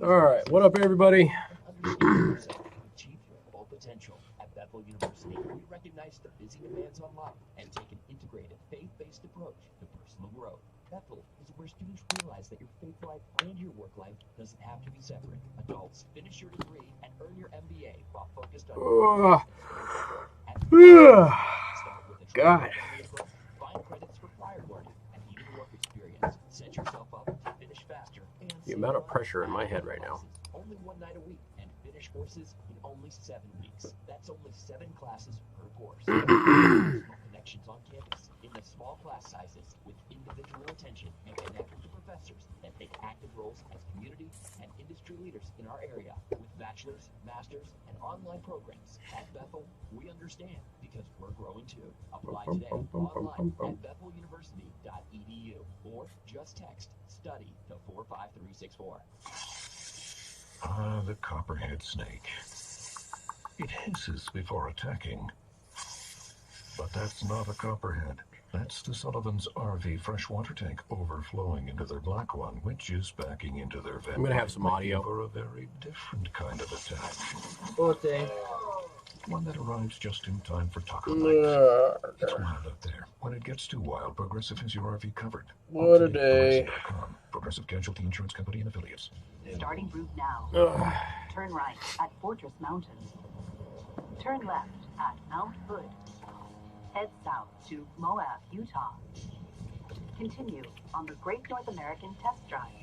All right, what up, everybody? Achieve your full potential. At Bethel University, we recognize the busy demands on life and take an integrated, faith-based approach to personal growth. Bethel is where students realize that your faith life and your work life doesn't have to be separate. Adults, finish your degree and earn your MBA while focused on God. Find credits for prior learning and even work experience. Set yourself up to finish faster and The amount of pressure in my head right now. only one night a week and finish courses in only 7 weeks. That's only 7 classes per course. Connections on campus in the small class sizes with individual attention and connect with the professors that take active roles as community and industry leaders in our area with bachelor's, master's, and online programs. At Bethel, we understand because we're growing too. Apply today online at betheluniversity.edu or just text study to 45364. Ah, the copperhead snake. It hisses before attacking. But that's not a copperhead. That's the Sullivan's RV freshwater tank overflowing into their black one, which is backing into their vent. I'm going to have some audio. For a very different kind of attack. What thing? One that arrives just in time for taco night. It's wild out there. When it gets too wild, Progressive has your RV covered. What a day. Progressive Casualty Insurance Company and Affiliates. Starting route now. Turn right at Fortress Mountains. Turn left at Mount Hood. Head south to Moab, Utah. Continue on the Great North American Test Drive.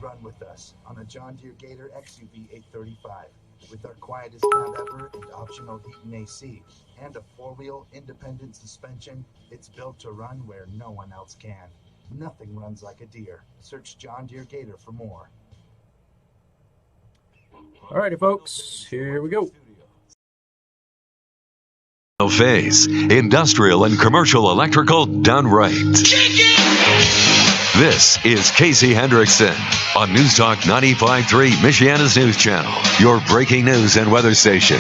Run with us on a John Deere Gator XUV 835 with our quietest cab ever and optional heat and AC. And a 4-wheel independent suspension. It's built to run where no one else can. Nothing runs like a Deere. Search John Deere Gator for more. All righty, folks, here we go. Phase, industrial and commercial electrical done right. This is Casey Hendrickson on News Talk 95.3, Michiana's news channel, your breaking news and weather station.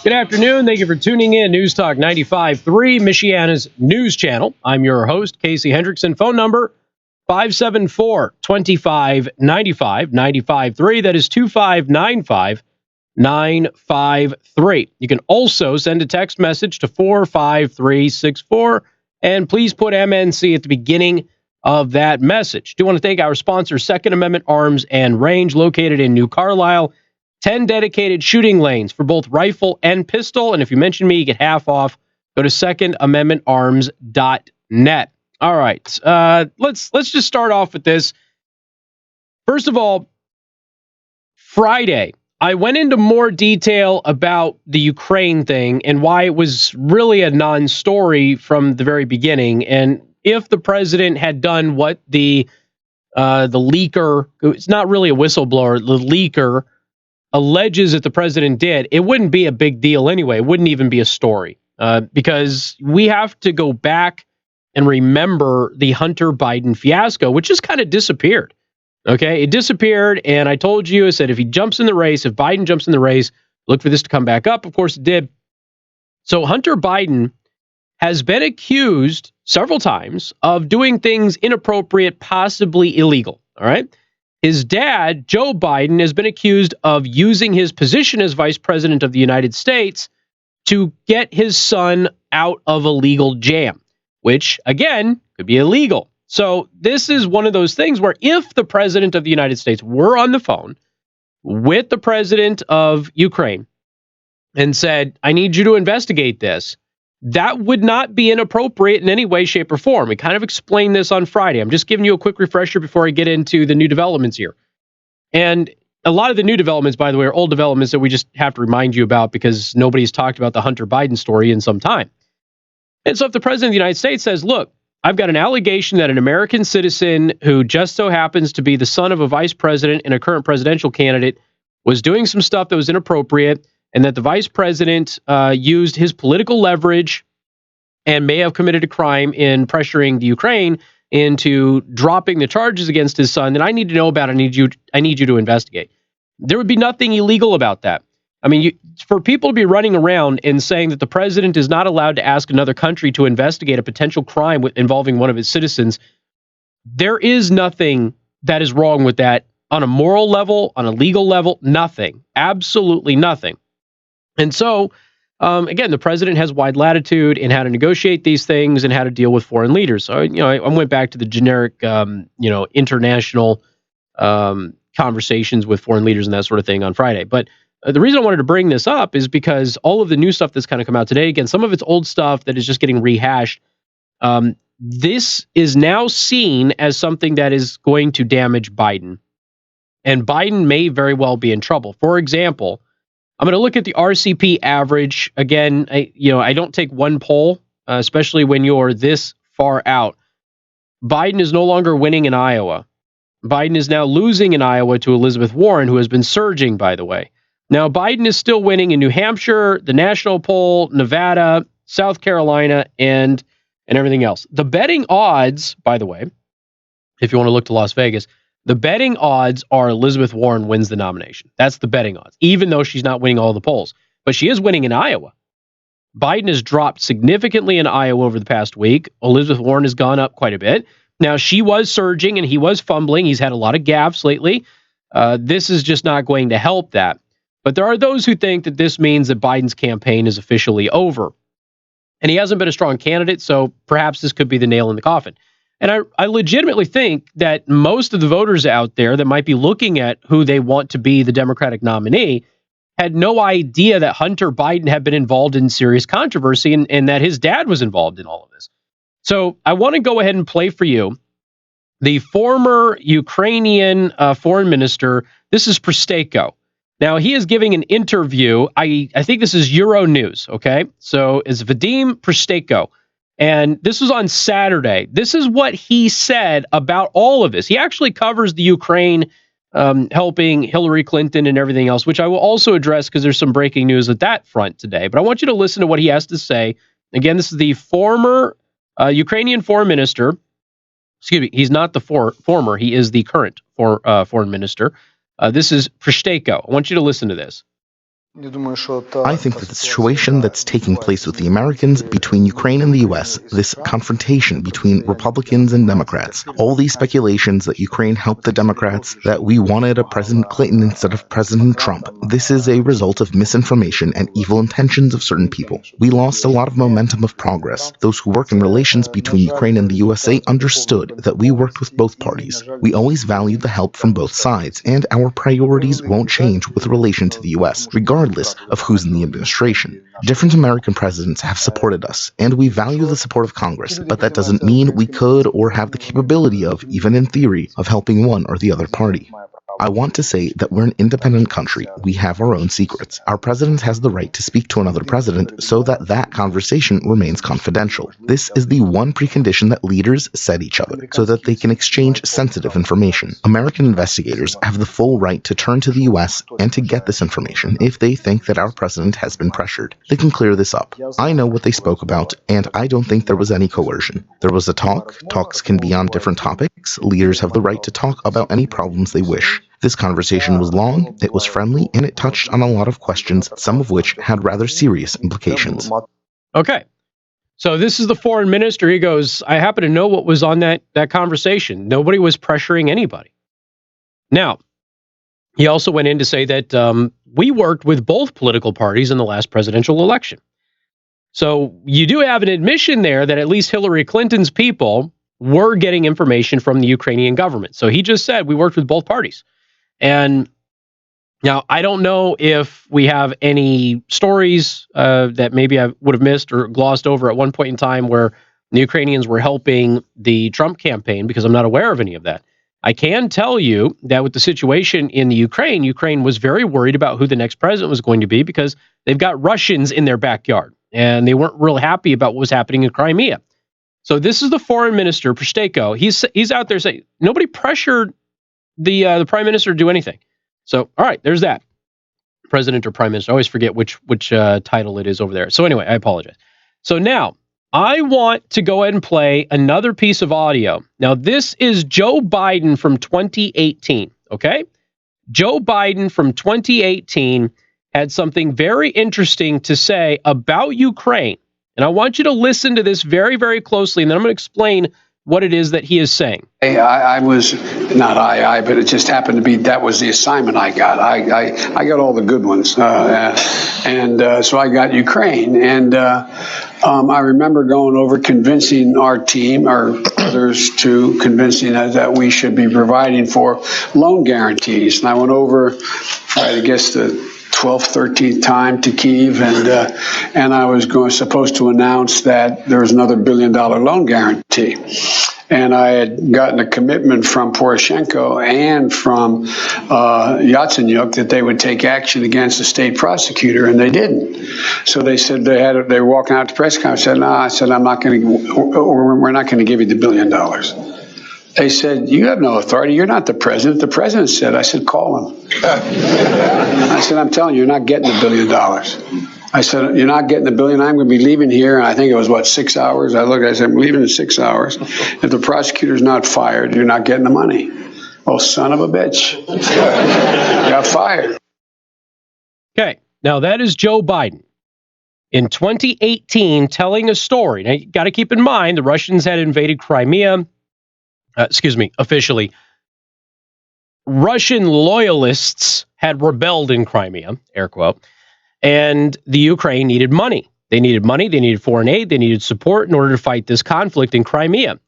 Good afternoon. Thank you for tuning in. News Talk 95.3, Michiana's news channel. I'm your host, Casey Hendrickson. Phone number 574-2595, 95.3. That is 2595-953. You can also send a text message to 45364, and please put MNC at the beginning of that message. Do want to thank our sponsor, Second Amendment Arms and Range, located in New Carlisle. 10 dedicated shooting lanes for both rifle and pistol, and if you mention me, you get half off. Go to secondamendmentarms.net. All right, let's just start off with this. First of all, Friday, I went into more detail about the Ukraine thing and why it was really a non-story from the very beginning. And if the president had done what the leaker, it's not really a whistleblower, the leaker alleges that the president did, it wouldn't be a big deal anyway. It wouldn't even be a story because we have to go back and remember the Hunter Biden fiasco, which just kind of disappeared. Okay, it disappeared, and I told you, I said, if he jumps in the race, if Biden jumps in the race, look for this to come back up. Of course, it did. So Hunter Biden has been accused several times of doing things inappropriate, possibly illegal. All right. His dad, Joe Biden, has been accused of using his position as vice president of the United States to get his son out of a legal jam, which, again, could be illegal. So this is one of those things where if the president of the United States were on the phone with the president of Ukraine and said, I need you to investigate this, that would not be inappropriate in any way, shape, or form. We kind of explained this on Friday. I'm just giving you a quick refresher before I get into the new developments here. And a lot of the new developments, by the way, are old developments that we just have to remind you about because nobody's talked about the Hunter Biden story in some time. And so if the president of the United States says, look, I've got an allegation that an American citizen who just so happens to be the son of a vice president and a current presidential candidate was doing some stuff that was inappropriate, and that the vice president used his political leverage and may have committed a crime in pressuring the Ukraine into dropping the charges against his son, then I need to know about it. I need you to investigate. There would be nothing illegal about that. I mean, for people to be running around and saying that the president is not allowed to ask another country to investigate a potential crime involving one of his citizens, there is nothing that is wrong with that on a moral level, on a legal level. Nothing. Absolutely nothing. And so, again, the president has wide latitude in how to negotiate these things and how to deal with foreign leaders. So, I went back to the generic, international conversations with foreign leaders and that sort of thing on Friday. But the reason I wanted to bring this up is because all of the new stuff that's kind of come out today, again, some of it's old stuff that is just getting rehashed. This is now seen as something that is going to damage Biden. And Biden may very well be in trouble. For example, I'm going to look at the RCP average. Again, I don't take one poll, especially when you're this far out. Biden is no longer winning in Iowa. Biden is now losing in Iowa to Elizabeth Warren, who has been surging, by the way. Now, Biden is still winning in New Hampshire, the national poll, Nevada, South Carolina, and everything else. The betting odds, by the way, if you want to look to Las Vegas, the betting odds are Elizabeth Warren wins the nomination. That's the betting odds, even though she's not winning all the polls. But she is winning in Iowa. Biden has dropped significantly in Iowa over the past week. Elizabeth Warren has gone up quite a bit. Now, she was surging and he was fumbling. He's had a lot of gaffes lately. This is just not going to help that. But there are those who think that this means that Biden's campaign is officially over. And he hasn't been a strong candidate, so perhaps this could be the nail in the coffin. And I legitimately think that most of the voters out there that might be looking at who they want to be the Democratic nominee had no idea that Hunter Biden had been involved in serious controversy and that his dad was involved in all of this. So I want to go ahead and play for you the former Ukrainian foreign minister. This is Pristeko. Now, he is giving an interview. I think this is Euro News, okay? So it's Vadim Pristeko. And this was on Saturday. This is what he said about all of this. He actually covers the Ukraine helping Hillary Clinton and everything else, which I will also address because there's some breaking news at that front today. But I want you to listen to what he has to say. Again, this is the former Ukrainian foreign minister. Excuse me, he's not the former. He is the current foreign minister. This is Pristeko. I want you to listen to this. I think that the situation that's taking place with the Americans between Ukraine and the U.S., this confrontation between Republicans and Democrats, all these speculations that Ukraine helped the Democrats, that we wanted a President Clinton instead of President Trump, this is a result of misinformation and evil intentions of certain people. We lost a lot of momentum of progress. Those who work in relations between Ukraine and the USA understood that we worked with both parties. We always valued the help from both sides, and our priorities won't change with relation to the U.S., regardless of who's in the administration. Different American presidents have supported us, and we value the support of Congress, but that doesn't mean we could or have the capability of, even in theory, of helping one or the other party. I want to say that we're an independent country. We have our own secrets. Our president has the right to speak to another president so that that conversation remains confidential. This is the one precondition that leaders set each other so that they can exchange sensitive information. American investigators have the full right to turn to the U.S. and to get this information if they think that our president has been pressured. They can clear this up. I know what they spoke about, and I don't think there was any coercion. There was a talk. Talks can be on different topics. Leaders have the right to talk about any problems they wish. This conversation was long, it was friendly, and it touched on a lot of questions, some of which had rather serious implications. Okay. So this is the foreign minister. He goes, I happen to know what was on that conversation. Nobody was pressuring anybody. Now, he also went in to say that we worked with both political parties in the last presidential election. So you do have an admission there that at least Hillary Clinton's people were getting information from the Ukrainian government. So he just said we worked with both parties. And now I don't know if we have any stories that maybe I would have missed or glossed over at one point in time where the Ukrainians were helping the Trump campaign, because I'm not aware of any of that. I can tell you that with the situation in the Ukraine was very worried about who the next president was going to be because they've got Russians in their backyard and they weren't real happy about what was happening in Crimea. So this is the foreign minister, Pristeko. He's out there saying nobody pressured the prime minister to do anything. So, all right, there's that. President or prime minister. I always forget which title it is over there. So anyway, I apologize. So now I want to go ahead and play another piece of audio. Now, this is Joe Biden from 2018, okay? Joe Biden from 2018 had something very interesting to say about Ukraine. And I want you to listen to this very, very closely, and then I'm going to explain what it is that he is saying. I was not but it just happened to be that was the assignment I got. I got all the good ones, so I got Ukraine, and I remember going over convincing our team or others to convincing us that we should be providing for loan guarantees, and I went over for I guess the 12th, 13th time to Kyiv, and I was supposed to announce that there was another $1 billion loan guarantee. And I had gotten a commitment from Poroshenko and from Yatsenyuk that they would take action against the state prosecutor, and they didn't. So they said they were walking out to press conference. I said, I'm not going to, or we're not going to give you the $1 billion. They said, you have no authority. You're not the president. The president said. I said, call him. I said, I'm telling you, you're not getting the $1 billion. I said, you're not getting the $1 billion. I'm going to be leaving here. And I think it was, 6 hours? I said, I'm leaving in 6 hours. If the prosecutor's not fired, you're not getting the money. Oh, son of a bitch. Got fired. Okay. Now, that is Joe Biden in 2018 telling a story. Now, you got to keep in mind the Russians had invaded Crimea. Officially. Russian loyalists had rebelled in Crimea, air quote. And the Ukraine needed money. They needed money. They needed foreign aid. They needed support in order to fight this conflict in Crimea.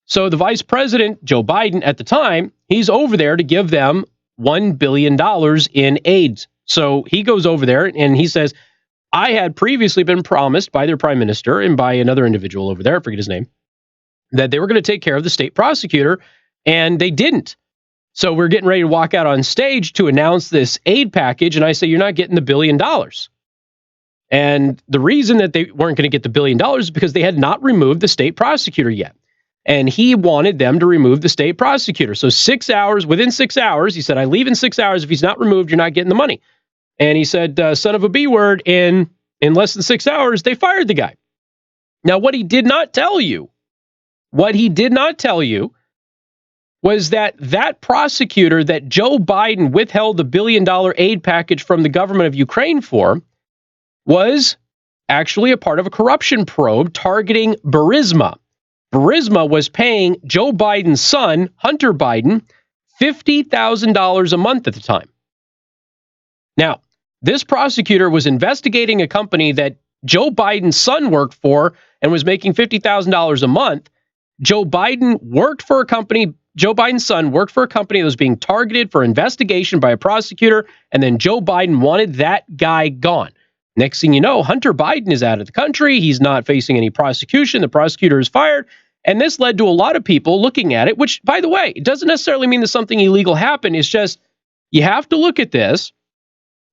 So the vice president, Joe Biden, at the time, he's over there to give them $1 billion in aid. So he goes over there and he says, I had previously been promised by their prime minister and by another individual over there, I forget his name, that they were going to take care of the state prosecutor, and they didn't. So we're getting ready to walk out on stage to announce this aid package, and I say, you're not getting the $1 billion. And the reason that they weren't going to get the $1 billion is because they had not removed the state prosecutor yet. And he wanted them to remove the state prosecutor. So 6 hours, within 6 hours, he said, I leave in 6 hours. If he's not removed, you're not getting the money. And he said, son of a B word, in less than 6 hours, they fired the guy. Now, what he did not tell you was that prosecutor that Joe Biden withheld the $1 billion aid package from the government of Ukraine for was actually a part of a corruption probe targeting Burisma. Burisma was paying Joe Biden's son, Hunter Biden, $50,000 a month at the time. Now, this prosecutor was investigating a company that Joe Biden's son worked for and was making $50,000 a month. Joe Biden's son worked for a company that was being targeted for investigation by a prosecutor, and then Joe Biden wanted that guy gone. Next thing you know, Hunter Biden is out of the country. He's not facing any prosecution. The prosecutor is fired. And this led to a lot of people looking at it, which, by the way, it doesn't necessarily mean that something illegal happened. It's just you have to look at this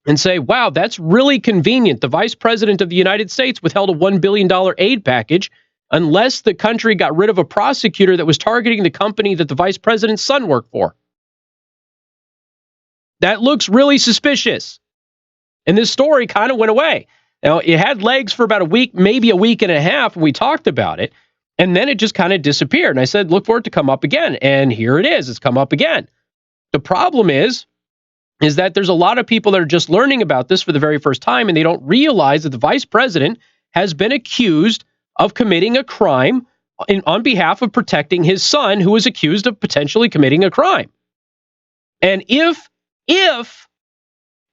and say, wow, that's really convenient. The vice president of the United States withheld a $1 billion aid package unless the country got rid of a prosecutor that was targeting the company that the vice president's son worked for. That looks really suspicious. And this story kind of went away. Now, it had legs for about a week, maybe a week and a half, and we talked about it. And then it just kind of disappeared. And I said, look for it to come up again. And here it is. It's come up again. The problem is that there's a lot of people that are just learning about this for the very first time, and they don't realize that the vice president has been accused of committing a crime on behalf of protecting his son, who is accused of potentially committing a crime. And if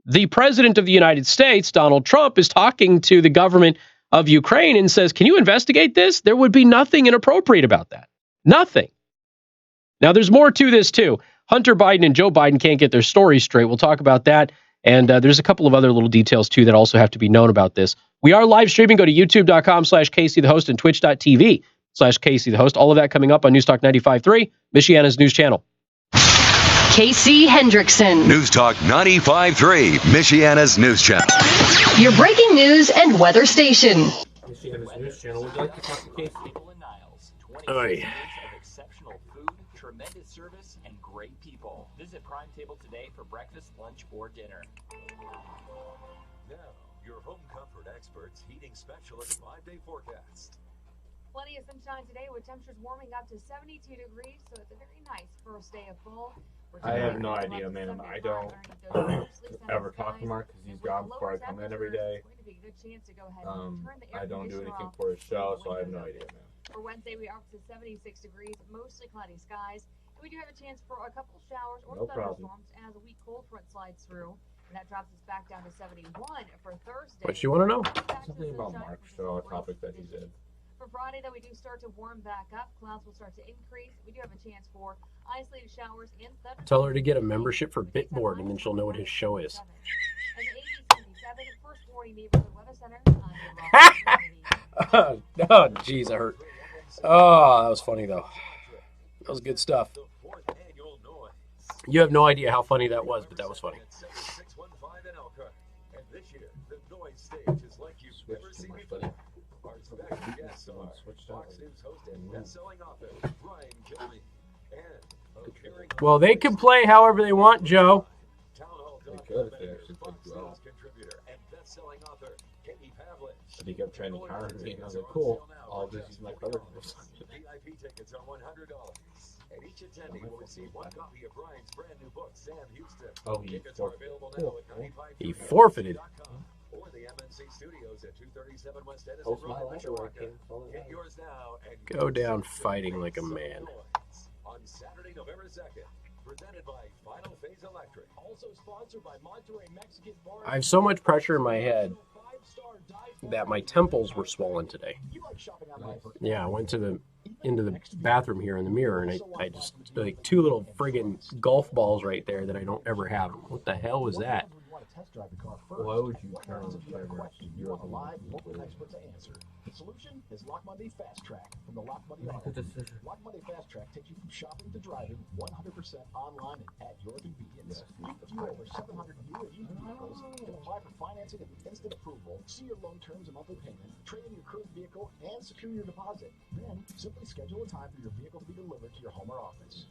the president of the United States, Donald Trump, is talking to the government of Ukraine and says, can you investigate this? There would be nothing inappropriate about that. Nothing. Now, there's more to this, too. Hunter Biden and Joe Biden can't get their stories straight. We'll talk about that. And there's a couple of other little details, too, that also have to be known about this. We are live streaming. Go to youtube.com/KC the Host and twitch.tv/KC the Host. All of that coming up on News Talk 95.3, Michiana's news channel. Casey Hendrickson. News Talk 95.3, Michiana's news channel. Your breaking news and weather station. Michiana's news channel. Would you like to talk to Casey? Of exceptional food, tremendous service, and great people. Visit Prime Table today for breakfast, lunch, or dinner. Now, your home comfort experts heating specialist 5-day forecast. Plenty of sunshine today with temperatures warming up to 72 degrees, so it's a very nice first day of fall. I have no idea, man. I don't ever talk to Mark because he's gone before I come in every day. I don't do anything for his show, so I have no idea, man. For Wednesday, we are up to 76 degrees, mostly cloudy skies. And we do have a chance for a couple showers or thunderstorms as a weak cold front slides through. And that drops us back down to 71 for Thursday. What you want to know? Something about Mark show, a topic that he did. For Friday, though, we do start to warm back up. Clouds will start to increase. We do have a chance for isolated showers and thunderstorms. Tell her to get a membership for Bitboard, and then she'll know what his show is. And the AB77, first warning neighborhood weather center. Oh, jeez, I hurt. Oh, that was funny, though. That was good stuff. You have no idea how funny that was, but that was funny. Well, they can play however they want, Joe. They could if they actually played well. But he kept trying to counter me, and I was like, cool, I'll just use my color. VIP tickets are $100. And each attendee will receive one copy of Brian's brand new book, Sam Houston. Oh, he forfeited. Or the MNC Studios at 237 West Edison Post my Road, life Mishawaka. Get yours now and Go down fighting like a man. on Saturday, November 2nd. Presented by Final Phase Electric. Also sponsored by Monterey Mexican Bar. I have so much pressure in my head that my temples were swollen today. Yeah, I went into the bathroom here in the mirror, and I just, like, two little friggin' golf balls right there that I don't ever have. What the hell was that? Why would you turn on the camera? You're live local experts to answer. The solution is Lock Monday Fast Track from the Lock Monday Auto. Lock Monday Fast Track takes you from shopping to driving 100% online and at your convenience. View over 700 new and used vehicles. You can apply for financing and instant approval. See your loan terms and monthly payment. Trade in your current vehicle and secure your deposit. Then simply schedule a time for your vehicle to be delivered to your home or office.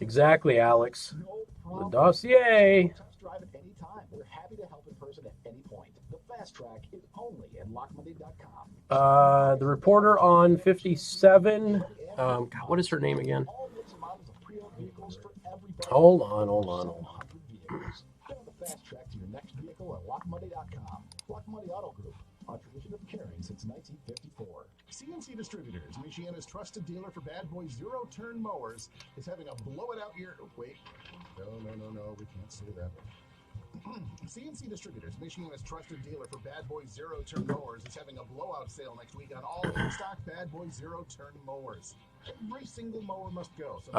Exactly, Alex. The dossier. Drive at any time. We're happy to help in person at any point. The Fast Track is only at lockmonday.com. The reporter on 57. God, what is her name again? Hold on. The Fast Track to your next vehicle at lockmonday.com. Lock Monday Auto Group. Our tradition of caring since 1954. CNC Distributors, Michiana's trusted dealer for Bad Boy zero-turn mowers, is having a blow-it-out year. Wait. No. We can't say that. CNC Distributors, Michiana's trusted dealer for Bad Boy zero-turn mowers, is having a blowout sale next week on all in-stock Bad Boy zero-turn mowers. Every single mower must go. So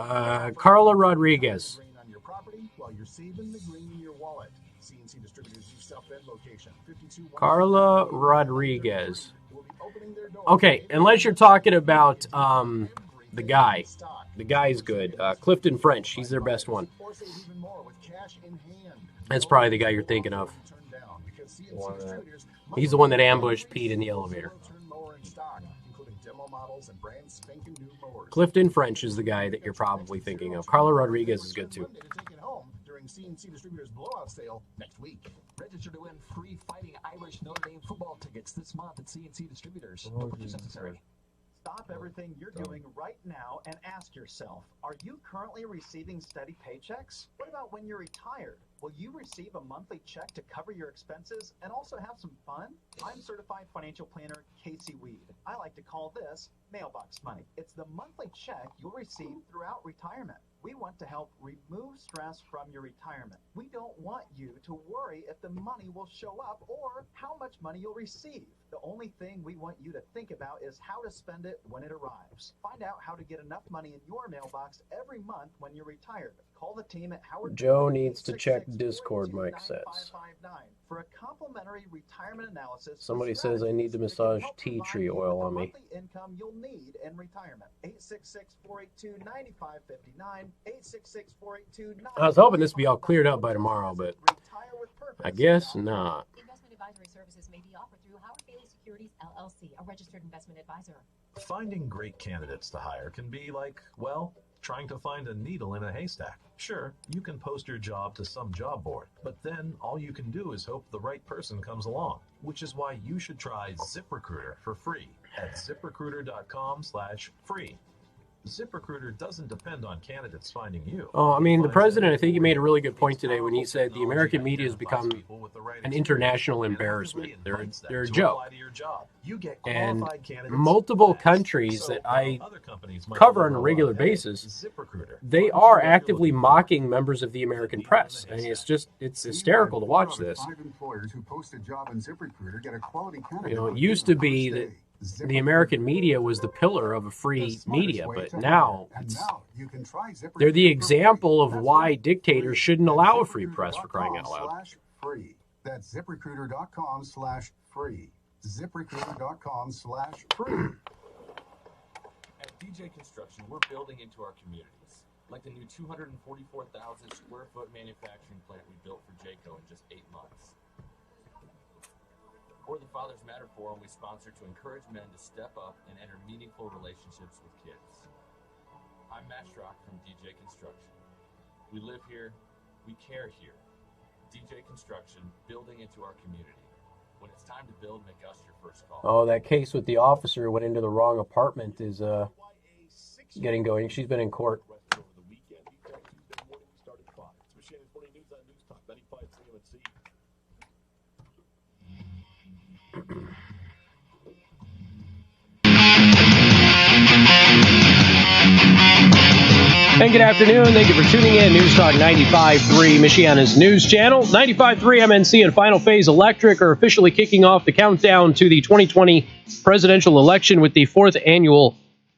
Carla Rodriguez. Green on your property while you're saving the green in your wallet. CNC Distributors, South Bend location. 52 Carla Rodriguez. Okay, unless you're talking about the guy. The guy's good. Clifton French. He's their best one. That's probably the guy you're thinking of. He's the one that ambushed Pete in the elevator. Clifton French is the guy that you're probably thinking of. Carla Rodriguez is good too. CNC Distributors blowout sale next week. Register to win free Fighting Irish Notre Dame football tickets this month at CNC Distributors. No purchase necessary. Stop everything you're doing right now and ask yourself, are you currently receiving steady paychecks? What about when you're retired? Will you receive a monthly check to cover your expenses and also have some fun? I'm certified financial planner Casey Weed. I like to call this mailbox money. It's the monthly check you'll receive throughout retirement. We want to help remove stress from your retirement. We don't want you to worry if the money will show up or how much money you'll receive. The only thing we want you to think about is how to spend it when it arrives. Find out how to get enough money in your mailbox every month when you're retired. Call the team at Howard. Joe needs to check Discord, Mike says. For a complimentary retirement analysis. Somebody says I need to massage tea tree oil on me. Income you'll need in retirement. 866-482-9559. 866-482-9559. I was hoping this would be all cleared up by tomorrow, but I guess not. Investment advisory services may be offered through Howard Bailey Securities, LLC, a registered investment advisor. Finding great candidates to hire can be like, well, trying to find a needle in a haystack. Sure, you can post your job to some job board, but then all you can do is hope the right person comes along, which is why you should try ZipRecruiter for free at ziprecruiter.com/free. ZipRecruiter doesn't depend on candidates finding you. Oh, I mean, the president, I think he made a really good point today when he said the American media has become an international embarrassment. They're a joke. And multiple countries that I cover on a regular basis, they are actively mocking members of the American press. I mean, it's hysterical to watch this. You know, it used to be that the American media was the pillar of a free media, but now they're the example of why dictators shouldn't allow a free press, for crying out loud. That's ZipRecruiter.com/free. ZipRecruiter.com/free. At DJ Construction, we're building into our communities, like the new 244,000 square foot manufacturing plant we built for Jayco in just 8 months. Or the Fathers Matter Forum we sponsor to encourage men to step up and enter meaningful relationships with kids. I'm Matt Schrock from DJ Construction. We live here, we care here. DJ Construction, building into our community. When it's time to build, make us your first call. Oh, that case with the officer who went into the wrong apartment is getting going. She's been in court. And good afternoon. Thank you for tuning in. News Talk 95.3, Michiana's news channel. 95.3 MNC and Final Phase Electric are officially kicking off the countdown to the 2020 presidential election with the 4th annual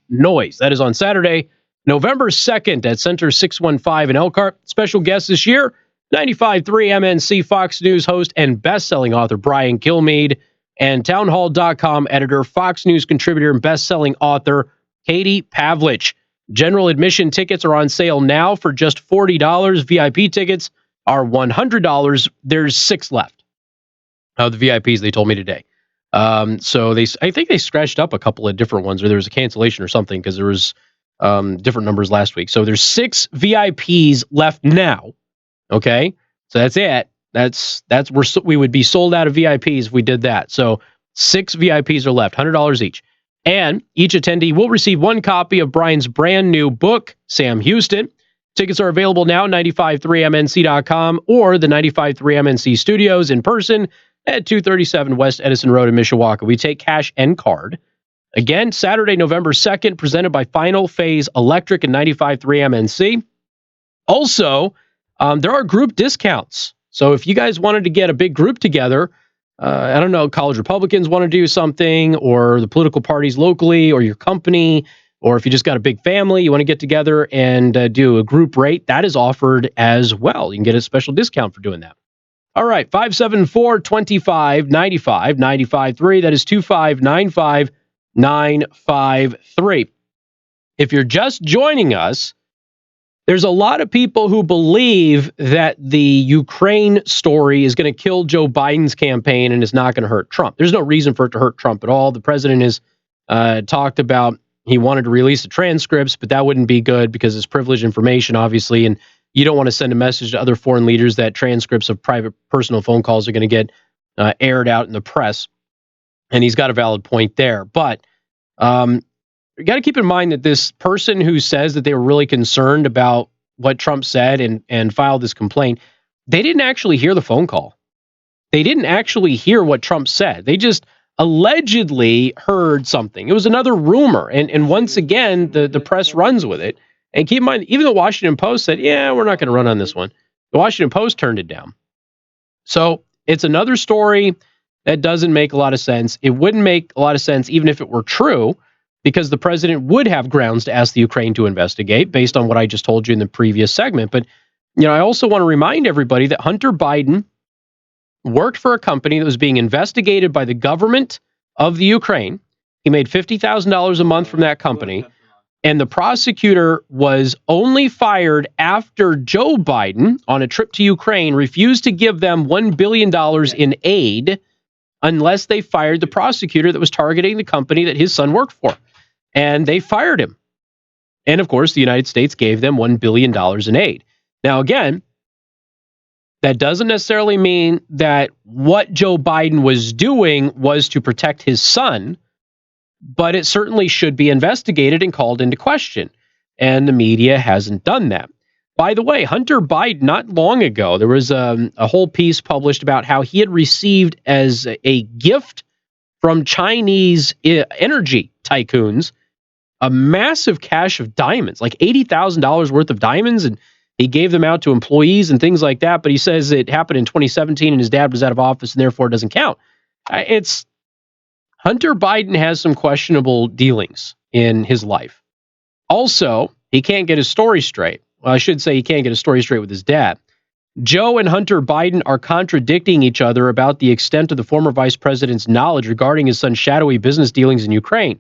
Noise. That is on Saturday, November 2nd at Center 615 in Elkhart. Special guest this year, 95.3 MNC Fox News host and best-selling author Brian Kilmeade, and townhall.com editor, Fox News contributor, and best-selling author Katie Pavlich. General admission tickets are on sale now for just $40. VIP tickets are $100. There's 6 left of the VIPs, they told me today. So I think they scratched up a couple of different ones, or there was a cancellation or something, because there was different numbers last week. So there's 6 VIPs left now. Okay, so that's it. We would be sold out of VIPs if we did that. So 6 VIPs are left, $100 each. And each attendee will receive 1 copy of Brian's brand new book, Sam Houston. Tickets are available now at 953mnc.com or the 95.3 MNC studios in person at 237 West Edison Road in Mishawaka. We take cash and card. Again, Saturday, November 2nd, presented by Final Phase Electric and 95.3 MNC. Also, there are group discounts. So if you guys wanted to get a big group together, I don't know, college Republicans want to do something, or the political parties locally, or your company, or if you just got a big family, you want to get together and do a group rate, that is offered as well. You can get a special discount for doing that. All right, 574-2595, 95.3. That is 2595953. If you're just joining us, there's a lot of people who believe that the Ukraine story is going to kill Joe Biden's campaign and is not going to hurt Trump. There's no reason for it to hurt Trump at all. The president has talked about he wanted to release the transcripts, but that wouldn't be good because it's privileged information, obviously, and you don't want to send a message to other foreign leaders that transcripts of private personal phone calls are going to get aired out in the press. And he's got a valid point there. But you got to keep in mind that this person who says that they were really concerned about what Trump said and filed this complaint, they didn't actually hear the phone call. They didn't actually hear what Trump said. They just allegedly heard something. It was another rumor. And once again, the press runs with it. And keep in mind, even the Washington Post said, yeah, we're not going to run on this one. The Washington Post turned it down. So it's another story that doesn't make a lot of sense. It wouldn't make a lot of sense even if it were true, because the president would have grounds to ask the Ukraine to investigate based on what I just told you in the previous segment. But, I also want to remind everybody that Hunter Biden worked for a company that was being investigated by the government of the Ukraine. He made $50,000 a month from that company. And the prosecutor was only fired after Joe Biden, on a trip to Ukraine, refused to give them $1 billion in aid unless they fired the prosecutor that was targeting the company that his son worked for. And they fired him. And of course, the United States gave them $1 billion in aid. Now, again, that doesn't necessarily mean that what Joe Biden was doing was to protect his son, but it certainly should be investigated and called into question. And the media hasn't done that. By the way, Hunter Biden, not long ago, there was a whole piece published about how he had received as a gift from Chinese energy tycoons a massive cache of diamonds, like $80,000 worth of diamonds, and he gave them out to employees and things like that. But he says it happened in 2017 and his dad was out of office and therefore it doesn't count. It's Hunter Biden has some questionable dealings in his life. Also, he can't get his story straight. Well, I should say he can't get his story straight with his dad. Joe and Hunter Biden are contradicting each other about the extent of the former vice president's knowledge regarding his son's shadowy business dealings in Ukraine.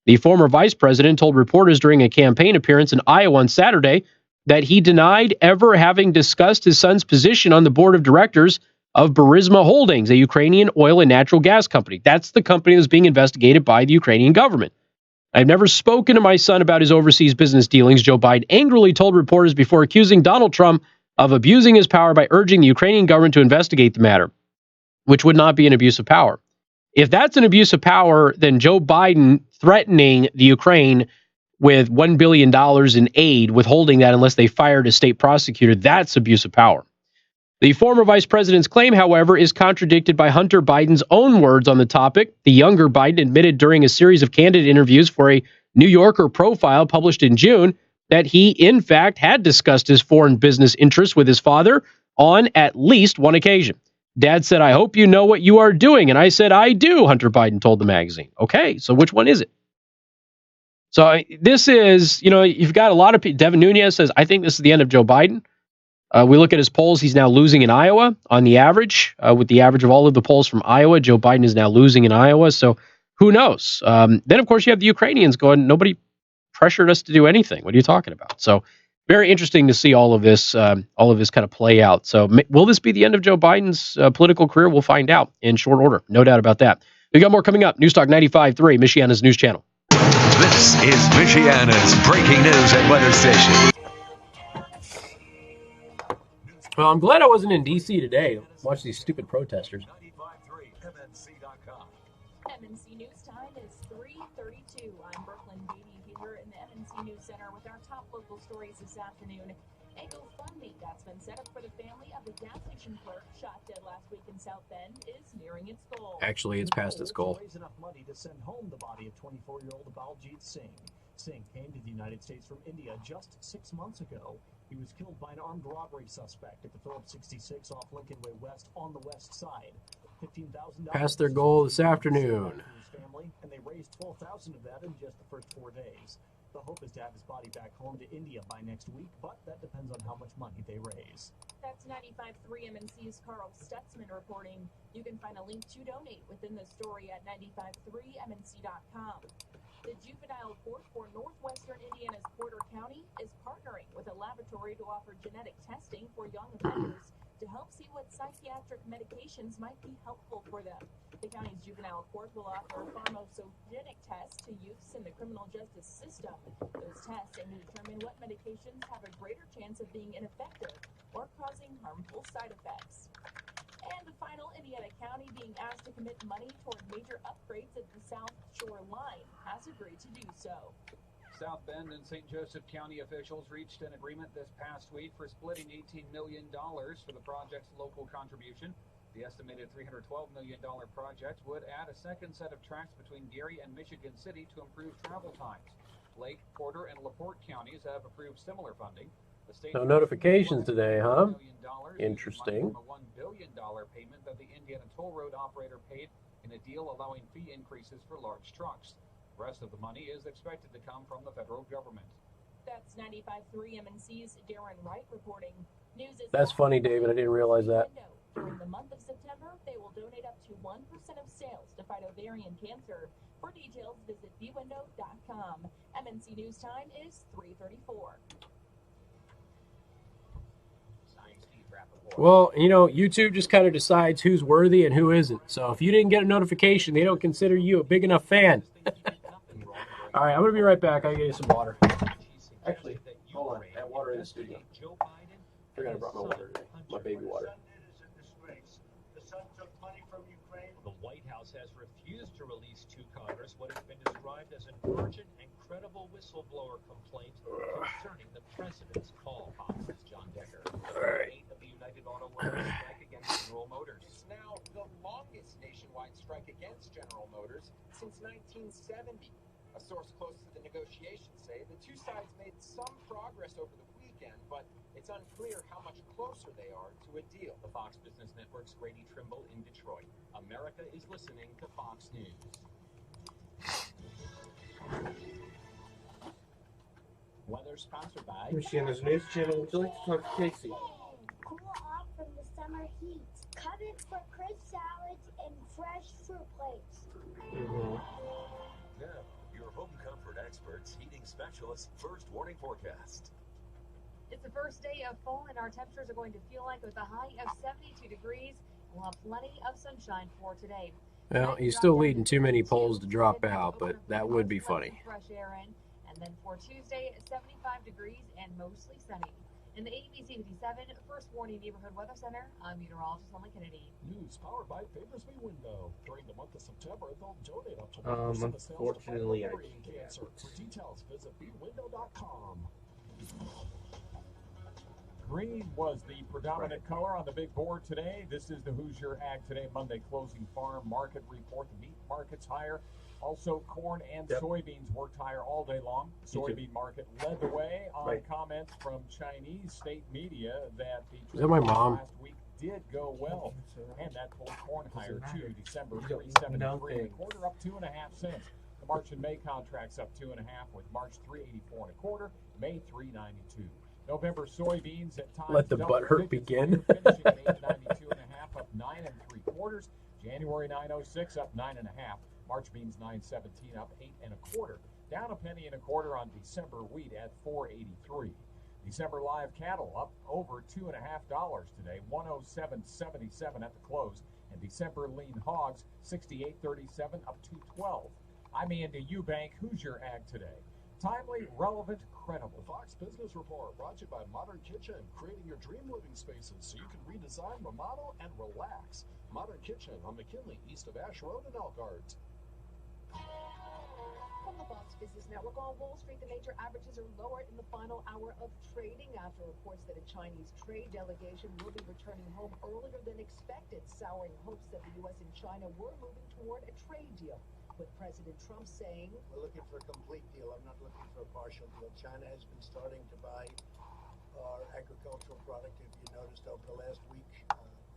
The former vice president told reporters during a campaign appearance in Iowa on Saturday that he denied ever having discussed his son's position on the board of directors of Burisma Holdings, a Ukrainian oil and natural gas company. That's the company that's being investigated by the Ukrainian government. I've never spoken to my son about his overseas business dealings, Joe Biden angrily told reporters before accusing Donald Trump of abusing his power by urging the Ukrainian government to investigate the matter, which would not be an abuse of power. If that's an abuse of power, then Joe Biden threatening the Ukraine with $1 billion in aid, withholding that unless they fired a state prosecutor, that's abuse of power. The former vice president's claim, however, is contradicted by Hunter Biden's own words on the topic. The younger Biden admitted during a series of candid interviews for a New Yorker profile published in June that he, in fact, had discussed his foreign business interests with his father on at least one occasion. Dad said, "I hope you know what you are doing." And I said, "I do," Hunter Biden told the magazine. Okay, so which one is it? So this is, you've got a lot of people. Devin Nunes says, "I think this is the end of Joe Biden." We look at his polls. He's now losing in Iowa on the average. With the average of all of the polls from Iowa, Joe Biden is now losing in Iowa. So who knows? Then, of course, you have the Ukrainians going, nobody pressured us to do anything. What are you talking about? So very interesting to see all of this kind of play out. So will this be the end of Joe Biden's political career? We'll find out in short order. No doubt about that. We got more coming up. News Talk 95.3, Michiana's news channel. This is Michiana's breaking news and weather station. Well, I'm glad I wasn't in D.C. today to watch these stupid protesters. MNC News Time is 3:32. I'm Brooklyn Beatty here in the MNC News Center with our top local stories this afternoon. A GoFundMe that's been set up for the family of the gas station clerk shot dead last week in South Bend is nearing its goal. Actually, it's past its goal. Raise enough money to send home the body of 24-year-old Baljit Singh. Singh came to the United States from India just 6 months ago. He was killed by an armed robbery suspect at the Phillips 66 off Lincoln Way West on the west side. $15,000 Past their goal this afternoon. Family, and they raised $12,000 of that in just the first 4 days. The hope is to have his body back home to India by next week, but that depends on how much money they raise. That's 95.3 MNC's Carl Stutzman reporting. You can find a link to donate within the story at 953mnc.com. The juvenile court for northwestern Indiana's Porter County is partnering with a laboratory to offer genetic testing for young offenders to help see what psychiatric medications might be helpful for them. The county's juvenile court will offer pharmacogenic tests to youths in the criminal justice system. Those tests aim to determine what medications have a greater chance of being ineffective or causing harmful side effects. And the final, Indiana County being asked to commit money toward major upgrades of the South Shore Line has agreed to do so. South Bend and St. Joseph County officials reached an agreement this past week for splitting $18 million for the project's local contribution. The estimated $312 million project would add a second set of tracks between Gary and Michigan City to improve travel times. Lake, Porter, and LaPorte counties have approved similar funding. The state No notifications today, huh? Interesting. A $1 billion payment that the Indiana toll road operator paid in a deal allowing fee increases for large trucks. The rest of the money is expected to come from the federal government. That's 95.3 MNC's Darren Wright reporting. News is That's funny, David. I didn't realize that. During the month of September, they will donate up to 1% of sales to fight ovarian cancer. For details, visit bwindow.com. MNC News Time is 3:34. Well, YouTube just kind of decides who's worthy and who isn't. So if you didn't get a notification, they don't consider you a big enough fan. All right, I'm going to be right back. I'll get you some water. Actually, hold on. I have water in the studio. Forgot I brought my water today. My baby water. The son took money from Ukraine. The White House House has refused to release to Congress what has been described as an urgent and credible whistleblower complaint concerning the president's call. Fox's John Decker. Right. Of the United Auto Workers strike against General Motors. It's now the longest nationwide strike against General Motors since 1970. A source close to the negotiations say the two sides made some progress over the weekend, but it's unclear how much closer they are to a deal. The Fox Business Network's Grady Trimble in Detroit. America is listening to Fox News. Weather sponsored by Michiana's News Channel. Would you like to talk to Casey? Cool off from the summer heat. Cut it for crisp salads and fresh fruit plates. Now, your home comfort experts, heating specialists, first warning forecast. It's the first day of fall, and our temperatures are going to feel like with a high of 72 degrees. We'll have plenty of sunshine for today. Well, he's still leading too many polls to drop out, but that would be funny. Fresh air in. And then for Tuesday, 75 degrees and mostly sunny. In the ABC 57 First Warning Neighborhood Weather Center, I'm meteorologist Emily Kennedy. News powered by Favorsby Window. During the month of September, they'll donate up to 1% of sales to unfortunately, I cancer. For details, visit bwindow.com. Green was the predominant color on the big board today. This is the Hoosier Ag Today Monday closing farm market report. The meat market's higher. Also, corn and soybeans worked higher all day long. Soybean market led the way on comments from Chinese state media that the Is that my mom? last week did go well. And that pulled corn higher too. December 373 and a quarter, up 2.5 cents. The March and May contracts up 2.5, with March 384 and a quarter, May 392. November soybeans at times. Let the butthurt begin. Finishing at 892 and a half, up 9 3/4. January 906, up 9.5. March beans 917, up 8 1/4. Down a penny and a quarter on December wheat at 483. December live cattle up over $2.50 today, 107.77 at the close. And December lean hogs 68.37, up 212. I'm Andy Eubank. Hoosier Ag Today. Timely, relevant, credible. The Fox Business Report brought to you by Modern Kitchen, creating your dream living spaces so you can redesign, remodel, and relax. Modern Kitchen on McKinley, east of Ash Road in Elkhart. From the Fox Business Network on Wall Street, the major averages are lower in the final hour of trading after reports that a Chinese trade delegation will be returning home earlier than expected, souring hopes that the U.S. and China were moving toward a trade deal. With President Trump saying, "We're looking for a complete deal. I'm not looking for a partial deal." China has been starting to buy our agricultural product, if you noticed, over the last week,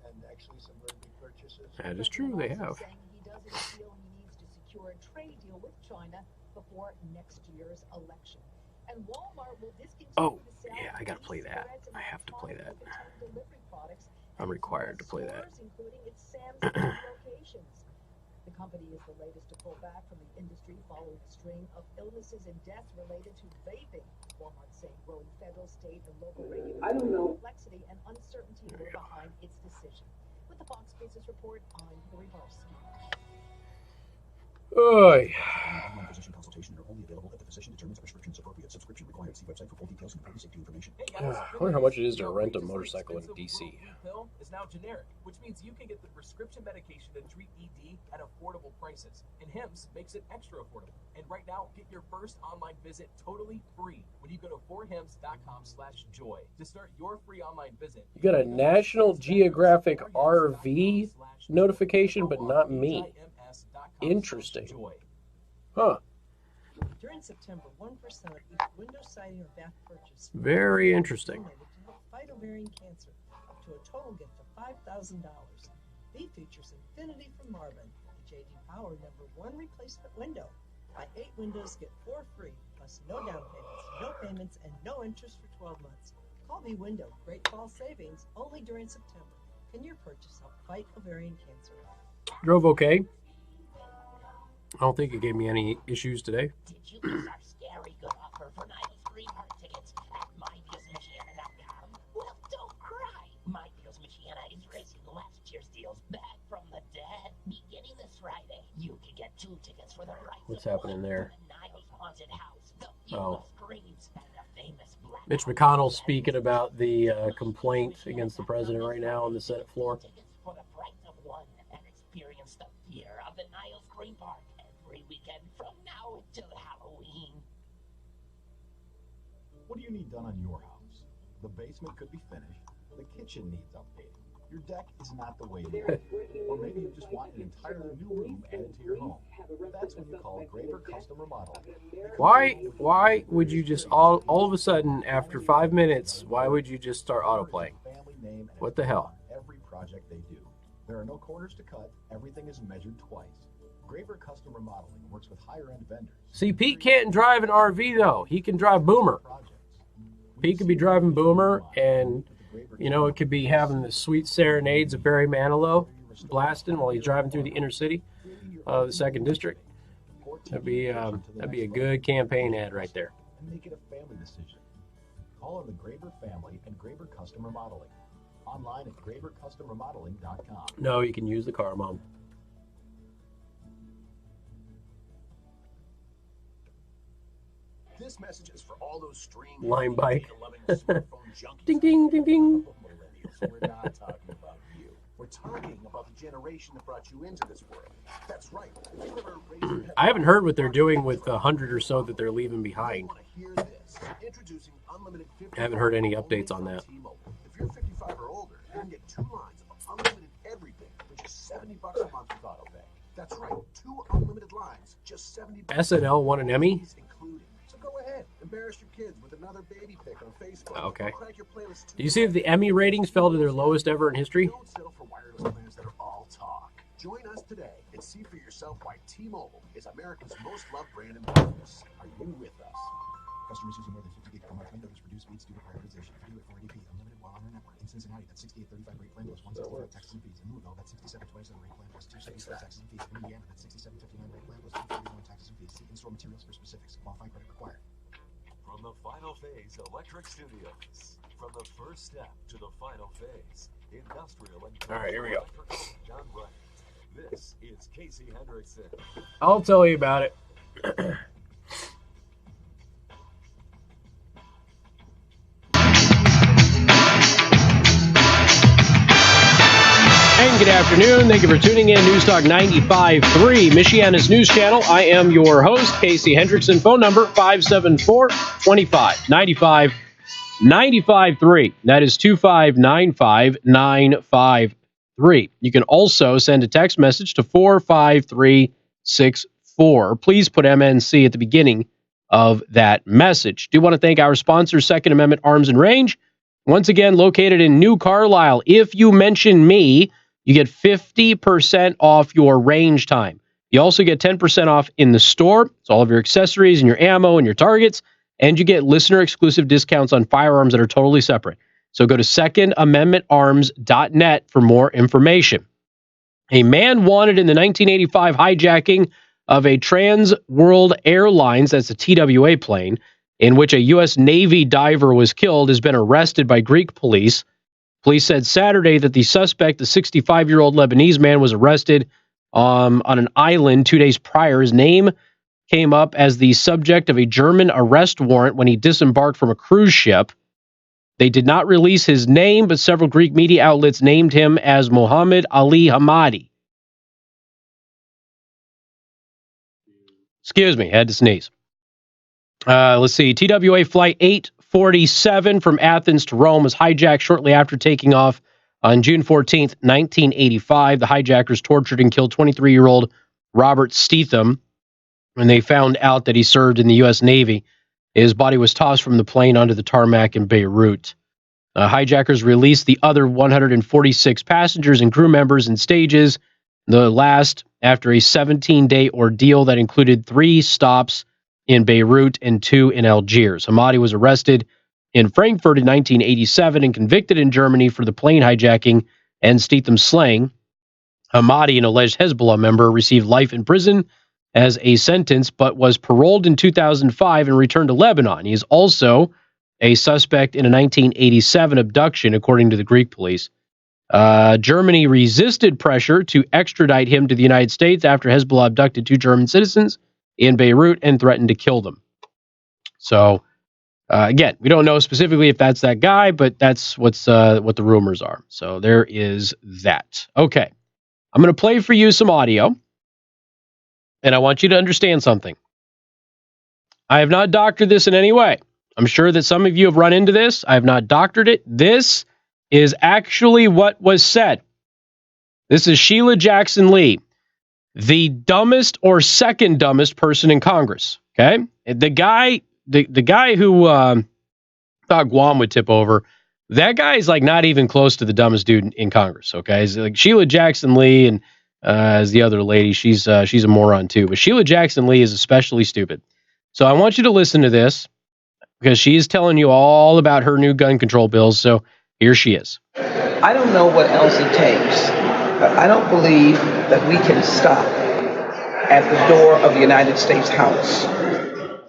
and actually some very big purchases. That is true, they have. Saying he doesn't feel he needs to secure a trade deal with China before next year's election. And Walmart will discontinue the sale yeah, I gotta play that. I have to play that. delivery products, I'm required to play that. including its Sam's Club locations. The company is the latest to pull back from the industry following a string of illnesses and deaths related to vaping. Walmart saying growing federal, state, and local regulatory complexity and uncertainty were behind its decision. With the Fox Business Report, I'm Hillary Barsky. Oy. Online physician consultation are only available if the physician determines a prescription is appropriate. Subscription required. See website for full details and important safety information. I wonder how much it is to rent a motorcycle in DC. Pill is now generic, which means you can get the prescription medication to treat ED at affordable prices. And Hims makes it extra affordable. And right now, get your first online visit totally free when you go to 4hims.com/joy. To start your free online visit, You got a National Geographic RV notification, but not me. Interesting. Huh. During September, 1% of each window siding or bath purchase Very interesting. donated to help fight ovarian cancer, up to a total gift of $5,000. B features Infinity from Marvin, the J.D. Power #1 replacement window. Buy 8 windows, get 4 free, plus no down payments, and no interest for 12 months. Call B Window. Great fall savings only during September. Can your purchase help fight ovarian cancer? Drove okay. I don't think it gave me any issues today. Did you miss our scary good offer for night of 3 park tickets at MyDealsMichiana.com? Well, don't cry. MyDeals Michiana is racing last year's deals back from the dead. Beginning this Friday, you can get 2 tickets for the right. What's happening there? Niles Haunted House, the Oh. screams, and the famous black. Mitch McConnell's speaking about the complaint against the president right now on the Senate floor. For the price of 1 and experience the fear of the Niles Green Park every weekend from now until Halloween. What do you need done on your house? The basement could be finished. The kitchen needs updating. Your deck is not the way you want it. Or maybe you just want an entirely new room added to your home. That's when you call Graver Custom Remodeling. Why would you just all of a sudden, after 5 minutes, why would you just start autoplaying? What the hell? Every project they do. There are no corners to cut. Everything is measured twice. Graver Custom Remodeling works with higher-end vendors. See, Pete can't drive an RV, though. He can drive Boomer. Pete could be driving Boomer, and, you know, it could be having the sweet serenades of Barry Manilow blasting while he's driving through the inner city of the 2nd District. That'd be a good campaign ad right there. And make it a family decision. Call on the Graver family and Graver Custom Remodeling. Online at gravercustomremodeling.com. No, you can use the car, Mom. This message is for all those streaming Line bike. Ding, ding, ding, ding. We're not talking about you. We're talking about the generation that brought you into this world. That's right. I haven't heard what they're doing with the 100 or so that they're leaving behind. Introducing unlimited 50. I haven't heard any updates on that. If you're 55 or older, you can get 2 lines of unlimited everything for just $70 a month with autopay. That's right, 2 unlimited lines, just $70. SNL won an Emmy? So go ahead, embarrass your kids with another baby pic on Facebook. Okay. Crack your playlist Do you see that the Emmy ratings fell to their lowest ever in history? Don't settle for wireless plans that are all talk. Join us today and see for yourself why T-Mobile is America's most loved brand in business. Are you with us? Customers using more than 50 gig per month may notice reduced speeds due to prioritization. Video at 480p, unlimited while on our network. In Cincinnati, that's 6835 rate plan plus 165 taxes and fees. In Louisville, that's 6727 rate plan plus 264 taxes and fees. In Indiana, that's 6759 rate plan plus 241 taxes and fees. See in-store materials for specifics. Qualifying credit required. From the Final Phase Electric Studios, from the first step to the final phase, industrial and All right, here we go. John Wright. This is Casey Hendrickson. I'll tell you about it. And good afternoon. Thank you for tuning in. News Talk 95.3, Michiana's news channel. I am your host, Casey Hendrickson. Phone number 574-25-95-95.3. That is 2595953. You can also send a text message to 45364. Please put MNC at the beginning of that message. Do want to thank our sponsor, Second Amendment Arms and Range. Once again, located in New Carlisle. If you mention me, you get 50% off your range time. You also get 10% off in the store. It's all of your accessories and your ammo and your targets. And you get listener-exclusive discounts on firearms that are totally separate. So go to secondamendmentarms.net for more information. A man wanted in the 1985 hijacking of a Trans World Airlines, that's a TWA plane, in which a U.S. Navy diver was killed, has been arrested by Greek police. Police said Saturday that the suspect, the 65-year-old Lebanese man, was arrested on an island 2 days prior. His name came up as the subject of a German arrest warrant when he disembarked from a cruise ship. They did not release his name, but several Greek media outlets named him as Mohammed Ali Hamadi. Excuse me, had to sneeze. Let's see. TWA Flight 847 from Athens to Rome was hijacked shortly after taking off on June 14th, 1985. The hijackers tortured and killed 23-year-old Robert Steetham when they found out that he served in the U.S. Navy. His body was tossed from the plane onto the tarmac in Beirut. Hijackers released the other 146 passengers and crew members in stages, the last after a 17-day ordeal that included 3 stops in Beirut and 2 in Algiers. Hamadi was arrested in Frankfurt in 1987 and convicted in Germany for the plane hijacking and Steetham's slaying. Hamadi, an alleged Hezbollah member, received life in prison as a sentence, but was paroled in 2005 and returned to Lebanon. He is also a suspect in a 1987 abduction, according to the Greek police. Germany resisted pressure to extradite him to the United States after Hezbollah abducted 2 German citizens in Beirut and threatened to kill them. So, again, we don't know specifically if that's that guy, but that's what the rumors are. So there is that. Okay. I'm going to play for you some audio. And I want you to understand something. I have not doctored this in any way. I'm sure that some of you have run into this. I have not doctored it. This is actually what was said. This is Sheila Jackson Lee, the dumbest or second dumbest person in Congress. Okay, the guy who thought Guam would tip over. That guy is like not even close to the dumbest dude in Congress. Okay, it's like Sheila Jackson Lee and as the other lady, she's a moron too. But Sheila Jackson Lee is especially stupid. So I want you to listen to this because she is telling you all about her new gun control bills. So here she is. I don't know what else it takes. I don't believe that we can stop at the door of the United States House.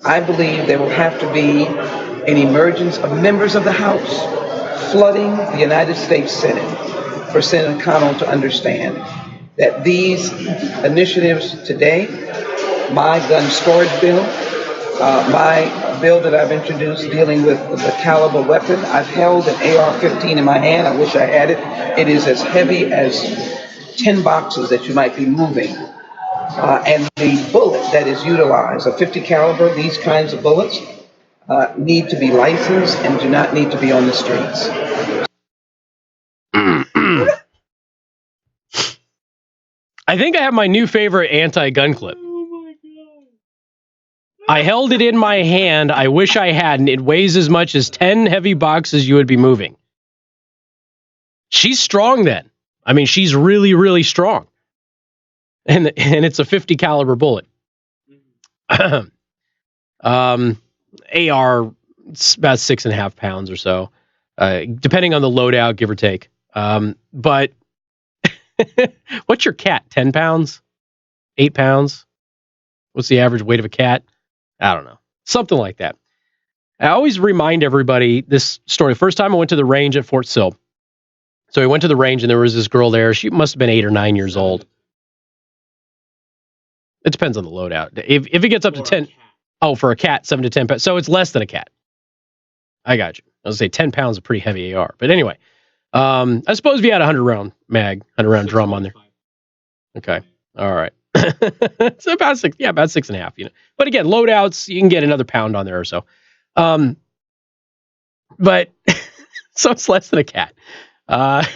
I believe there will have to be an emergence of members of the House flooding the United States Senate for Senator McConnell to understand that these initiatives today, my gun storage bill, my bill that I've introduced dealing with the caliber weapon, I've held an AR-15 in my hand. I wish I had it. It is as heavy as 10 boxes that you might be moving. And the bullet that is utilized, a 50 caliber, these kinds of bullets, need to be licensed and do not need to be on the streets. I think I have my new favorite anti-gun clip. I held it in my hand. I wish I hadn't. It weighs as much as 10 heavy boxes you would be moving. She's strong then. I mean, she's really, really strong. And it's a 50 caliber bullet. AR, it's about 6.5 pounds or so, depending on the loadout, give or take. But what's your cat? 10 pounds? 8 pounds? What's the average weight of a cat? I don't know. Something like that. I always remind everybody this story. First time I went to the range at Fort Sill. So we went to the range and there was this girl there. She must have been 8 or 9 years old. It depends on the loadout. If it gets up to 10, for a cat, 7 to 10 pounds. So it's less than a cat. I got you. I was going to say 10 pounds is a pretty heavy AR. But anyway, I suppose if you had a 100-round mag, 100-round drum on there. Okay. All right. It's about 6, about 6.5, you know. But again, loadouts, you can get another pound on there or so. But so it's less than a cat. But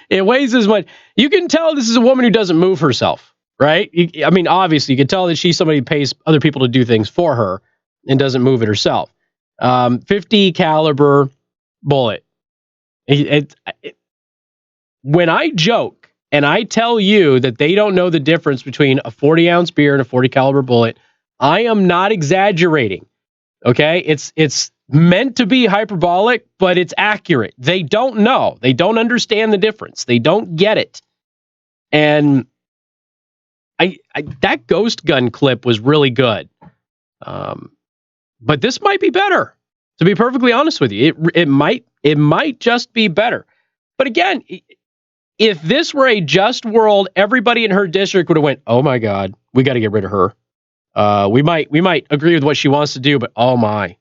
it weighs as much. You can tell this is a woman who doesn't move herself, right? I mean, obviously, you can tell that she's somebody who pays other people to do things for her and doesn't move it herself. 50 caliber bullet. When I joke and I tell you that they don't know the difference between a 40-ounce beer and a 40 caliber bullet, I am not exaggerating. Okay, it's meant to be hyperbolic, but it's accurate. They don't know. They don't understand the difference. They don't get it. And I that ghost gun clip was really good. But this might be better. To be perfectly honest with you, it might just be better. But again, if this were a just world, everybody in her district would have went, "Oh my God, we got to get rid of her." We might agree with what she wants to do, but oh my,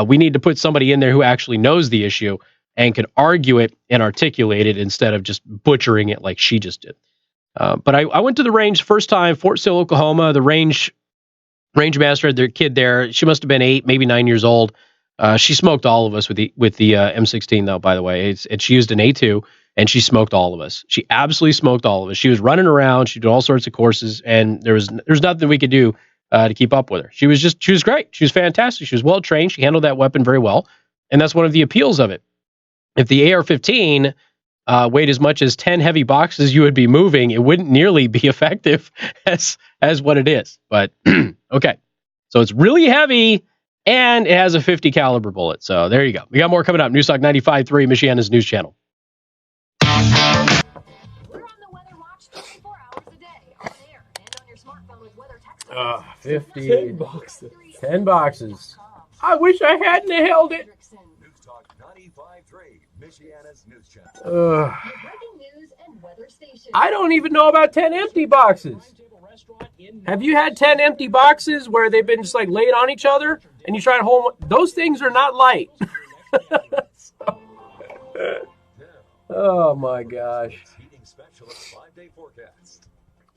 we need to put somebody in there who actually knows the issue and can argue it and articulate it instead of just butchering it like she just did. But I went to the range first time, Fort Sill, Oklahoma. The range master had their kid there. She must have been 8, maybe 9 years old. She smoked all of us with the M16 though. By the way, she used an A2 and she smoked all of us. She absolutely smoked all of us. She was running around. She did all sorts of courses, and there's nothing we could do to keep up with her. She was great. She was fantastic. She was well trained. She handled that weapon very well, and that's one of the appeals of it. If the AR-15 weighed as much as 10 heavy boxes you would be moving, it wouldn't nearly be effective as what it is. But okay, so it's really heavy and it has a 50 caliber bullet. So there you go. We got more coming up. Newstalk 95.3, Michiana's news channel. We're on the Weather Watch 24 hours a day, on air and on your smartphone with weather text. 50. 10 boxes. 10 boxes. I wish I hadn't held it. Newstalk 95.3, Michiana's news channel. Breaking news and weather station. I don't even know about 10 empty boxes. Have you had 10 empty boxes where they've been just like laid on each other and you try to hold them? Those things are not light. Oh my gosh. Heating specialist 5-day forecast.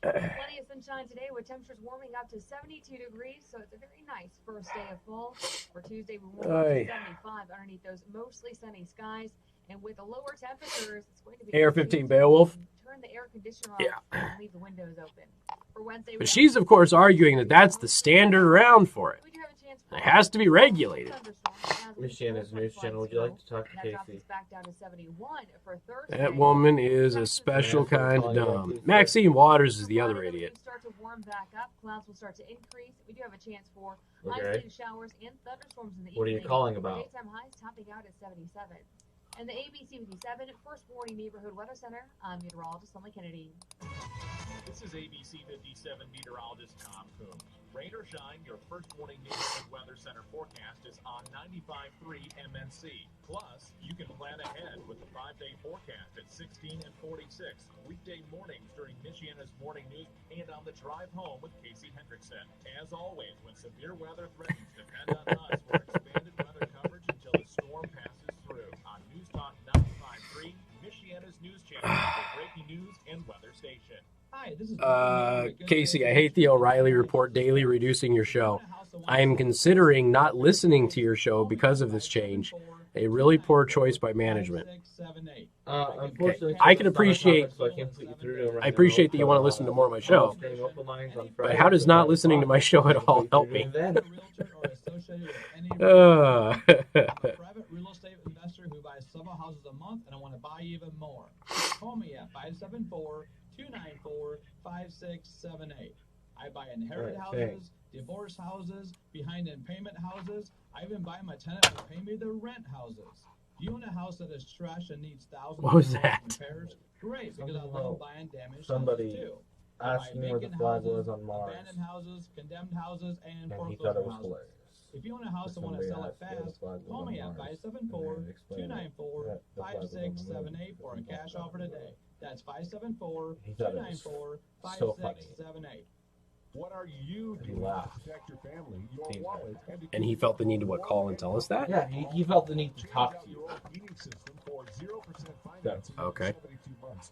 Plenty of sunshine today with temperatures warming up to 72 degrees, so it's a very nice first day of fall. For Tuesday, we warm up to 75 underneath those mostly sunny skies. And with the lower temperatures, it's going to be AR-15 Beowulf. turn the air conditioner off and leave the windows open. For Wednesday, But she's, of course, arguing that that's the standard around for it. It has to be regulated. Michiana's News Channel, would you like to talk to Casey? That woman is a special kind of dumb. Maxine Waters is the other idiot. Start to warm back up. Clouds will start to increase. We do have a chance for isolated showers and thunderstorms in the evening. What are you calling about? Daytime highs topping out at 77. And the ABC 57 First Warning Neighborhood Weather Center, I'm meteorologist Emily Kennedy. This is ABC 57 meteorologist Tom Coombs. Rain or shine, your First Warning Neighborhood Weather Center forecast is on 95.3 MNC. Plus, you can plan ahead with the 5-day forecast at 16 and 46. Weekday mornings during Michiana's Morning News and on the drive home with Casey Hendrickson. As always, when severe weather threatens, depend on us for expanded weather coverage until the storm passes through. On News Talk 95.3, Michiana's News Channel, the breaking news and weather station. Hi, this is Casey, I hate the O'Reilly Report daily reducing your show. I am considering not listening to your show because of this change. A really poor choice by management. Unfortunately, I can appreciate. so I can't put you through to him right I appreciate that you want to listen to more of my show. But how does not listening to my show at all help me? private real estate investor who buys several houses a month, and I want to buy even more. Call me at 574-294-5678. I buy inherited houses, divorce houses, behind in payment houses. I even buy my tenant to pay me the rent houses. Do you own a house that is trash and needs thousands What was of that? repairs? Great, because I love buying damaged Somebody houses too. asked me where the flag was on Mars, Abandoned houses, condemned houses, and and he thought it was foreclosed houses. hilarious. If you own a house and want to sell it fast, call me at 574-294-5678 for a cash offer today. That's 574-294-5678. What are you doing to protect your family, your wallet, And he felt the need to call and tell us that? Yeah, he felt the need to talk to you. Okay.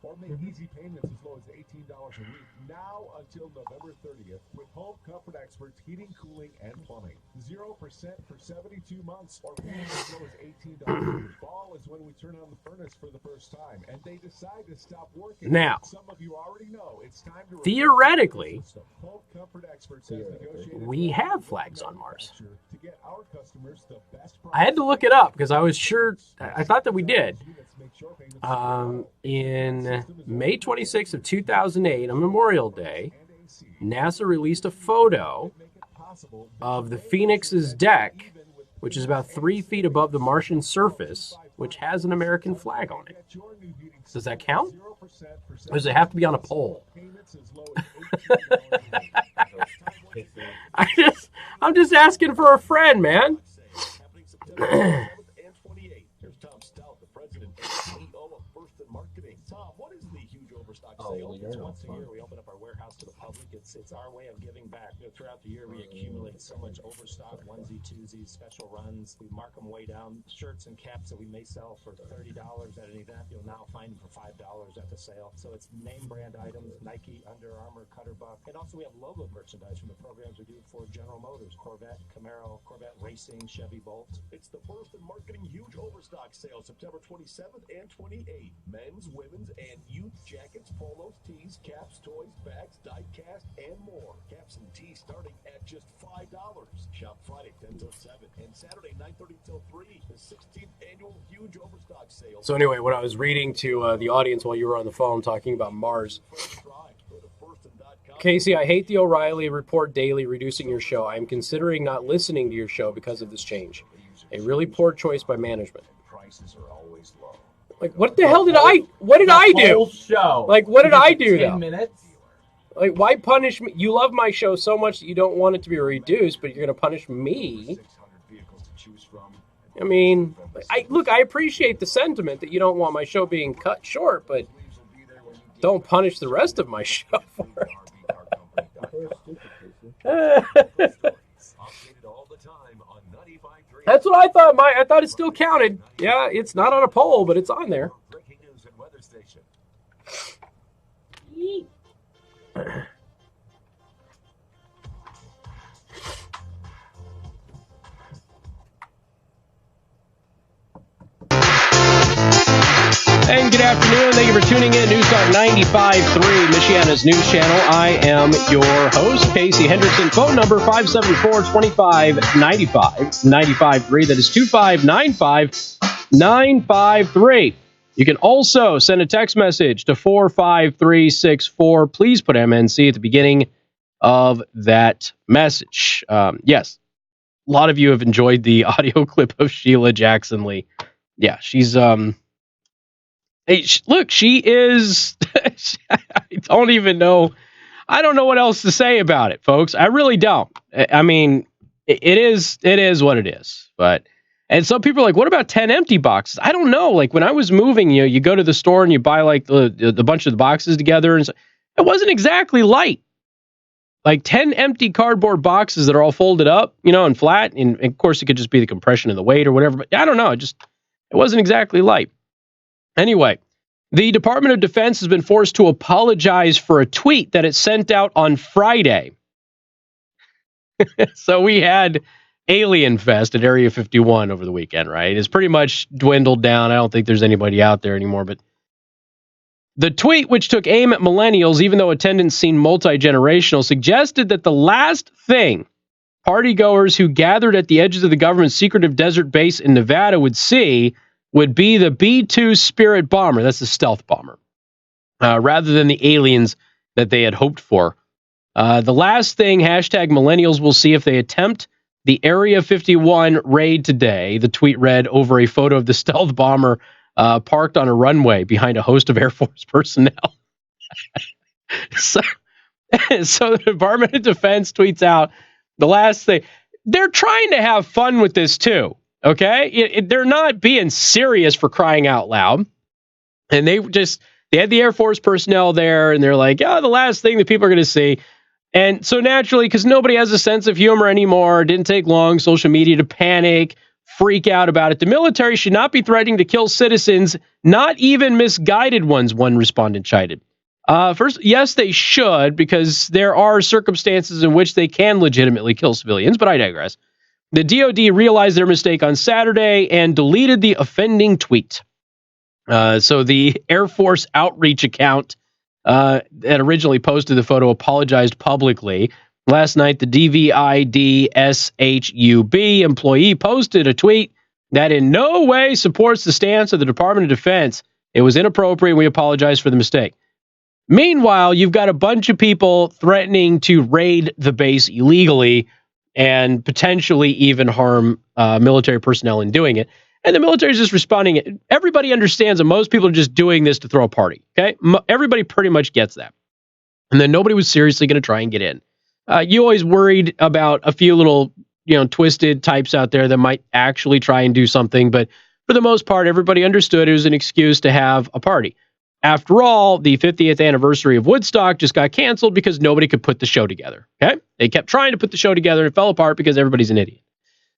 Or make easy payments as low as $18 a week now until November 30th with Home Comfort Experts Heating, Cooling, and Plumbing. 0% for 72 months or payments as low as $18 a week. Fall is when we turn on the furnace for the first time and they decide to stop working. Now, some of you already know it's time to theoretically, Home Comfort Experts has negotiated we have flags on Mars. to get our customers the best price. I had to look it up because I was sure, I thought that we did. In May 26th of 2008, on Memorial Day, NASA released a photo of the Phoenix's deck, which is about 3 feet above the Martian surface, which has an American flag on it. Does that count? Or does it have to be on a pole? I'm just asking for a friend, man. It's once a year we open up our warehouse to the public. It's our way of giving back. Throughout the year we accumulate so much overstock, onesie, twosies, special runs. We mark them way down. Shirts and caps that we may sell for $30 at an event, you'll now find them for $5 at the sale. So it's name brand items, Nike, Under Armour, Cutterbuck. And also we have logo merchandise from the programs we do for General Motors, Corvette, Camaro, Corvette Racing, Chevy Bolt. It's the first in marketing huge overstock sale September 27th and 28th. Men's, women's, and youth jackets, polos, tees, caps, toys, bags, die cast, and more. Caps and tees starting at just $5. Shop Friday 10 till 7 and Saturday 9:30 till 3. The 16th annual huge overstock sale. So anyway, when I was reading to the audience while you were on the phone talking about Mars, Casey, I hate the O'Reilly Report daily reducing your show. I am considering not listening to your show because of this change. A really poor choice by management. Prices are always low. Like, what the hell did I do? Show. Like, what did I do, 10 though? minutes? Like, why punish me? You love my show so much that you don't want it to be reduced, but you're going to punish me. I mean, I appreciate the sentiment that you don't want my show being cut short, but don't punish the rest of my show for it. That's what I thought. I thought it still counted. Yeah, it's not on a poll, but it's on there. Breaking news and weather station. And good afternoon. Thank you for tuning in. News Talk 95.3, Michiana's news channel. I am your host, Casey Hendrickson. Phone number 574-2595, 95.3. That is 2595-953. You can also send a text message to 45364. Please put MNC at the beginning of that message. Yes, a lot of you have enjoyed the audio clip of Sheila Jackson Lee. Yeah, she's hey, look, she is. I don't even know. I don't know what else to say about it, folks. I really don't. I mean, it is what it is. And some people are like, what about 10 empty boxes? I don't know. Like when I was moving, you go to the store and you buy like the bunch of the boxes together, and it wasn't exactly light. Like 10 empty cardboard boxes that are all folded up, and flat. And of course, it could just be the compression of the weight or whatever. But I don't know. It wasn't exactly light. Anyway, the Department of Defense has been forced to apologize for a tweet that it sent out on Friday. So we had Alien Fest at Area 51 over the weekend, right? It's pretty much dwindled down. I don't think there's anybody out there anymore. But the tweet, which took aim at millennials, even though attendance seemed multi-generational, suggested that the last thing partygoers who gathered at the edges of the government's secretive desert base in Nevada would see would be the B-2 Spirit bomber. That's the stealth bomber, rather than the aliens that they had hoped for. The last thing #millennials will see if they attempt the Area 51 raid today, the tweet read over a photo of the stealth bomber parked on a runway behind a host of Air Force personnel. So the Department of Defense tweets out the last thing. They're trying to have fun with this too. Okay, they're not being serious, for crying out loud. And they had the Air Force personnel there, and they're like, the last thing that people are going to see. And so naturally, because nobody has a sense of humor anymore, it didn't take long, social media to panic, freak out about it. The military should not be threatening to kill citizens, not even misguided ones, one respondent chided. First, yes, they should, because there are circumstances in which they can legitimately kill civilians, but I digress. The DoD realized their mistake on Saturday and deleted the offending tweet. So the Air Force outreach account that originally posted the photo apologized publicly. Last night, the DVIDSHUB employee posted a tweet that in no way supports the stance of the Department of Defense. It was inappropriate, and we apologize for the mistake. Meanwhile, you've got a bunch of people threatening to raid the base illegally and potentially even harm military personnel in doing it. And the military is just responding. Everybody understands that most people are just doing this to throw a party. Okay, everybody pretty much gets that. And then nobody was seriously going to try and get in. You always worried about a few little, twisted types out there that might actually try and do something. But for the most part, everybody understood it was an excuse to have a party. After all, the 50th anniversary of Woodstock just got canceled because nobody could put the show together. Okay, they kept trying to put the show together and it fell apart because everybody's an idiot.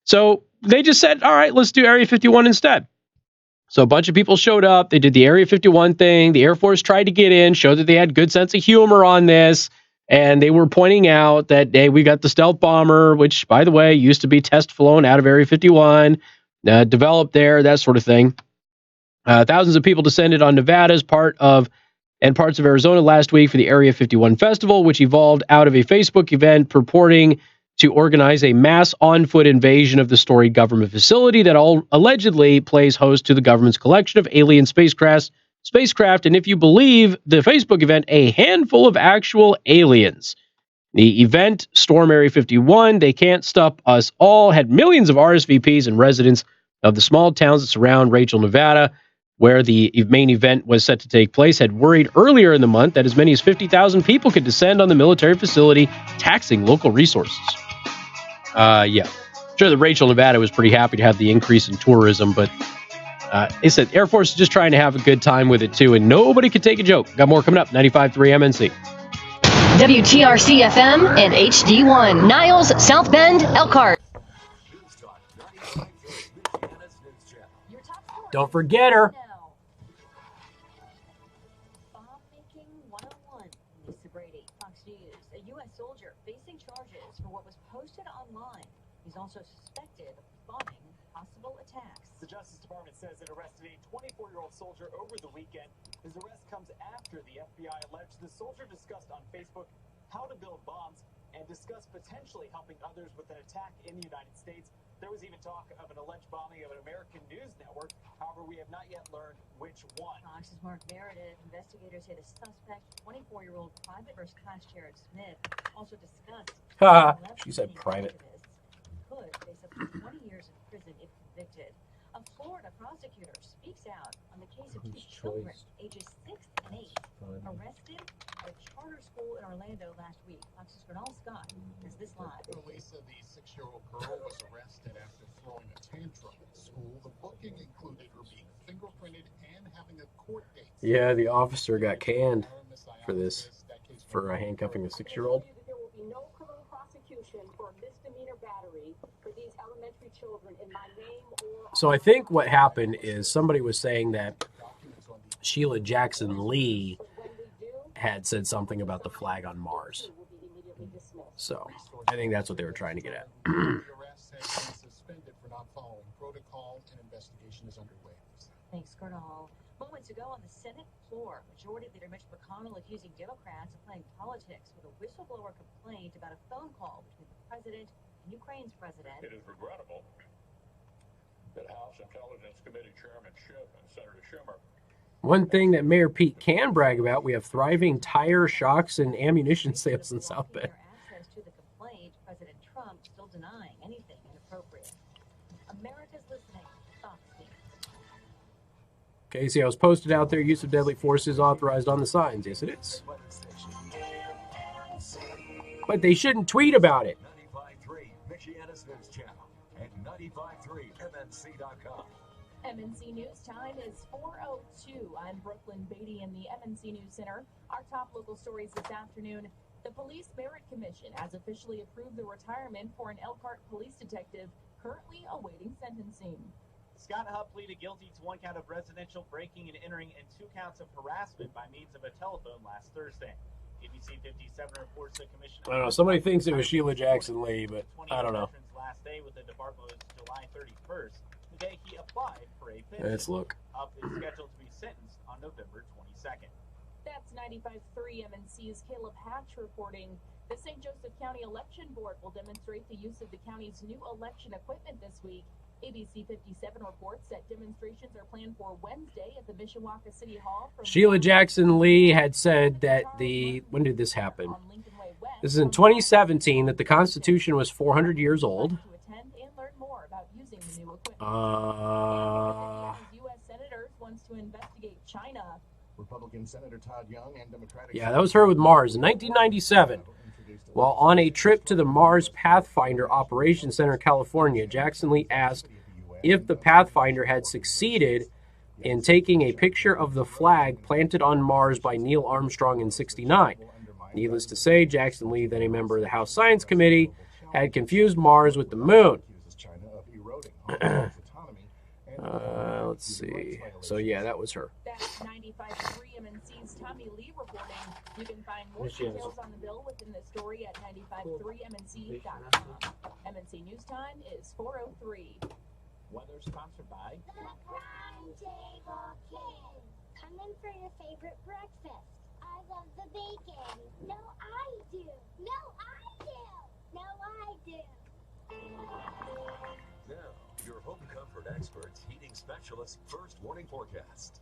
So they just said, all right, let's do Area 51 instead. So a bunch of people showed up. They did the Area 51 thing. The Air Force tried to get in, showed that they had good sense of humor on this. And they were pointing out that, hey, we got the stealth bomber, which, by the way, used to be test flown out of Area 51, developed there, that sort of thing. Thousands of people descended on Nevada's parts of Arizona last week for the Area 51 festival, which evolved out of a Facebook event purporting to organize a mass on-foot invasion of the storied government facility that allegedly plays host to the government's collection of alien spacecraft, and if you believe the Facebook event, a handful of actual aliens. The event, Storm Area 51, They Can't Stop Us All, had millions of RSVPs and residents of the small towns that surround Rachel, Nevada, where the main event was set to take place, had worried earlier in the month that as many as 50,000 people could descend on the military facility, taxing local resources. Sure, the Rachel, Nevada was pretty happy to have the increase in tourism, but they said Air Force is just trying to have a good time with it too, and nobody could take a joke. Got more coming up. 95.3 MNC. WTRC-FM and HD1. Niles, South Bend, Elkhart. Don't forget her. Also suspected of bombing possible attacks. The Justice Department says it arrested a 24-year-old soldier over the weekend. His arrest comes after the FBI alleged the soldier discussed on Facebook how to build bombs and discussed potentially helping others with an attack in the United States. There was even talk of an alleged bombing of an American news network. However, we have not yet learned which one. Fox's Mark Meredith. Investigators say the suspect, 24-year-old private first class Jared Smith, also discussed She said private. could face up to 20 years in prison if convicted. A Florida prosecutor speaks out on the case of two children, ages 6 and 8, arrested at a charter school in Orlando last week. Fox's Gernal Scott has this live. Police said the 6-year-old girl was arrested after throwing a tantrum at school. The booking included her being fingerprinted and having a court date. Yeah, the officer got canned for this, for handcuffing a 6-year-old. There will be no criminal prosecution for misdemeanor battery for these elementary children in my name or... So I think what happened is somebody was saying that Sheila Jackson Lee had said something about the flag on Mars. So I think that's what they were trying to get at. Arrest has been suspended for not following protocol, and investigation is underway. Thanks, Gernal. Moments ago on the Senate floor, Majority Leader Mitch McConnell accusing Democrats of playing politics with a whistleblower complaint about a phone call between the president and Ukraine's president. It is regrettable that House Intelligence Committee Chairman Schiff and Senator Schumer. One thing that Mayor Pete can brag about, we have thriving tire, shocks, and ammunition sales in South Bend. Access to the complaint, President Trump still denying anything inappropriate. America's listening. Fox News. Casey, I was posted out there, use of deadly force is authorized on the signs. Yes, it is. But they shouldn't tweet about it. 95.3 Michiana's News Channel and 95.3 MNC.com. MNC News time is 4:02. I'm Brooklyn Beatty in the MNC News Center. Our top local stories this afternoon. The Police Merit Commission has officially approved the retirement for an Elkhart police detective currently awaiting sentencing. Scott Hubb pleaded guilty to 1 count of residential breaking and entering and 2 counts of harassment by means of a telephone last Thursday. ABC 57 reports the commission... I don't know. Somebody thinks it was Sheila Jackson Lee, but I don't know. Last day with the department was July 31st, the day he applied for a pension. Let's look. Hubb is scheduled to be sentenced on November 22nd. That's 95.3 MNC's Caleb Hatch reporting. The St. Joseph County Election Board will demonstrate the use of the county's new election equipment this week. ABC 57 reports that demonstrations are planned for Wednesday at the Mishawaka City Hall. Sheila Jackson Lee had said that when did this happen? This is in 2017, that the Constitution was 400 years old. U.S. senators wants to investigate China. Republican Senator Todd Young and Democratic... Yeah, that was her with Mars in 1997. While on a trip to the Mars Pathfinder Operations Center in California, Jackson Lee asked if the Pathfinder had succeeded in taking a picture of the flag planted on Mars by Neil Armstrong in '69. Needless to say, Jackson Lee, then a member of the House Science Committee, had confused Mars with the moon. Let's see. So, yeah, that was her. That's 95.3 MNC's Tommy Lee reporting. You can find more details on the bill within the story at 95.3MNC.com. MNC News Time is 4:03. Weather sponsored by The Brown Table King. Come in for your favorite breakfast. I love the bacon. No, I do. No, I do. No, I do. Now, your home comfort experts, heating specialists, first warning forecast.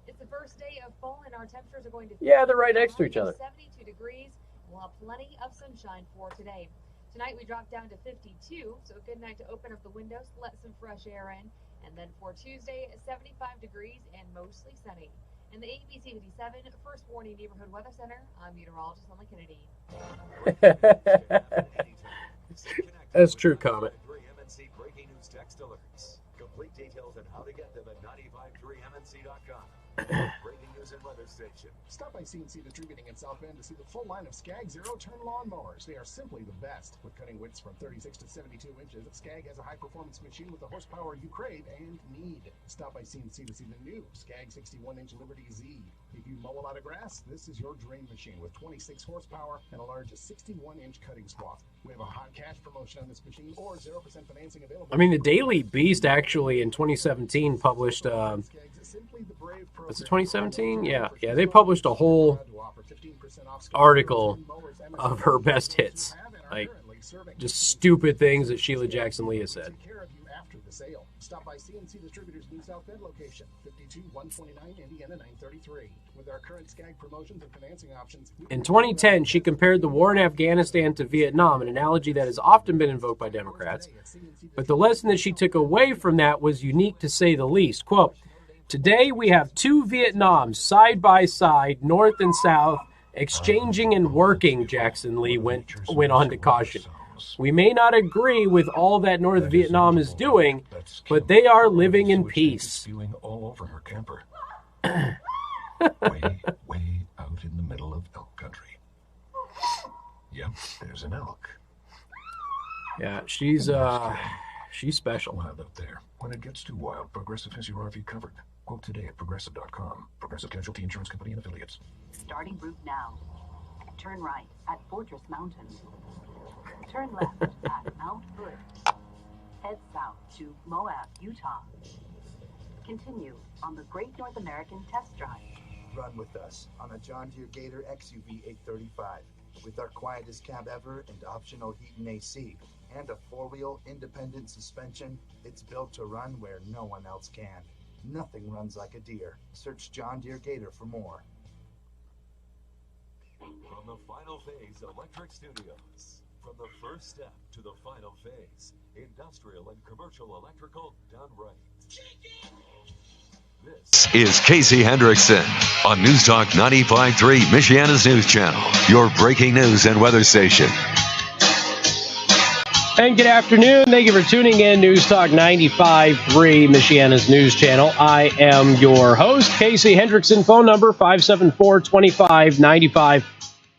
It's the first day of fall, and our temperatures are going to... Yeah, they're right next to each other. 72 degrees. We'll have plenty of sunshine for today. Tonight we drop down to 52, so a good night to open up the windows, let some fresh air in. And then for Tuesday, 75 degrees and mostly sunny. In the ABC 57 First Warning Neighborhood Weather Center, I'm meteorologist Emily Kennedy. That's true, Comet. MNC breaking news text alerts. Complete details on how to get them at 953MNC.com. Breaking news and weather station. Stop by C&C Distributing in South Bend to see the full line of Skag zero-turn lawnmowers. They are simply the best. With cutting widths from 36 to 72 inches, Skag has a high-performance machine with the horsepower you crave and need. Stop by C&C to see the new Skag 61-inch Liberty Z. If you mow a lot of grass, this is your dream machine with 26 horsepower and a large 61-inch cutting swath. We have a hot cash promotion on this machine or 0% financing available. I mean, the Daily Beast actually in 2017 published, was it 2017? Yeah, they published a whole article of her best hits. Like, just stupid things that Sheila Jackson Lee has said. Stop by CNC Distributors' new South Bend location, 52129 Indiana 933. With our current SCAG promotions and financing options. In 2010, she compared the war in Afghanistan to Vietnam, an analogy that has often been invoked by Democrats. But the lesson that she took away from that was unique to say the least. Quote, "Today we have two Vietnams side by side, north and south, exchanging and working," Jackson Lee went on to caution. "We may not agree with all that North Vietnam is doing, but they are living in peace." Spewing all over her camper. way out in the middle of elk country. Yep, there's an elk. Yeah, she's special. Wild out there. When it gets too wild, Progressive has your RV covered. Quote today at Progressive.com. Progressive Casualty Insurance Company and Affiliates. Starting route now. Turn right at Fortress Mountain. Turn left at Mount Hood. Head south to Moab, Utah. Continue on the Great North American Test Drive. Run with us on a John Deere Gator XUV 835 with our quietest cab ever and optional heat and AC and a four-wheel independent suspension. It's built to run where no one else can. Nothing runs like a Deere. Search John Deere Gator for more. From the Final Phase Electric Studios. From the first step to the final phase, industrial and commercial electrical done right. This is Casey Hendrickson on News Talk 95.3, Michiana's news channel, your breaking news and weather station. And good afternoon. Thank you for tuning in. News Talk 95.3, Michiana's news channel. I am your host, Casey Hendrickson. Phone number 574-2595.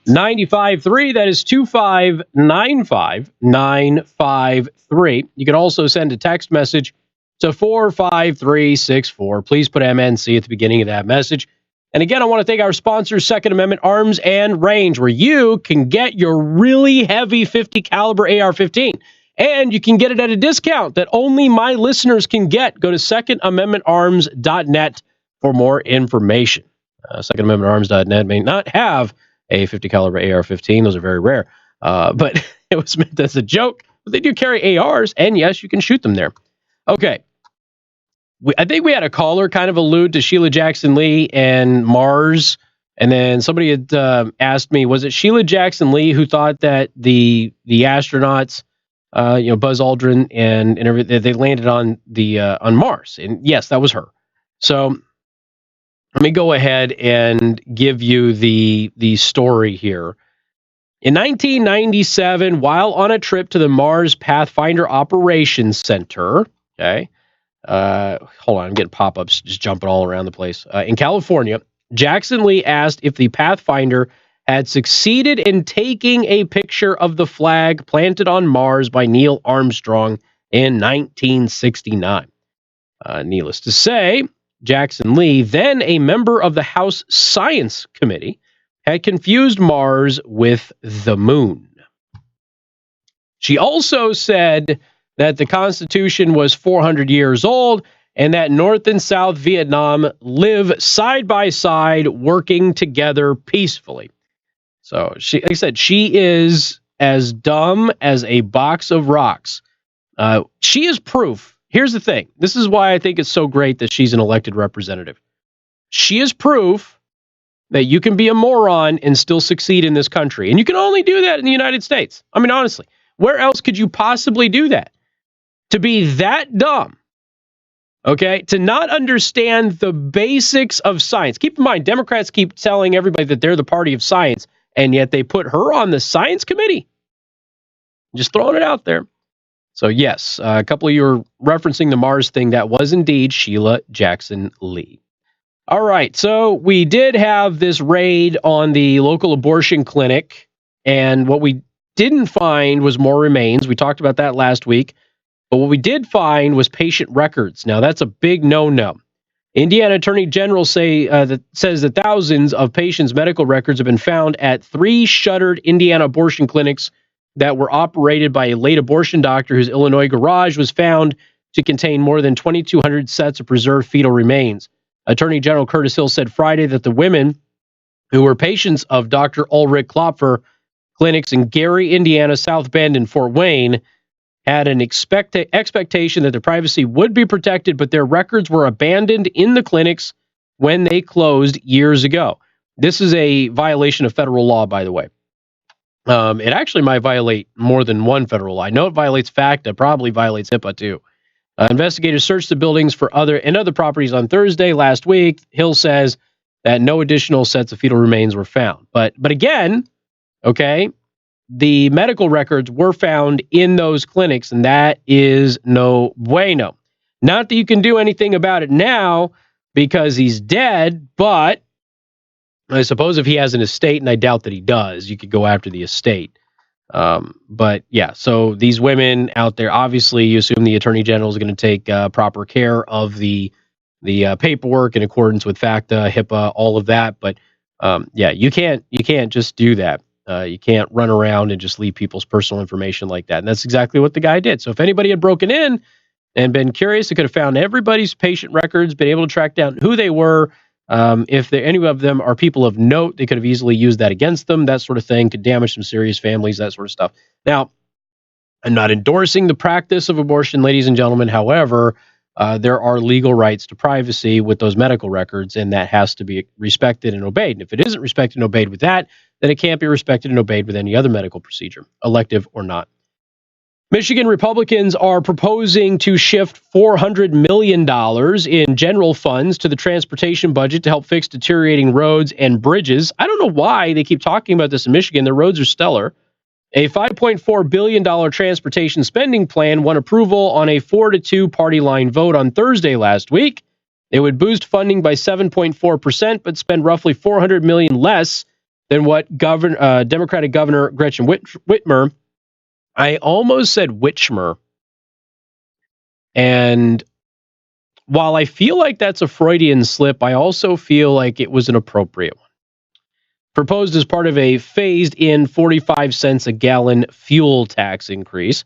95.3, that is 2595953. You can also send a text message to 45364. Please put MNC at the beginning of that message. And again, I want to thank our sponsors, Second Amendment Arms and Range, where you can get your really heavy 50 caliber AR-15. And you can get it at a discount that only my listeners can get. Go to secondamendmentarms.net for more information. Secondamendmentarms.net may not have a 50 caliber AR-15. Those are very rare. But it was meant as a joke. But they do carry ARs, and yes, you can shoot them there. Okay. I think we had a caller kind of allude to Sheila Jackson Lee and Mars. And then somebody had asked me, was it Sheila Jackson Lee who thought that the astronauts, Buzz Aldrin and everything, they landed on Mars? And yes, that was her. So let me go ahead and give you the story here. In 1997, while on a trip to the Mars Pathfinder Operations Center, okay, hold on, I'm getting pop-ups just jumping all around the place. In California, Jackson Lee asked if the Pathfinder had succeeded in taking a picture of the flag planted on Mars by Neil Armstrong in 1969. Needless to say, Jackson Lee, then a member of the House Science Committee, had confused Mars with the moon. She also said that the Constitution was 400 years old and that North and South Vietnam live side by side, working together peacefully. So, like I said, she is as dumb as a box of rocks. She is proof. Here's the thing. This is why I think it's so great that she's an elected representative. She is proof that you can be a moron and still succeed in this country. And you can only do that in the United States. I mean, honestly, where else could you possibly do that? To be that dumb, okay, to not understand the basics of science. Keep in mind, Democrats keep telling everybody that they're the party of science, and yet they put her on the science committee. Just throwing it out there. So yes, a couple of you are referencing the Mars thing. That was indeed Sheila Jackson Lee. All right, so we did have this raid on the local abortion clinic, and what we didn't find was more remains. We talked about that last week, but what we did find was patient records. Now, that's a big no-no. Indiana Attorney General says that thousands of patients' medical records have been found at 3 shuttered Indiana abortion clinics that were operated by a late abortion doctor whose Illinois garage was found to contain more than 2,200 sets of preserved fetal remains. Attorney General Curtis Hill said Friday that the women who were patients of Dr. Ulrich Klopfer clinics in Gary, Indiana, South Bend, and Fort Wayne had an expectation that their privacy would be protected, but their records were abandoned in the clinics when they closed years ago. This is a violation of federal law, by the way. It actually might violate more than one federal law. I know it violates FACTA, probably violates HIPAA too. Investigators searched the buildings for other properties on Thursday last week. Hill says that no additional sets of fetal remains were found. But again, okay, the medical records were found in those clinics, and that is no bueno. Not that you can do anything about it now because he's dead, but I suppose if he has an estate, and I doubt that he does, you could go after the estate. But yeah, so these women out there, obviously, you assume the Attorney General is going to take proper care of the paperwork in accordance with FACTA, HIPAA, all of that. But yeah, you can't just do that. You can't run around and just leave people's personal information like that. And that's exactly what the guy did. So if anybody had broken in and been curious, they could have found everybody's patient records, been able to track down who they were. If any of them are people of note, they could have easily used that against them. That sort of thing could damage some serious families, that sort of stuff. Now, I'm not endorsing the practice of abortion, ladies and gentlemen. However, there are legal rights to privacy with those medical records, and that has to be respected and obeyed. And if it isn't respected and obeyed with that, then it can't be respected and obeyed with any other medical procedure, elective or not. Michigan Republicans are proposing to shift $400 million in general funds to the transportation budget to help fix deteriorating roads and bridges. I don't know why they keep talking about this in Michigan. The roads are stellar. A $5.4 billion transportation spending plan won approval on a 4-2 party line vote on Thursday last week. It would boost funding by 7.4%, but spend roughly $400 million less than what Democratic Governor Gretchen Whitmer. I almost said Whitmer. And while I feel like that's a Freudian slip, I also feel like it was an appropriate one. Proposed as part of a phased-in 45 cents a gallon fuel tax increase.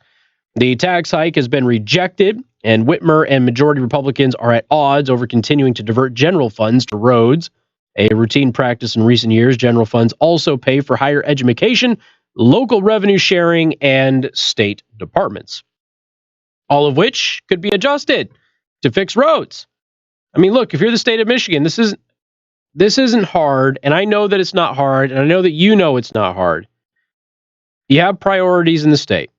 The tax hike has been rejected, and Whitmer and majority Republicans are at odds over continuing to divert general funds to roads. A routine practice in recent years, general funds also pay for higher education, local revenue sharing, and state departments, all of which could be adjusted to fix roads. I mean, look, if you're the state of Michigan, this isn't hard, and I know that it's not hard, and I know that you know it's not hard. You have priorities in the state.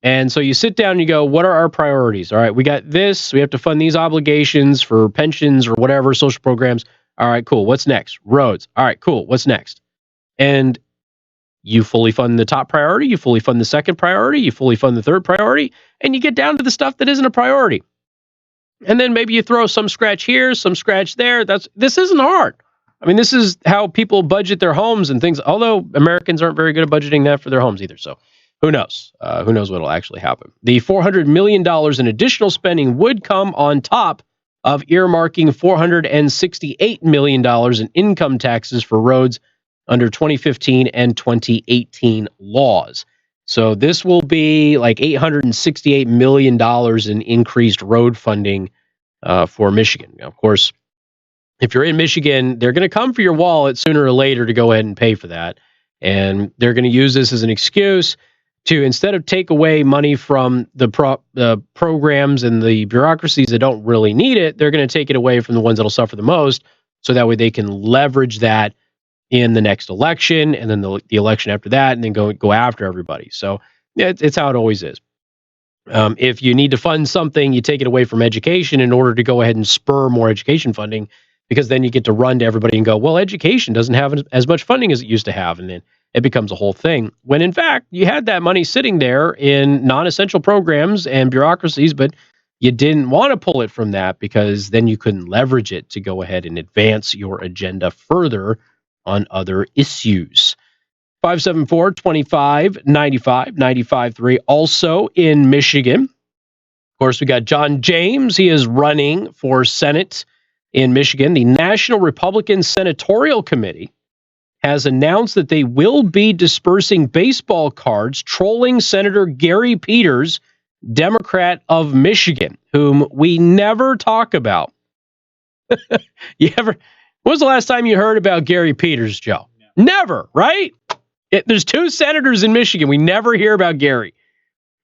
And so you sit down and you go, what are our priorities? All right, we got this. We have to fund these obligations for pensions or whatever, social programs. All right, cool. What's next? Roads. All right, cool. What's next? And you fully fund the top priority. You fully fund the second priority. You fully fund the third priority. And you get down to the stuff that isn't a priority. And then maybe you throw some scratch here, some scratch there. This isn't hard. I mean, this is how people budget their homes and things, although Americans aren't very good at budgeting that for their homes either. So who knows? Who knows what will actually happen? The $400 million in additional spending would come on top of earmarking $468 million in income taxes for roads under 2015 and 2018 laws. So this will be like $868 million in increased road funding for Michigan. Now, of course, if you're in Michigan, they're going to come for your wallet sooner or later to go ahead and pay for that. And they're going to use this as an excuse to, instead of take away money from the programs and the bureaucracies that don't really need it, they're going to take it away from the ones that'll suffer the most, so that way they can leverage that in the next election, and then the election after that, and then go after everybody. So yeah, it's how it always is. If you need to fund something, you take it away from education in order to go ahead and spur more education funding, because then you get to run to everybody and go, well, education doesn't have as much funding as it used to have, and then it becomes a whole thing. When in fact, you had that money sitting there in non-essential programs and bureaucracies, but you didn't want to pull it from that because then you couldn't leverage it to go ahead and advance your agenda further on other issues. 574-2595, 95.3. Also in Michigan, of course, we got John James. He is running for Senate in Michigan, the National Republican Senatorial Committee has announced that they will be dispersing baseball cards trolling Senator Gary Peters, Democrat of Michigan, whom we never talk about. When was the last time you heard about Gary Peters, Joe? Never, right? There's 2 senators in Michigan. We never hear about Gary,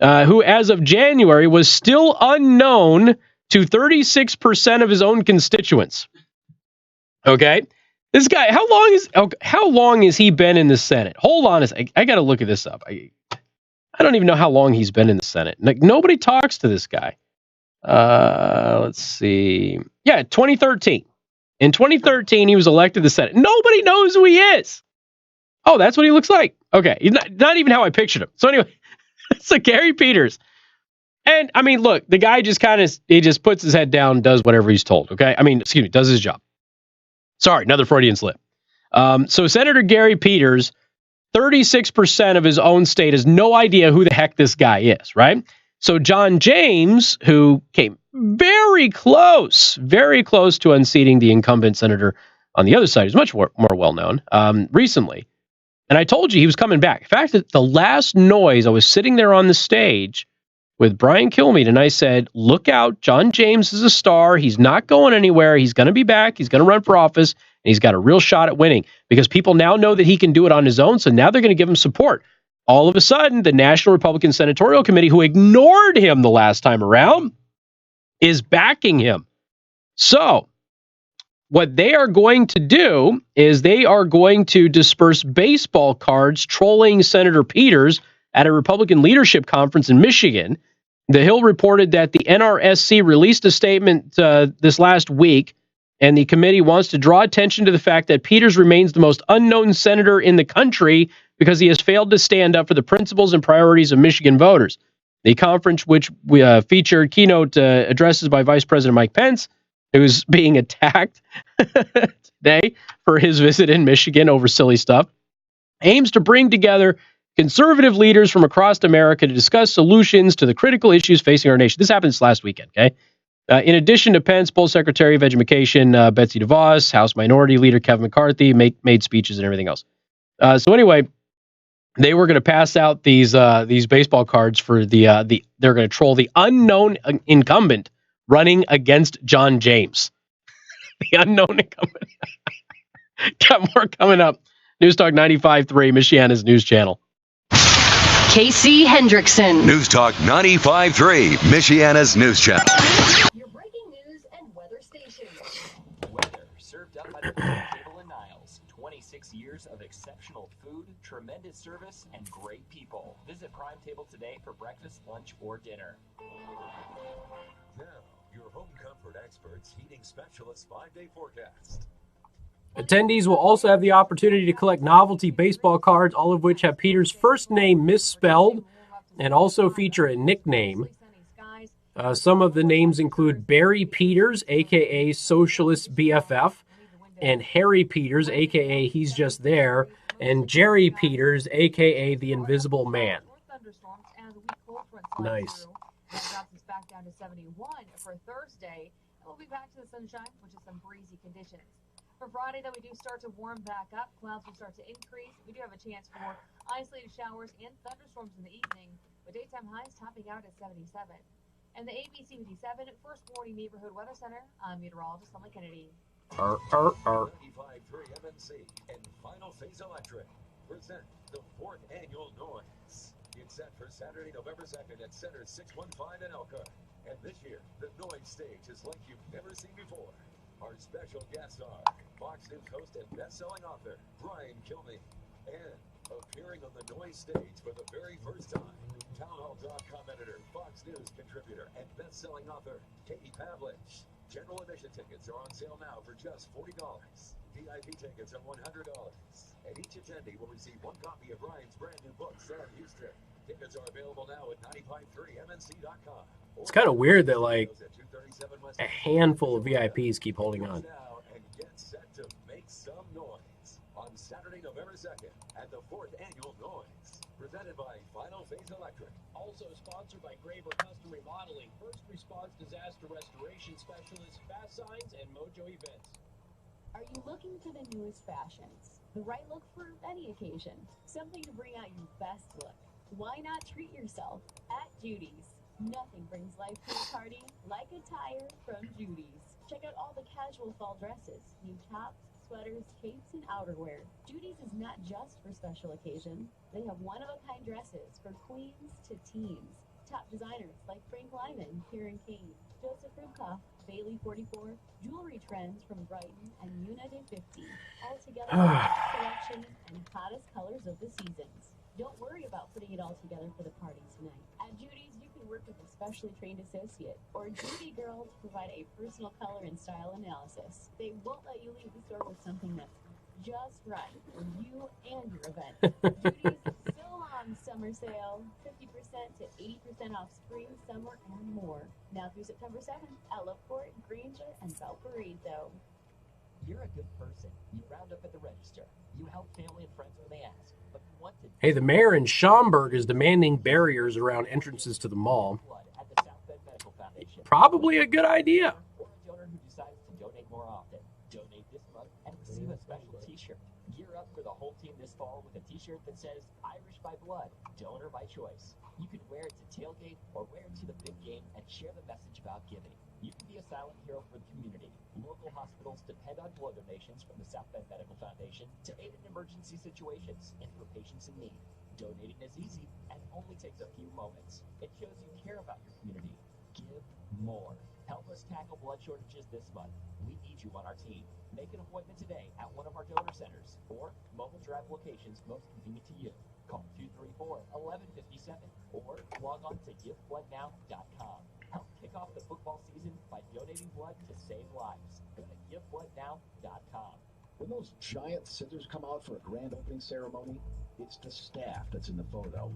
who as of January was still unknown to 36% of his own constituents. Okay? This guy, how long has he been in the Senate? Hold on a second. I got to look at this up. I don't even know how long he's been in the Senate. Like, nobody talks to this guy. Let's see. Yeah, 2013. In 2013, he was elected to the Senate. Nobody knows who he is. Oh, that's what he looks like. Okay, he's not even how I pictured him. So anyway, so Gary Peters. And, I mean, look, the guy just he just puts his head down and does whatever he's told, okay? I mean, excuse me, does his job. Sorry, another Freudian slip. So Senator Gary Peters, 36% of his own state has no idea who the heck this guy is, right? So John James, who came very close to unseating the incumbent senator on the other side, who's much more well-known, recently. And I told you he was coming back. In fact, at the last noise, I was sitting there on the stage with Brian Kilmeade, and I said, look out, John James is a star. He's not going anywhere. He's going to be back. He's going to run for office, and he's got a real shot at winning because people now know that he can do it on his own, so now they're going to give him support. All of a sudden, the National Republican Senatorial Committee, who ignored him the last time around, is backing him. So what they are going to do is they are going to disperse baseball cards trolling Senator Peters at a Republican leadership conference in Michigan. The Hill reported that the NRSC released a statement this last week, and the committee wants to draw attention to the fact that Peters remains the most unknown senator in the country because he has failed to stand up for the principles and priorities of Michigan voters. The conference, which featured keynote addresses by Vice President Mike Pence, who's being attacked today for his visit in Michigan over silly stuff, aims to bring together conservative leaders from across America to discuss solutions to the critical issues facing our nation. This happened this last weekend, okay? In addition to Pence, both Secretary of Education Betsy DeVos, House Minority Leader Kevin McCarthy made speeches and everything else. So anyway, they were going to pass out these baseball cards for they're going to troll the unknown incumbent running against John James. The unknown incumbent. Got more coming up. News Talk 95.3, Michiana's news channel. Casey Hendrickson. News Talk 95.3, Michiana's news channel. Your breaking news and weather station. Weather served up by the Prime Table in Niles. 26 years of exceptional food, tremendous service, and great people. Visit Prime Table today for breakfast, lunch, or dinner. Now, your home comfort experts, heating specialists, 5-day forecast. Attendees will also have the opportunity to collect novelty baseball cards, all of which have Peters' first name misspelled and also feature a nickname. Some of the names include Barry Peters, a.k.a. Socialist BFF, and Harry Peters, a.k.a. He's Just There, and Jerry Peters, a.k.a. The Invisible Man. Nice. Back down to 71 for Thursday. We'll be back to the sunshine, which is some breezy conditions. For Friday, though, we do start to warm back up. Clouds will start to increase. We do have a chance for isolated showers and thunderstorms in the evening, with daytime highs topping out at 77. And the ABC 57 First Warning Neighborhood Weather Center, I'm meteorologist Emily Kennedy. 95.3 MNC and Final Phase Electric present the 4th annual Noise. It's set for Saturday, November 2nd at Center 615 in Elkhart. And this year, the Noise stage is like you've never seen before. Our special guests are Fox News host and best-selling author Brian Kilmeade, and appearing on the Noise stage for the very first time, Townhall.com editor, Fox News contributor, and best-selling author Katie Pavlich. General admission tickets are on sale now for just $40. VIP tickets are $100, and each attendee will receive one copy of Brian's brand new book, Sam Houston. Tickets are available now at 953mnc.com. It's kind of weird that, like, a handful of VIPs keep holding on. And get set to make some noise on Saturday, November 2nd at the 4th annual Noise. Presented by Final Phase Electric. Also sponsored by Graver Custom Remodeling, First Response Disaster Restoration Specialists, Fast Signs, and Mojo Events. Are you looking for the newest fashions? The right look for any occasion. Something to bring out your best look. Why not treat yourself at Judy's? Nothing brings life to a party like attire from Judy's. Check out all the casual fall dresses, new tops, sweaters, capes, and outerwear. Judy's is not just for special occasions. They have one-of-a-kind dresses for queens to teens. Top designers like Frank Lyman, Kieran Kane, Joseph Rubkoff, Bailey 44, jewelry trends from Brighton, and Una de 50. All together with the best selection and hottest colors of the seasons. Don't worry about putting it all together for the party tonight. At Judy's, you can work with a specially trained associate or Judy girl to provide a personal color and style analysis. They won't let you leave the store with something that's just right for you and your event. Judy's So Long Summer Sale, 50% to 80% off spring, summer, and more. Now through September 7th at Loveport, Granger, and Valparaiso. You're a good person. You round up at the register. You help family and friends when they ask. But you want to Hey, the mayor in Schaumburg is demanding barriers around entrances to the mall. blood at the South Bend Medical Foundation. Probably a good idea. Or a donor who decides to donate more often. Donate this month and receive a special t-shirt. Gear up for the whole team this fall with a t-shirt that says Irish by blood, donor by choice. You can wear it to tailgate or wear it to the big game and share the message about giving. You can be a silent hero for the community. Local hospitals depend on blood donations from the South Bend Medical Foundation to aid in emergency situations and for patients in need. Donating is easy and only takes a few moments. It shows you care about your community. Give more. Help us tackle blood shortages this month. We need you on our team. Make an appointment today at one of our donor centers or mobile drive locations most convenient to you. Call 234-1157 or log on to givebloodnow.com. Help kick off the football season by donating blood to save lives. Go to givebloodnow.com. When those giant scissors come out for a grand opening ceremony, it's the staff that's in the photo.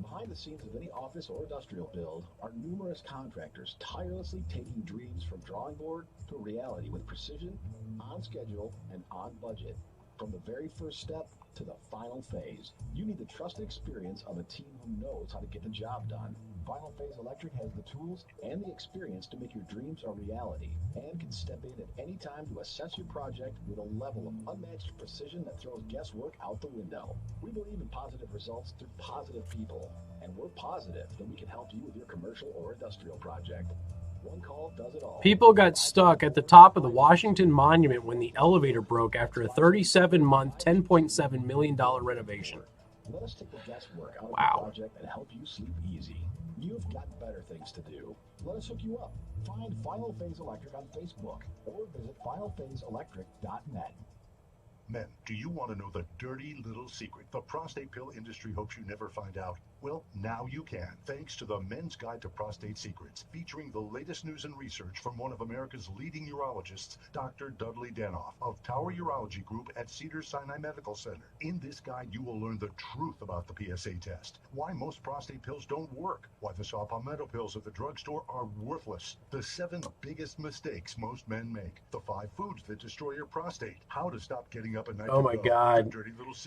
Behind the scenes of any office or industrial build are numerous contractors tirelessly taking dreams from drawing board to reality with precision, on schedule, and on budget. From the very first step to the final phase, you need the trusted experience of a team who knows how to get the job done. Final Phase Electric has the tools and the experience to make your dreams a reality and can step in at any time to assess your project with a level of unmatched precision that throws guesswork out the window. We believe in positive results through positive people, and we're positive that we can help you with your commercial or industrial project. One call does it all. People got stuck at the top of the Washington Monument when the elevator broke after a 37-month, $10.7 million renovation. Let us take the guesswork out of Wow. the project and help you sleep easy. You've got better things to do. Let us hook you up. Find Final Phase Electric on Facebook or visit finalphaseelectric.net. Men, do you want to know the dirty little secret the prostate pill industry hopes you never find out? Well, now you can, thanks to the Men's Guide to Prostate Secrets, featuring the latest news and research from one of America's leading urologists, Dr. Dudley Danoff of Tower Urology Group at Cedars-Sinai Medical Center. In this guide, you will learn the truth about the PSA test, why most prostate pills don't work, why the saw palmetto pills at the drugstore are worthless, the 7 biggest mistakes most men make, the 5 foods that destroy your prostate, how to stop getting up at night. Oh my God.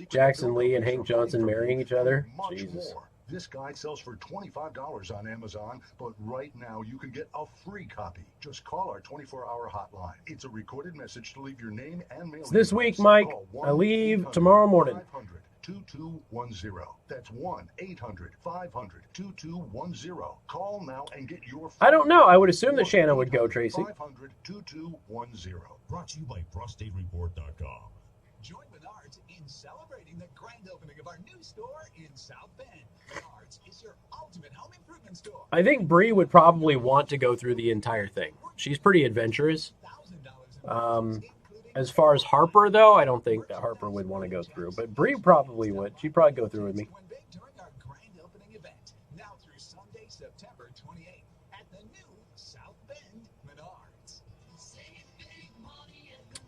Jackson Lee and Hank Johnson marrying each other? Jesus. More. This guide sells for $25 on Amazon, but right now you can get a free copy. Just call our 24-hour hotline. It's a recorded message to leave your name and mailing It's this address. week, Mike. Call I leave tomorrow morning. 1-800-2210. That's 1-800-500-2210. Call now and get your I don't know. I would assume that Shannon would go, Tracy. 500-2210. Brought to you by ProstateReport.com. Join Menards in celebrating the grand opening of our new store in South Bend. Menards is your ultimate home improvement store. I think Bree would probably want to go through the entire thing. She's pretty adventurous. As far as Harper, though, I don't think that Harper would want to go through. But Bree probably would. She'd probably go through with me. During our grand opening event, now through Sunday, September 28th, at the new South Bend Menards.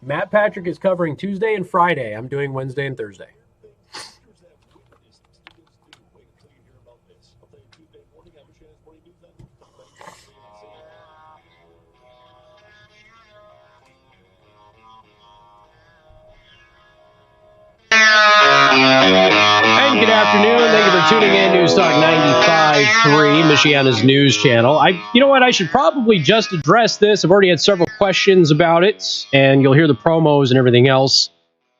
Matt Patrick is covering Tuesday and Friday. I'm doing Wednesday and Thursday. And good afternoon. Thank you for tuning in. News Talk 95.3, Michiana's news channel. You know what? I should probably just address this. I've already had several questions about it, and you'll hear the promos and everything else.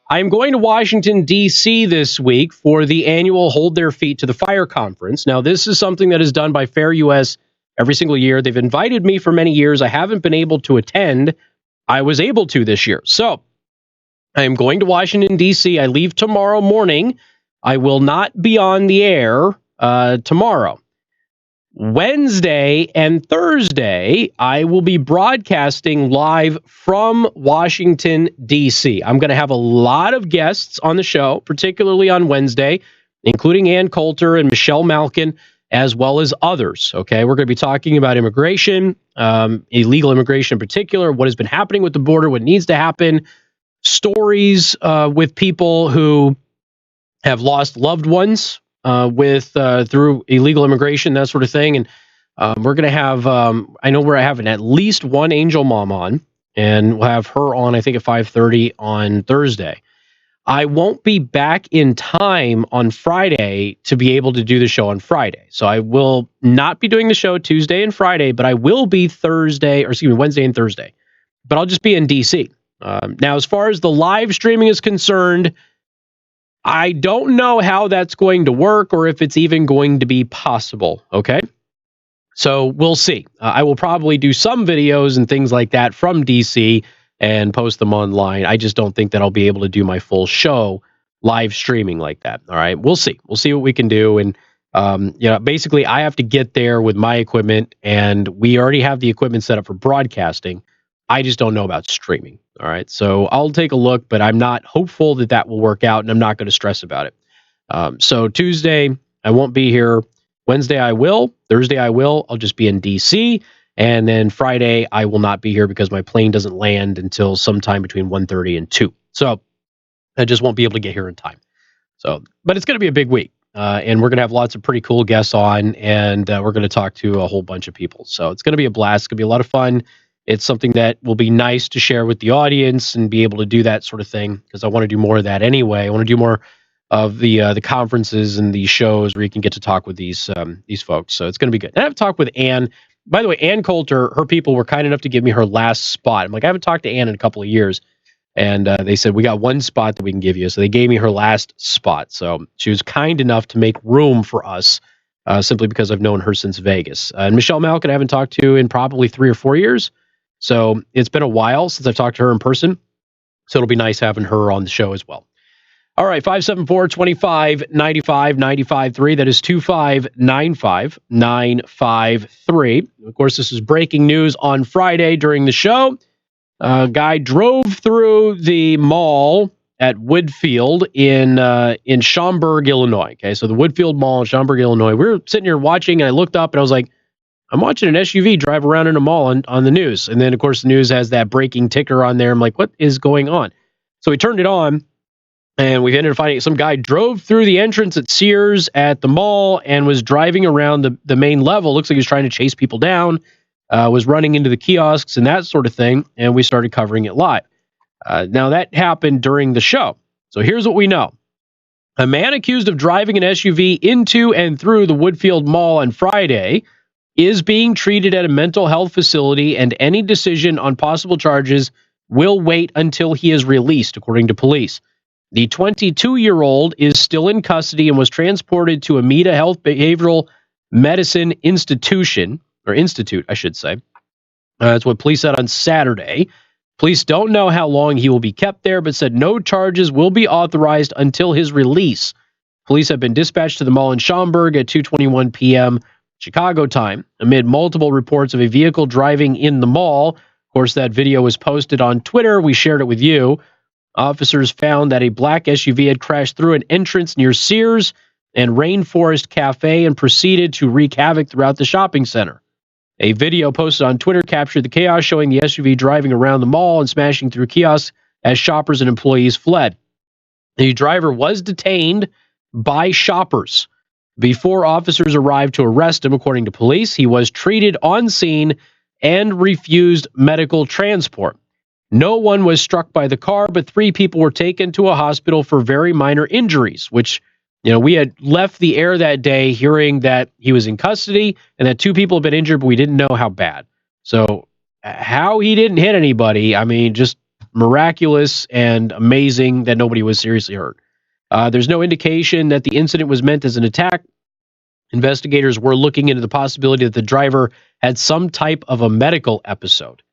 I'm going to Washington, D.C. this week for the annual Hold Their Feet to the Fire conference. Now, this is something that is done by Fair U.S. every single year. They've invited me for many years. I haven't been able to attend. I was able to this year. So, I am going to Washington, D.C. I leave tomorrow morning. I will not be on the air tomorrow. Wednesday and Thursday, I will be broadcasting live from Washington, D.C. I'm going to have a lot of guests on the show, particularly on Wednesday, including Ann Coulter and Michelle Malkin, as well as others. Okay, we're going to be talking about immigration, illegal immigration in particular, what has been happening with the border, what needs to happen, stories with people who have lost loved ones through illegal immigration, that sort of thing. And we're going to have, I know we're having at least one Angel Mom on, and we'll have her on, I think, at 5:30 on Thursday. I won't be back in time on Friday to be able to do the show on Friday. So I will not be doing the show Tuesday and Friday, but I will be Wednesday and Thursday. But I'll just be in D.C. Now, as far as the live streaming is concerned, I don't know how that's going to work or if it's even going to be possible, okay? So we'll see. I will probably do some videos and things like that from DC and post them online. I just don't think that I'll be able to do my full show live streaming like that, all right? We'll see. We'll see what we can do. And, basically, I have to get there with my equipment, and we already have the equipment set up for broadcasting. I just don't know about streaming. All right. So I'll take a look, but I'm not hopeful that that will work out, and I'm not going to stress about it. So Tuesday, I won't be here. Wednesday, I will. Thursday, I will. I'll just be in D.C. And then Friday, I will not be here because my plane doesn't land until sometime between 1:30 and 2. So I just won't be able to get here in time. So, but it's going to be a big week. And we're going to have lots of pretty cool guests on, and we're going to talk to a whole bunch of people. So it's going to be a blast. It's going to be a lot of fun. It's something that will be nice to share with the audience and be able to do that sort of thing, because I want to do more of that anyway. I want to do more of the conferences and these shows where you can get to talk with these folks. So it's going to be good. And I have talked with Ann. By the way, Ann Coulter, her people were kind enough to give me her last spot. I'm like, I haven't talked to Ann in a couple of years. And they said, we got one spot that we can give you. So they gave me her last spot. So she was kind enough to make room for us simply because I've known her since Vegas. And Michelle Malkin I haven't talked to in probably 3 or 4 years. So it's been a while since I've talked to her in person. So it'll be nice having her on the show as well. All right, 574-25-95-95-3. That is 25-95-953. Of course, this is breaking news on Friday during the show. A guy drove through the mall at Woodfield in Schaumburg, Illinois. Okay, so the Woodfield Mall in Schaumburg, Illinois. We were sitting here watching, and I looked up, and I was like, I'm watching an SUV drive around in a mall on the news. And then, of course, the news has that breaking ticker on there. I'm like, what is going on? So we turned it on, and we ended up finding some guy drove through the entrance at Sears at the mall and was driving around the main level. Looks like he was trying to chase people down, was running into the kiosks and that sort of thing. And we started covering it live. Now, that happened during the show. So here's what we know. A man accused of driving an SUV into and through the Woodfield Mall on Friday is being treated at a mental health facility, and any decision on possible charges will wait until he is released, according to police. The 22-year-old is still in custody and was transported to Amita Health Behavioral Medicine Institute, I should say. That's what police said on Saturday. Police don't know how long he will be kept there, but said no charges will be authorized until his release. Police have been dispatched to the mall in Schaumburg at 2:21 p.m. Chicago time, amid multiple reports of a vehicle driving in the mall. Of course, that video was posted on Twitter. We shared it with you. Officers found that a black SUV had crashed through an entrance near Sears and Rainforest Cafe and proceeded to wreak havoc throughout the shopping center. A video posted on Twitter captured the chaos, showing the SUV driving around the mall and smashing through kiosks as shoppers and employees fled. The driver was detained by shoppers before officers arrived to arrest him. According to police, he was treated on scene and refused medical transport. No one was struck by the car, but 3 people were taken to a hospital for very minor injuries, which We had left the air that day hearing that he was in custody and that 2 people had been injured, but we didn't know how bad. So how he didn't hit anybody, I mean, just miraculous and amazing that nobody was seriously hurt. There's no indication that the incident was meant as an attack. Investigators were looking into the possibility that the driver had some type of a medical episode.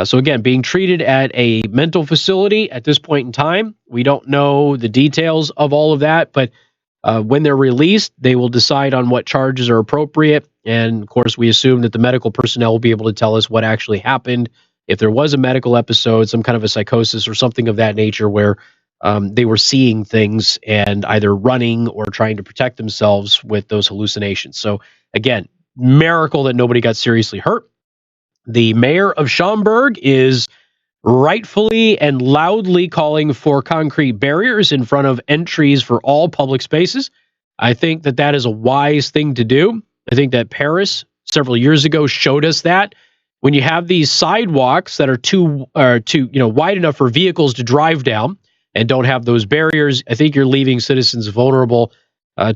So again, being treated at a mental facility at this point in time. We don't know the details of all of that, but when they're released, they will decide on what charges are appropriate. And of course, we assume that the medical personnel will be able to tell us what actually happened. If there was a medical episode, some kind of a psychosis or something of that nature where they were seeing things and either running or trying to protect themselves with those hallucinations. So again, miracle that nobody got seriously hurt. The mayor of Schaumburg is rightfully and loudly calling for concrete barriers in front of entries for all public spaces. I think that that is a wise thing to do. I think that Paris several years ago showed us that when you have these sidewalks that are too wide enough for vehicles to drive down and don't have those barriers, I think you're leaving citizens vulnerable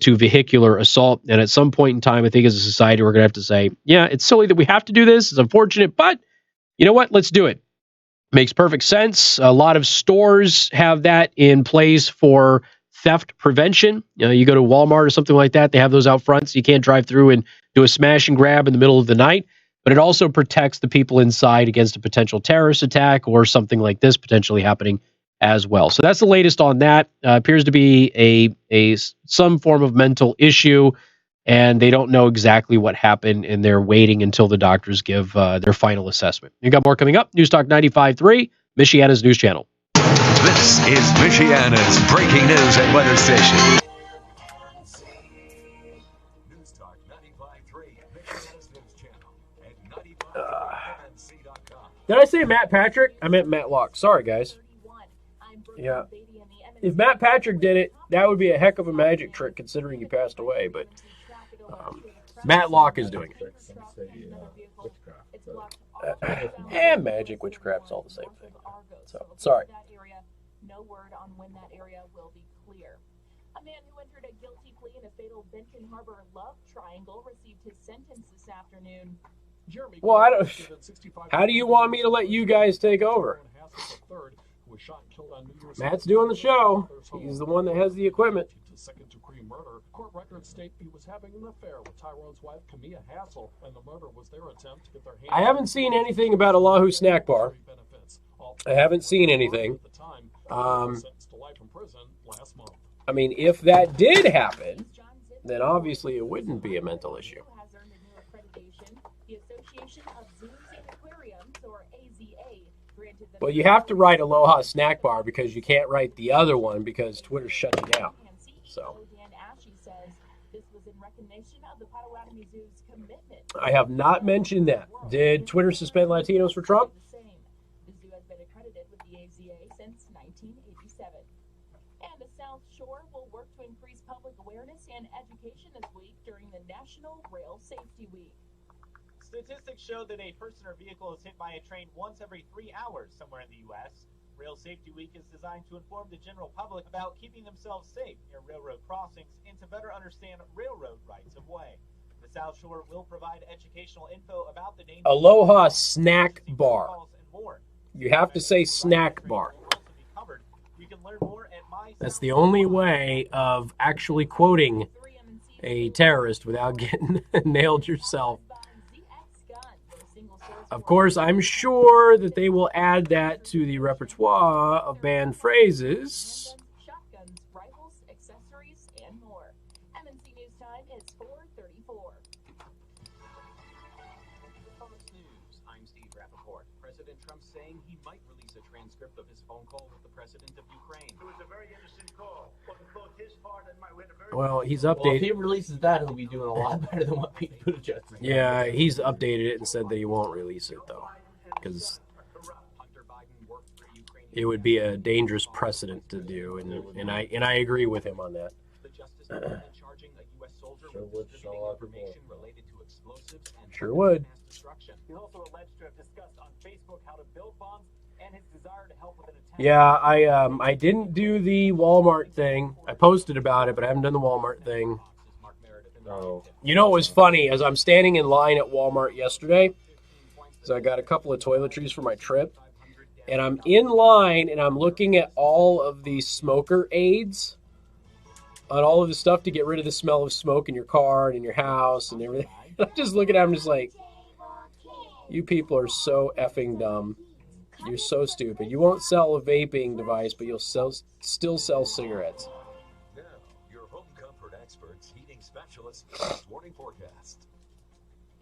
to vehicular assault. And at some point in time, I think as a society, we're going to have to say, yeah, it's silly that we have to do this. It's unfortunate, but you know what? Let's do it. Makes perfect sense. A lot of stores have that in place for theft prevention. You go to Walmart or something like that, they have those out front, so you can't drive through and do a smash and grab in the middle of the night. But it also protects the people inside against a potential terrorist attack or something like this potentially happening as well. So that's the latest on that. Appears to be a some form of mental issue, and they don't know exactly what happened, and they're waiting until the doctors give their final assessment. You got more coming up. News Talk 95.3, Michiana's news channel. This is Michiana's breaking news and weather station. News Talk 95.3, Michiana's news channel at 95.3mnc.com. Did I say Matt Patrick? I meant Matt Locke. Sorry, guys. Yeah. If Matt Patrick did it, that would be a heck of a magic trick considering he passed away. But Matt Locke is doing it. And magic, witchcraft's all the same thing. So, sorry. No word on when that area will be clear. A man who entered a guilty plea in a fatal Benton Harbor love triangle received his sentence this afternoon. Well, I don't. How do you want me to let you guys take over? Matt's doing the show. He's the one that has the equipment. Second-degree murder. Court records state he was having an affair with Tyrone's wife, Camilla Hassel, and the murder was their attempt to get their hands. I haven't seen anything about Oahu Snack Bar. I haven't seen anything. I mean, if that did happen, then obviously it wouldn't be a mental issue. Well, you have to write Aloha Snack Bar because you can't write the other one because Twitter shut you down. So I have not mentioned that. Did Twitter suspend Latinos for Trump? The zoo has been accredited with the AZA since 1987. And the South Shore will work to increase public awareness and education this week during the National Rail Safety Week. Statistics show that a person or vehicle is hit by a train once every 3 hours somewhere in the U.S. Rail Safety Week is designed to inform the general public about keeping themselves safe near railroad crossings and to better understand railroad rights of way. The South Shore will provide educational info about the dangers. Aloha Snack Bar. You have to say snack bar. That's the only way of actually quoting a terrorist without getting nailed yourself. Of course, I'm sure that they will add that to the repertoire of banned phrases. Shotguns, rifles, accessories, and more. MNC News Time is 4:34. Fox News, I'm Steve Rappaport. President Trump saying he might release a transcript of his phone call with the president of Ukraine. It was a very interesting call. Well, he's updated. Well, if he releases that, he'll be doing a lot better than what Pete Buttigieg did. Yeah, he's updated it and said that he won't release it, though, because it would be a dangerous precedent to do, and I agree with him on that. Sure would. He's also alleged to have discussed on Facebook how to build bombs and his desire to help with an attack. Yeah, I didn't do the Walmart thing. I posted about it, but I haven't done the Walmart thing. Oh. You know what was funny? As I'm standing in line at Walmart yesterday, so I got a couple of toiletries for my trip, and I'm in line and I'm looking at all of the smoker aids on all of the stuff to get rid of the smell of smoke in your car and in your house and everything. I'm just looking at them just like, you people are so effing dumb. You're so stupid. You won't sell a vaping device, but you'll still sell cigarettes. Now, your home comfort experts, heating specialists, warning forecast.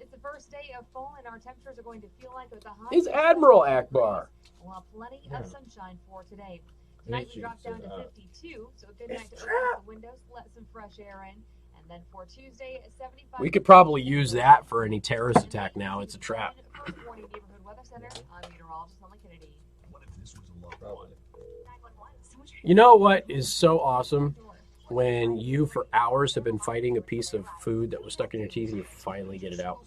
It's the first day of fall, and our temperatures are going to feel like with the high. It's Admiral Akbar. We'll have plenty of sunshine for today. Tonight we drop down to 52, so a good night to open up the windows, let some fresh air in. And then for Tuesday, 75. We could probably use that for any terrorist attack now. It's a trap. First warning neighborhood weather center. I'm meteorologist Ellen Kennedy. What if this was a loved one? You know what is so awesome? When you, for hours, have been fighting a piece of food that was stuck in your teeth and you finally get it out.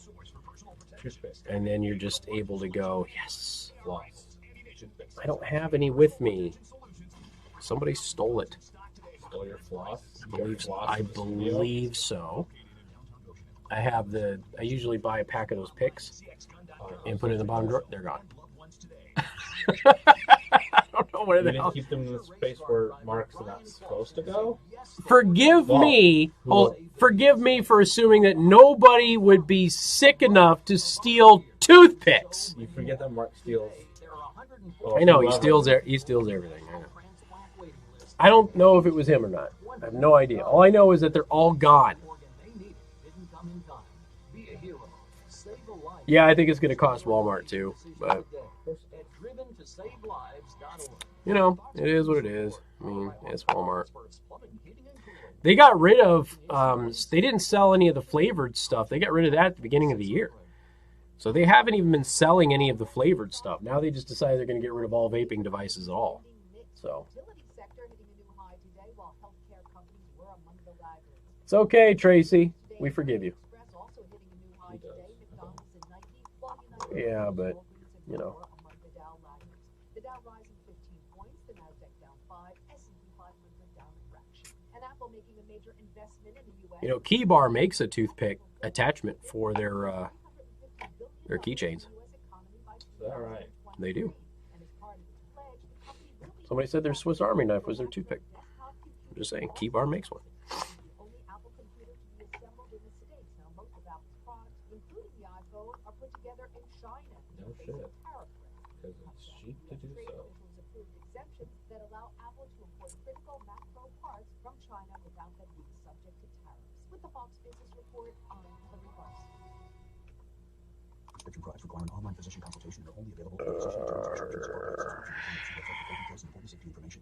And then you're just able to go, yes. I don't have any with me. Somebody stole it. Stole your floss? I believe so. I usually buy a pack of those picks and put it in the bottom drawer. They're gone. I don't know where You the didn't hell. keep them in the space where Mark's not supposed to go? Forgive me for assuming that nobody would be sick enough to steal toothpicks. You forget that Mark steals. I know he steals everything. I know. I don't know if it was him or not. I have no idea. All I know is that they're all gone. Yeah, I think it's going to cost Walmart too, but you know, it is what it is. I mean, it's Walmart. They got rid of. They didn't sell any of the flavored stuff. They got rid of that at the beginning of the year. So they haven't even been selling any of the flavored stuff. Now they just decided they're going to get rid of all vaping devices at all. So it's okay, Tracy. We forgive you. Yeah, but you know. The Dow rising 15 points, the Nasdaq down 5, S&P 500 down a fraction. And Apple making a major investment in the U.S. You know, Keybar makes a toothpick attachment for their keychains. All right. They do. Somebody said their Swiss Army knife was their toothpick. I'm just saying, Keybar makes one. No shit. Because it's cheap to do so. That allow Apple to import critical Mac Pro parts from China without them being subject to tariffs. With the Fox Business Report on the reverse. Prescription products require an online physician consultation. They're only available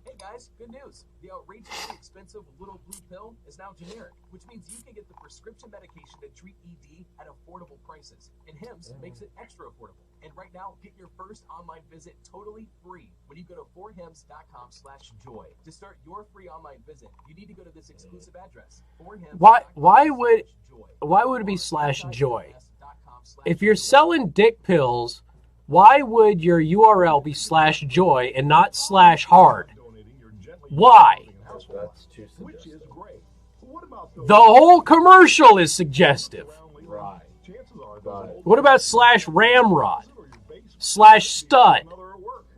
Hey guys, good news. The outrageously expensive Little Blue Pill is now generic, which means you can get the prescription medication to treat ED at affordable prices. And Hims makes it extra affordable. And right now, get your first online visit totally free when you go to 4hims.com/joy. To start your free online visit, you need to go to this exclusive address, 4hims. Why would it be /joy? If you're selling dick pills, why would your URL be /joy and not /hard? Why? That's too suggestive. The whole commercial is suggestive. Right. What about /ramrod? /stud?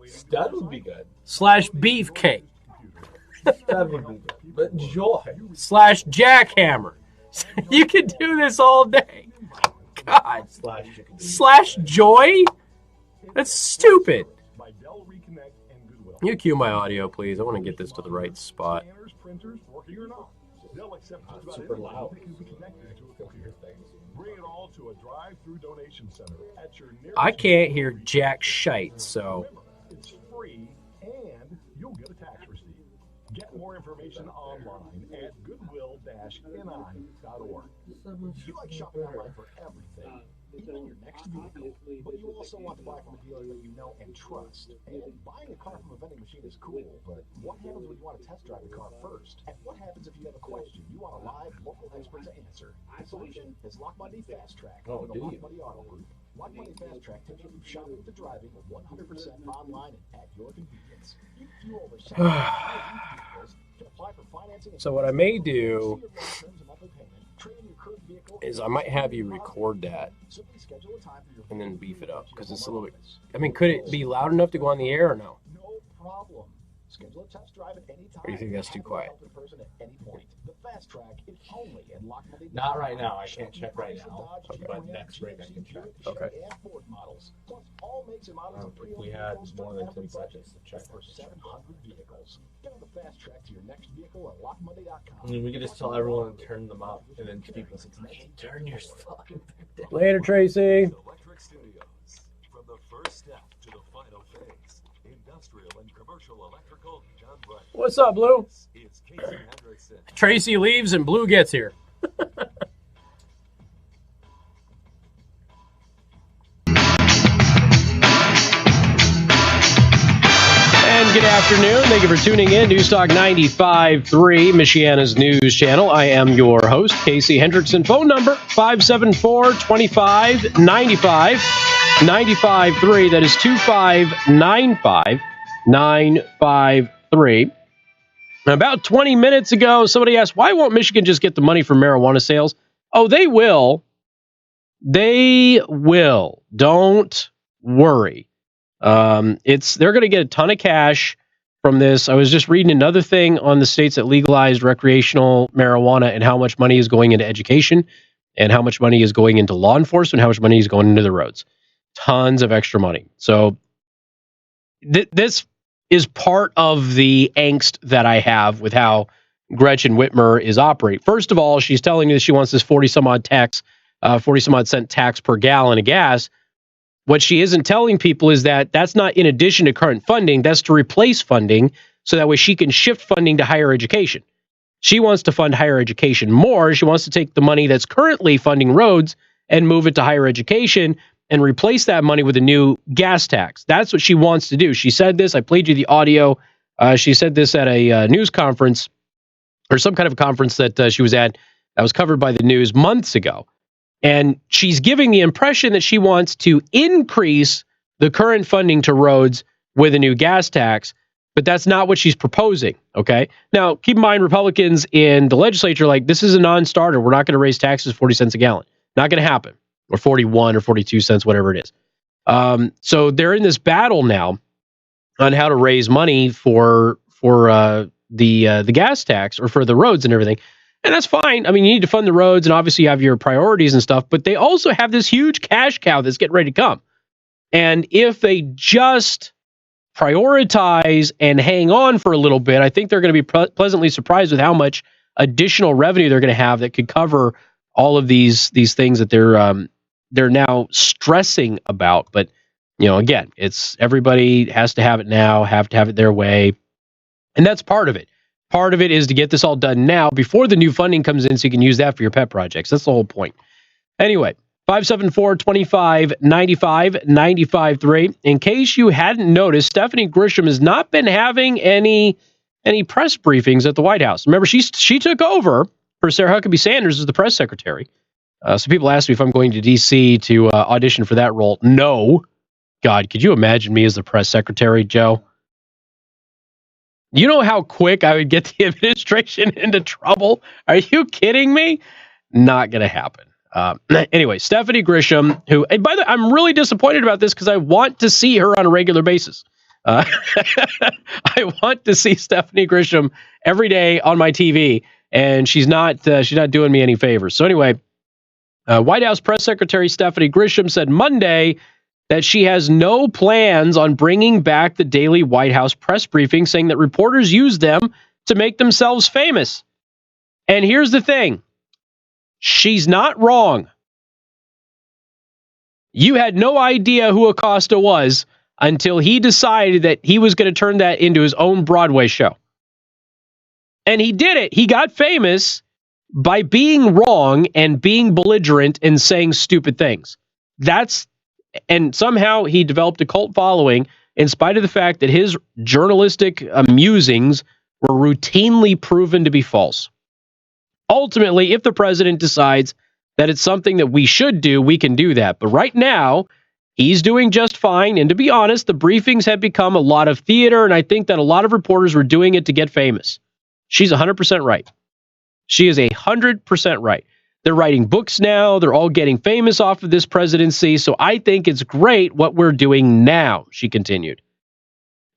Stud would be good. /beefcake? Stud would be good. But joy. /jackhammer? You can do this all day. God. /joy? That's stupid. You cue my audio, please. I want to get this to the right spot. Printers, working or not. They'll accept just super about loud. anything that can be connected to a computer. Bring it all to a drive-through donation center at your nearest. I can't hear jack shite, so. It's free and you'll get a tax receipt. Get more information online at goodwill-ni.org. You like shopping online for everything, even your next vehicle, but you also want to buy from a dealer that you know and trust. And buying a car from a vending machine is cool, but what happens when you want to test drive the car first? And what happens if you have a question you want a live local expert to answer? The solution is Lock Money Fast Track Oh, from the do Lock you? Money Auto Group. Lock Money Fast Track takes you from shopping to driving 100% online and at your convenience. You view over 700 vehicles, can apply for financing. So what I may do is I might have you record that and then beef it up because it's a little bit. I mean, could it be loud enough to go on the air or no? No problem. Schedule a test drive at any time. Or do you think that's too quiet? The Fast Track is only at Lock Money. Not right now. I can't check right now. Okay. But next break I can check. Okay. If we had more than 10 seconds to check. For 700 vehicles. Get on the Fast Track to your next vehicle at lockmoney.com. I mean, we could just tell everyone to turn them up, and then people say, "Hey, turn your fucking thing down." Later, Tracy. Electric Studios. From the first step to the final phase. Industrial and commercial electrical. John Bright. What's up, Blue? It's Casey Hendrickson. Tracy leaves and Blue gets here. And good afternoon. Thank you for tuning in. Newstalk 95.3, Michiana's news channel. I am your host, Casey Hendrickson. Phone number 574-2595. 95.3. That is 2595-953. About 20 minutes ago, somebody asked, why won't Michigan just get the money from marijuana sales? Oh, they will. They will. Don't worry. They're going to get a ton of cash from this. I was just reading another thing on the states that legalized recreational marijuana and how much money is going into education and how much money is going into law enforcement, how much money is going into the roads. Tons of extra money. So this is part of the angst that I have with how Gretchen Whitmer is operating. First of all, she's telling me that she wants this 40 some odd cent tax per gallon of gas. What she isn't telling people is that that's not in addition to current funding. That's to replace funding so that way she can shift funding to higher education. She wants to fund higher education more. She wants to take the money that's currently funding roads and move it to higher education and replace that money with a new gas tax. That's what she wants to do. She said this. I played you the audio. She said this at a news conference or some kind of a conference that she was at that was covered by the news months ago. And she's giving the impression that she wants to increase the current funding to roads with a new gas tax, but that's not what she's proposing, okay? Now, keep in mind, Republicans in the legislature are like, this is a non-starter. We're not going to raise taxes 40 cents a gallon. Not going to happen. Or 41 or 42 cents, whatever it is. So they're in this battle now on how to raise money for the gas tax or for the roads and everything. And that's fine. I mean, you need to fund the roads and obviously you have your priorities and stuff, but they also have this huge cash cow that's getting ready to come. And if they just prioritize and hang on for a little bit, I think they're going to be pleasantly surprised with how much additional revenue they're going to have that could cover all of these things that they're now stressing about. But, you know, again, it's everybody has to have it now, have to have it their way. And that's part of it. Part of it is to get this all done now before the new funding comes in so you can use that for your pet projects. That's the whole point. Anyway, 574-2595-95.3. In case you hadn't noticed, Stephanie Grisham has not been having any press briefings at the White House. Remember, she took over for Sarah Huckabee Sanders as the press secretary. So people ask me if I'm going to D.C. to audition for that role. No. God, could you imagine me as the press secretary, Joe? You know how quick I would get the administration into trouble? Are you kidding me? Not going to happen. Anyway, Stephanie Grisham, who, and by the way, I'm really disappointed about this because I want to see her on a regular basis. I want to see Stephanie Grisham every day on my TV, and she's not doing me any favors. So anyway, White House Press Secretary Stephanie Grisham said Monday that she has no plans on bringing back the daily White House press briefing, saying that reporters use them to make themselves famous. And here's the thing. She's not wrong. You had no idea who Acosta was until he decided that he was going to turn that into his own Broadway show. And he did it. He got famous by being wrong and being belligerent and saying stupid things. And somehow he developed a cult following in spite of the fact that his journalistic musings were routinely proven to be false. Ultimately, if the president decides that it's something that we should do, we can do that. But right now, he's doing just fine. And to be honest, the briefings have become a lot of theater, and I think that a lot of reporters were doing it to get famous. She's 100% right. She is 100% right. They're writing books now. They're all getting famous off of this presidency. So I think it's great what we're doing now, she continued.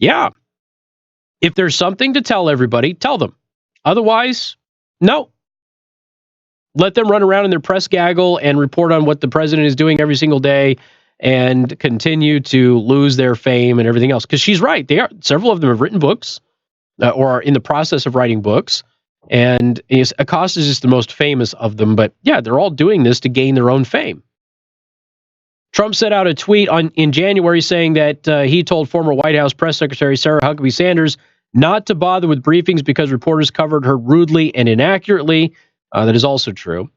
Yeah. If there's something to tell everybody, tell them. Otherwise, no. Let them run around in their press gaggle and report on what the president is doing every single day and continue to lose their fame and everything else. Because she's right. Several of them have written books or are in the process of writing books. And Acosta is just the most famous of them. But yeah, they're all doing this to gain their own fame. Trump sent out a tweet in January saying that he told former White House Press Secretary Sarah Huckabee Sanders not to bother with briefings because reporters covered her rudely and inaccurately. That is also true.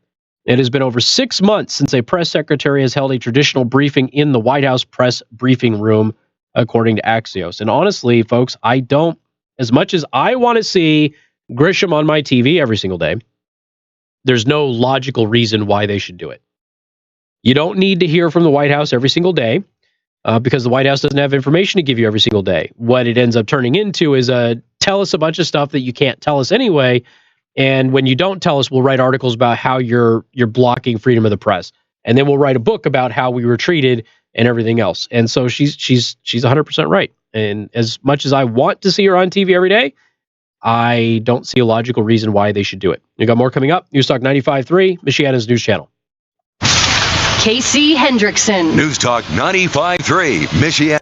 It has been over 6 months since a press secretary has held a traditional briefing in the White House press briefing room, according to Axios. And honestly, folks, I don't, as much as I want to see Grisham on my TV every single day, there's no logical reason why they should do it. You don't need to hear from the White House every single day because the White House doesn't have information to give you every single day. What it ends up turning into is tell us a bunch of stuff that you can't tell us anyway. And when you don't tell us, we'll write articles about how you're blocking freedom of the press. And then we'll write a book about how we were treated and everything else. And so she's 100% right. And as much as I want to see her on TV every day, I don't see a logical reason why they should do it. You got more coming up. News Talk 95.3, Michiana's news channel. Casey Hendrickson. News Talk 95.3, Michiana.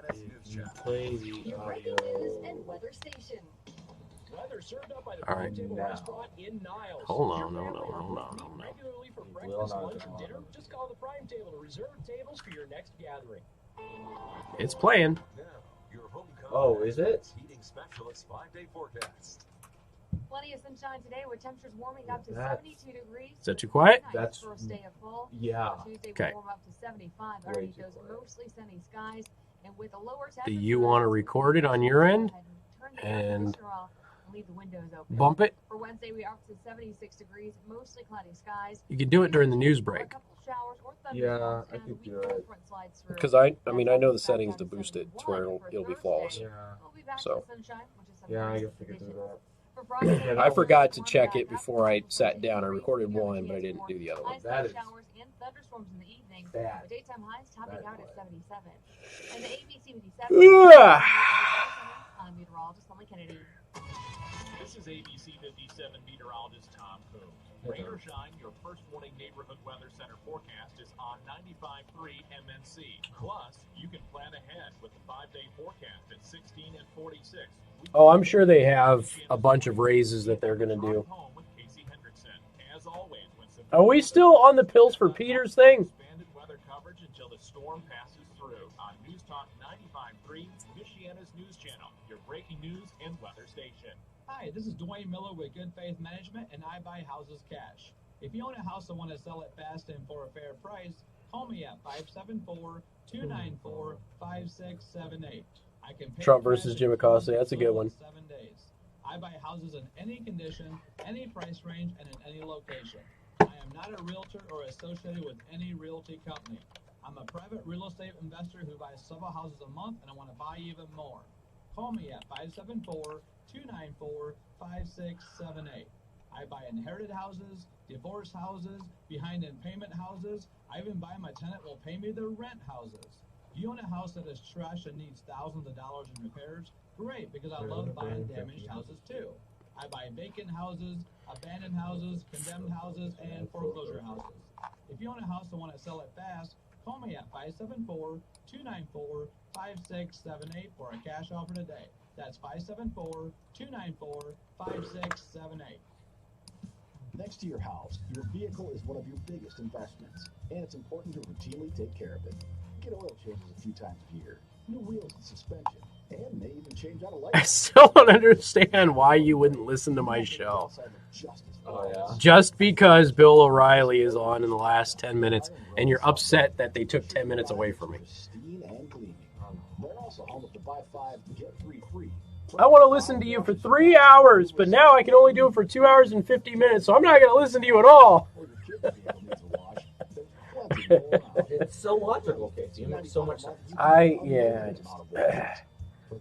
All right. Hold on. Regularly for breakfast, lunch, and dinner, just call the Prime Table to reserve tables for your next gathering. It's playing. Oh, is it? Heating specialist 5-day forecast. Plenty of sunshine today with temperatures warming up to 72 degrees. Is that too quiet? That's first day of fall. Yeah. Tuesday Okay. will warm up to 75 underneath those mostly sunny skies, and with a lower temperature. Do you want to record it on your end and leave the windows open. bump it? For Wednesday, we are up to 76 degrees, mostly cloudy skies. You can do it during the news break. Yeah, I could do it. Because I know the settings to boost it to where it'll be flawless. So Yeah, I guess I could do that. I forgot to check it before I sat down. I recorded one, but I didn't do the other one. That is showers and thunderstorms in the evening. bad. The daytime highs topping out at 77. And the ABC 57. I'm meteorologist Emily Kennedy. This is ABC 57 meteorologist Tom Coombs. Rain or shine, your first warning neighborhood weather center forecast is on 95.3 MNC. Plus, you can plan ahead with the 5-day forecast at 16 and 46. Oh, I'm sure they have a bunch of raises that they're going to do. As always, Are we still on the pills for Peters thing? expanded weather coverage until the storm passes through on News Talk 95.3, Michiana's news channel, your breaking news and weather station. Hi, this is Dwayne Miller with Good Faith Management, and I buy houses cash. If you own a house and want to sell it fast and for a fair price, call me at 574-294-5678. I can pay Trump versus Jim Acosta. That's a good one. 7 days. I buy houses in any condition, any price range, and in any location. I am not a realtor or associated with any realty company. I'm a private real estate investor who buys several houses a month, and I want to buy even more. Call me at 574-294-5678. I buy inherited houses, divorce houses, behind in payment houses. I even buy my tenant will pay me the rent houses. Do you own a house that is trash and needs thousands of dollars in repairs? Great, because I love buying damaged houses too. I buy vacant houses, abandoned houses, condemned houses, and foreclosure houses. If you own a house and want to sell it fast, call me at 574-294-5678 for a cash offer today. That's 574-294-5678. Next to your house, your vehicle is one of your biggest investments, and it's important to routinely take care of it. Get oil changes a few times a year, new wheels and suspension, and may even change out a light. I still don't understand why you wouldn't listen to my show. Just because Bill O'Reilly is on in the last 10 minutes, and you're upset that they took 10 minutes away from me. They're also home of the buy 5, get 3 free. I want to listen to you for 3 hours, but now I can only do it for 2 hours and 50 minutes, so I'm not going to listen to you at all. It's so logical, Casey. It makes so much sense.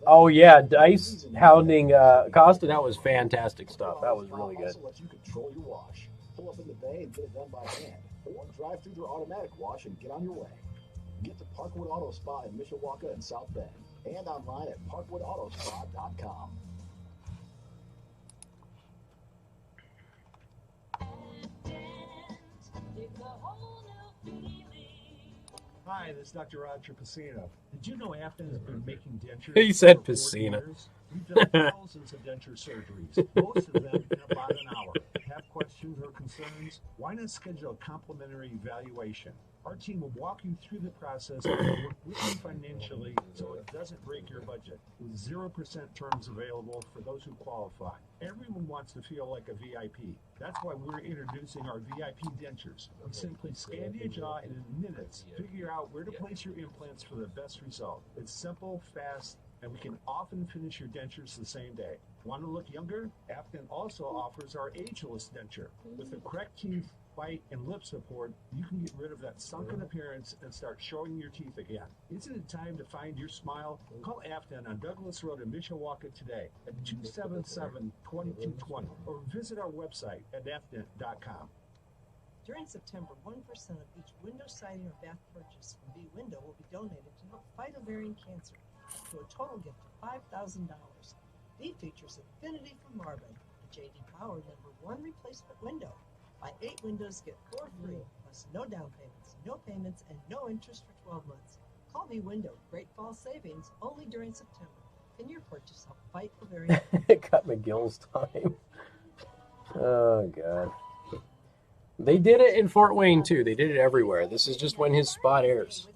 Oh yeah, Dice hounding Costa. That was fantastic stuff. That was really good. Also lets you control your wash. Pull up in the bay and get it done by hand, or drive through their automatic wash and get on your way. Get to Parkwood Auto Spa in Mishawaka and South Bend, and online at parkwoodautospot.com. Hi, this is Dr. Roger Pacino. Did you know Afton has been making dentures? He said for 40 Pacino. years? We've done thousands of denture surgeries, most of them in about an hour. Have questions or concerns? Why not schedule a complimentary evaluation? Our team will walk you through the process and work with you financially so it doesn't break your budget. With 0% terms available for those who qualify. Everyone wants to feel like a VIP. That's why we're introducing our VIP dentures. We simply scan your jaw and in minutes figure out where to place your implants for the best result. It's simple, fast, and we can often finish your dentures the same day. Want to look younger? Afton also offers our ageless denture. With the correct teeth, bite, and lip support, you can get rid of that sunken appearance and start showing your teeth again. Isn't it time to find your smile? Call Afton on Douglas Road in Mishawaka today at 277-2220 or visit our website at afton.com. During September, 1% of each window siding or bath purchase from B Window will be donated to help fight ovarian cancer, to a total gift of $5,000. B features Affinity for Marvin, a J.D. Power #1 replacement window. Buy 8 windows, get 4 free, plus no down payments, and no interest for 12 months. Call B Window. Great fall savings only during September. Can your purchase help fight ovarian cancer? Cut McGill's time. Oh God. They did it in Fort Wayne too. They did it everywhere. This is just when his spot airs.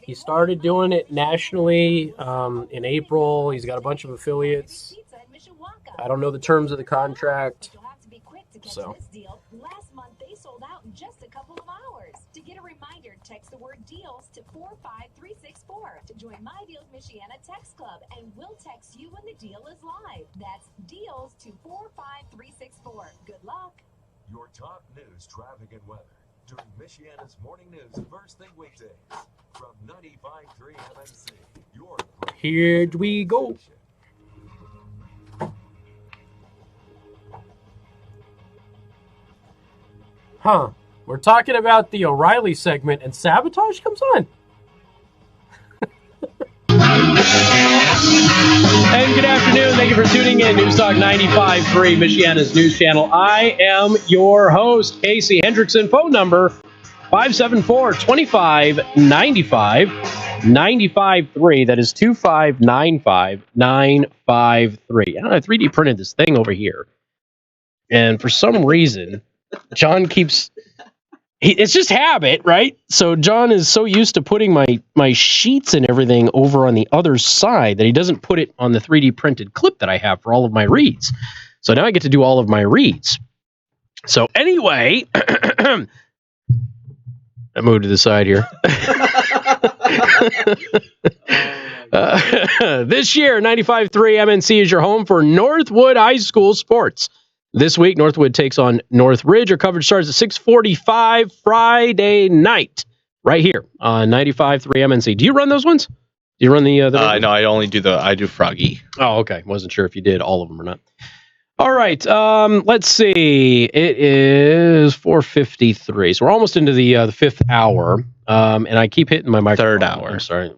He started doing it nationally in April. He's got a bunch of affiliates. I don't know the terms of the contract. So. Last month they sold out in just a couple of hours. To get a reminder, text the word deals to 45364 to join My Deals Michiana Text Club, and we'll text you when the deal is live. That's deals to 45364. Good luck. Your top news, traffic, and weather during Michiana's morning news first thing weekdays from 95.3 MNC. Your Here we go. Huh. We're talking about the O'Reilly segment and Sabotage comes on. And good afternoon. Thank you for tuning in. News Talk 95.3, Michiana's news channel. I am your host, Casey Hendrickson. Phone number 574-2595. 95.3. That is 2595-953. I don't know, 3D printed this thing over here. And for some reason, John keeps... it's just habit, right? So John is so used to putting my sheets and everything over on the other side that he doesn't put it on the 3D printed clip that I have for all of my reads. So now I get to do all of my reads. So anyway, I moved to the side here. This year, 95.3 MNC is your home for Northwood High School sports. This week, Northwood takes on Northridge. Our coverage starts at 6:45 Friday night, right here on 95.3 MNC. Do you run those ones? Do you run the no, I only do I do Froggy. Oh, okay. Wasn't sure if you did all of them or not. All right. Let's see. It is 4:53, so we're almost into the fifth hour. And I keep hitting my microphone. Third hour. I'm sorry.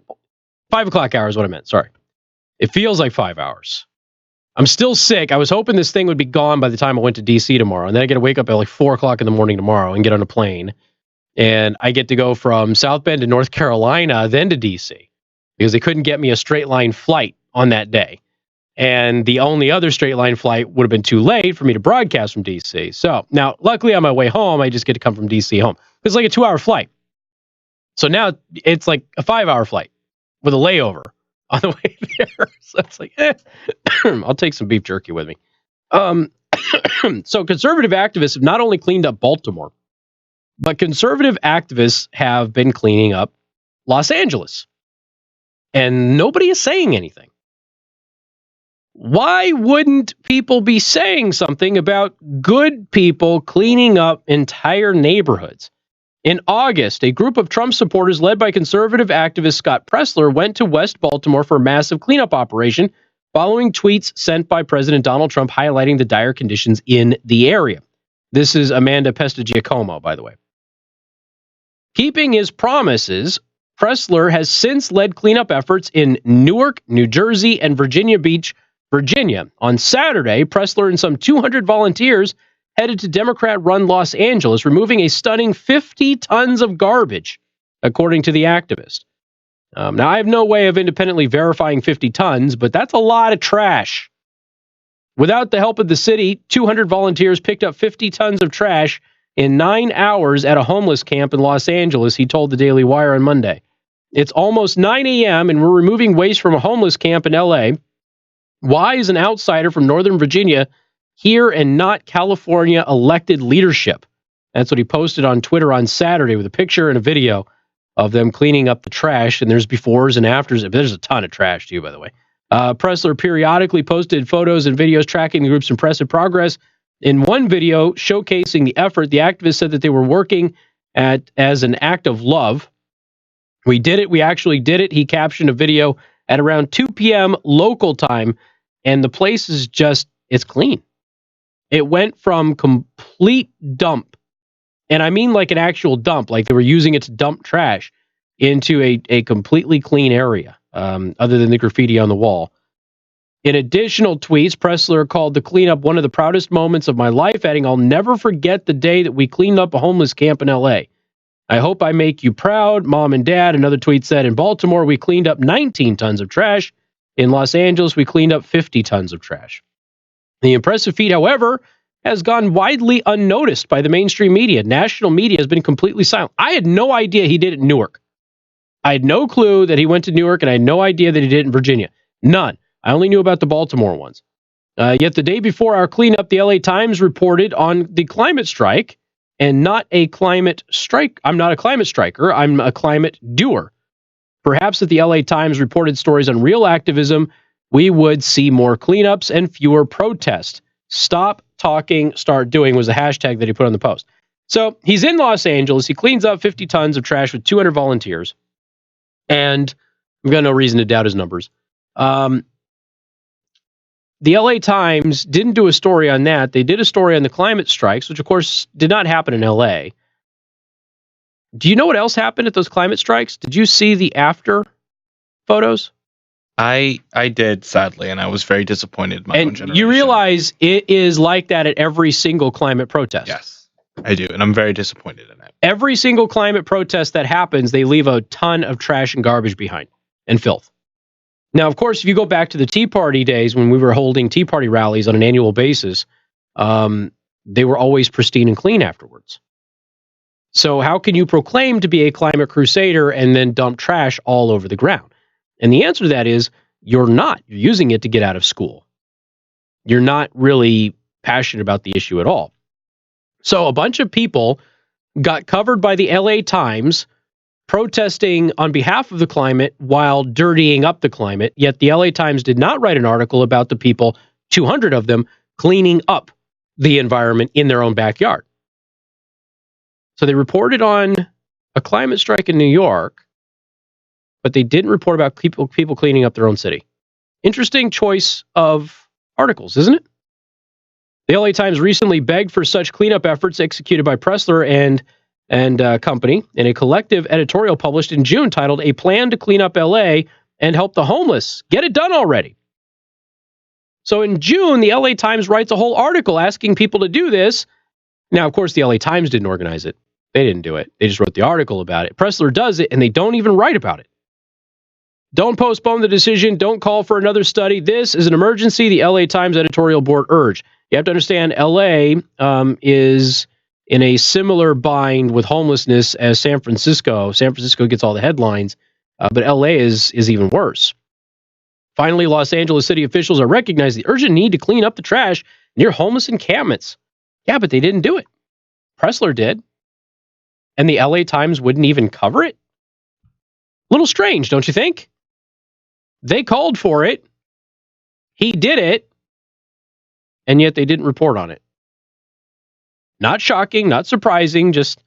5 o'clock hour is what I meant. Sorry. It feels like 5 hours. I'm still sick. I was hoping this thing would be gone by the time I went to DC tomorrow. And then I get to wake up at like 4 o'clock in the morning tomorrow and get on a plane. And I get to go from South Bend to North Carolina, then to DC. Because they couldn't get me a straight line flight on that day. And the only other straight line flight would have been too late for me to broadcast from DC. So now, luckily on my way home, I just get to come from DC home. It's like a 2-hour flight. So now it's like a 5-hour flight with a layover on the way there. So it's like, I'll take some beef jerky with me. So conservative activists have not only cleaned up Baltimore, but conservative activists have been cleaning up Los Angeles. And nobody is saying anything. Why wouldn't people be saying something about good people cleaning up entire neighborhoods? In August, a group of Trump supporters led by conservative activist Scott Pressler went to West Baltimore for a massive cleanup operation following tweets sent by President Donald Trump highlighting the dire conditions in the area. This is Amanda Pestagiacomo, by the way. Keeping his promises, Pressler has since led cleanup efforts in Newark, New Jersey, and Virginia Beach, Virginia. On Saturday, Pressler and some 200 volunteers headed to Democrat-run Los Angeles, removing a stunning 50 tons of garbage, according to the activist. Now, I have no way of independently verifying 50 tons, but that's a lot of trash. Without the help of the city, 200 volunteers picked up 50 tons of trash in 9 hours at a homeless camp in Los Angeles, he told the Daily Wire on Monday. It's almost 9 a.m. and we're removing waste from a homeless camp in L.A. Why is an outsider from Northern Virginia here and not California elected leadership? That's what he posted on Twitter on Saturday with a picture and a video of them cleaning up the trash. And there's befores and afters. There's a ton of trash too, by the way. Pressler periodically posted photos and videos tracking the group's impressive progress. In one video showcasing the effort, the activists said that they were working as an act of love. We did it. We actually did it. He captioned a video at around 2 p.m. local time, and the place is just, it's clean. It went from complete dump, and I mean like an actual dump, like they were using it to dump trash, into a completely clean area, other than the graffiti on the wall. In additional tweets, Pressler called the cleanup one of the proudest moments of my life, adding, "I'll never forget the day that we cleaned up a homeless camp in L.A. I hope I make you proud, Mom and Dad." Another tweet said, "In Baltimore, we cleaned up 19 tons of trash. In Los Angeles, we cleaned up 50 tons of trash." The impressive feat, however, has gone widely unnoticed by the mainstream media. National media has been completely silent. I had no idea he did it in Newark. I had no clue that he went to Newark, and I had no idea that he did it in Virginia. None. I only knew about the Baltimore ones. Yet the day before our cleanup, the LA Times reported on the climate strike, and not a climate strike. I'm not a climate striker. I'm a climate doer. Perhaps if the LA Times reported stories on real activism, we would see more cleanups and fewer protests. Stop talking, start doing was the hashtag that he put on the post. So he's in Los Angeles. He cleans up 50 tons of trash with 200 volunteers. And I've got no reason to doubt his numbers. The LA Times didn't do a story on that. They did a story on the climate strikes, which of course did not happen in LA. Do you know what else happened at those climate strikes? Did you see the after photos? I did, sadly, and I was very disappointed in my own generation. You realize it is like that at every single climate protest. Yes, I do, and I'm very disappointed in it. Every single climate protest that happens, they leave a ton of trash and garbage behind, and filth. Now, of course, if you go back to the Tea Party days when we were holding Tea Party rallies on an annual basis, they were always pristine and clean afterwards. So how can you proclaim to be a climate crusader and then dump trash all over the ground? And the answer to that is you're not. You're using it to get out of school. You're not really passionate about the issue at all. So a bunch of people got covered by the LA Times protesting on behalf of the climate while dirtying up the climate, yet the LA Times did not write an article about the people, 200 of them, cleaning up the environment in their own backyard. So they reported on a climate strike in New York, but they didn't report about people cleaning up their own city. Interesting choice of articles, isn't it? The LA Times recently begged for such cleanup efforts executed by Pressler and company in a collective editorial published in June titled "A Plan to Clean Up LA and Help the Homeless. Get it done already." So in June, the LA Times writes a whole article asking people to do this. Now, of course, the LA Times didn't organize it. They didn't do it. They just wrote the article about it. Pressler does it, and they don't even write about it. Don't postpone the decision. Don't call for another study. This is an emergency, the LA Times editorial board urged. You have to understand, LA is in a similar bind with homelessness as San Francisco. San Francisco gets all the headlines, but LA is even worse. Finally, Los Angeles city officials are recognizing the urgent need to clean up the trash near homeless encampments. Yeah, but they didn't do it. Pressler did. And the LA Times wouldn't even cover it? A little strange, don't you think? They called for it. He did it. And yet they didn't report on it. Not shocking, not surprising, just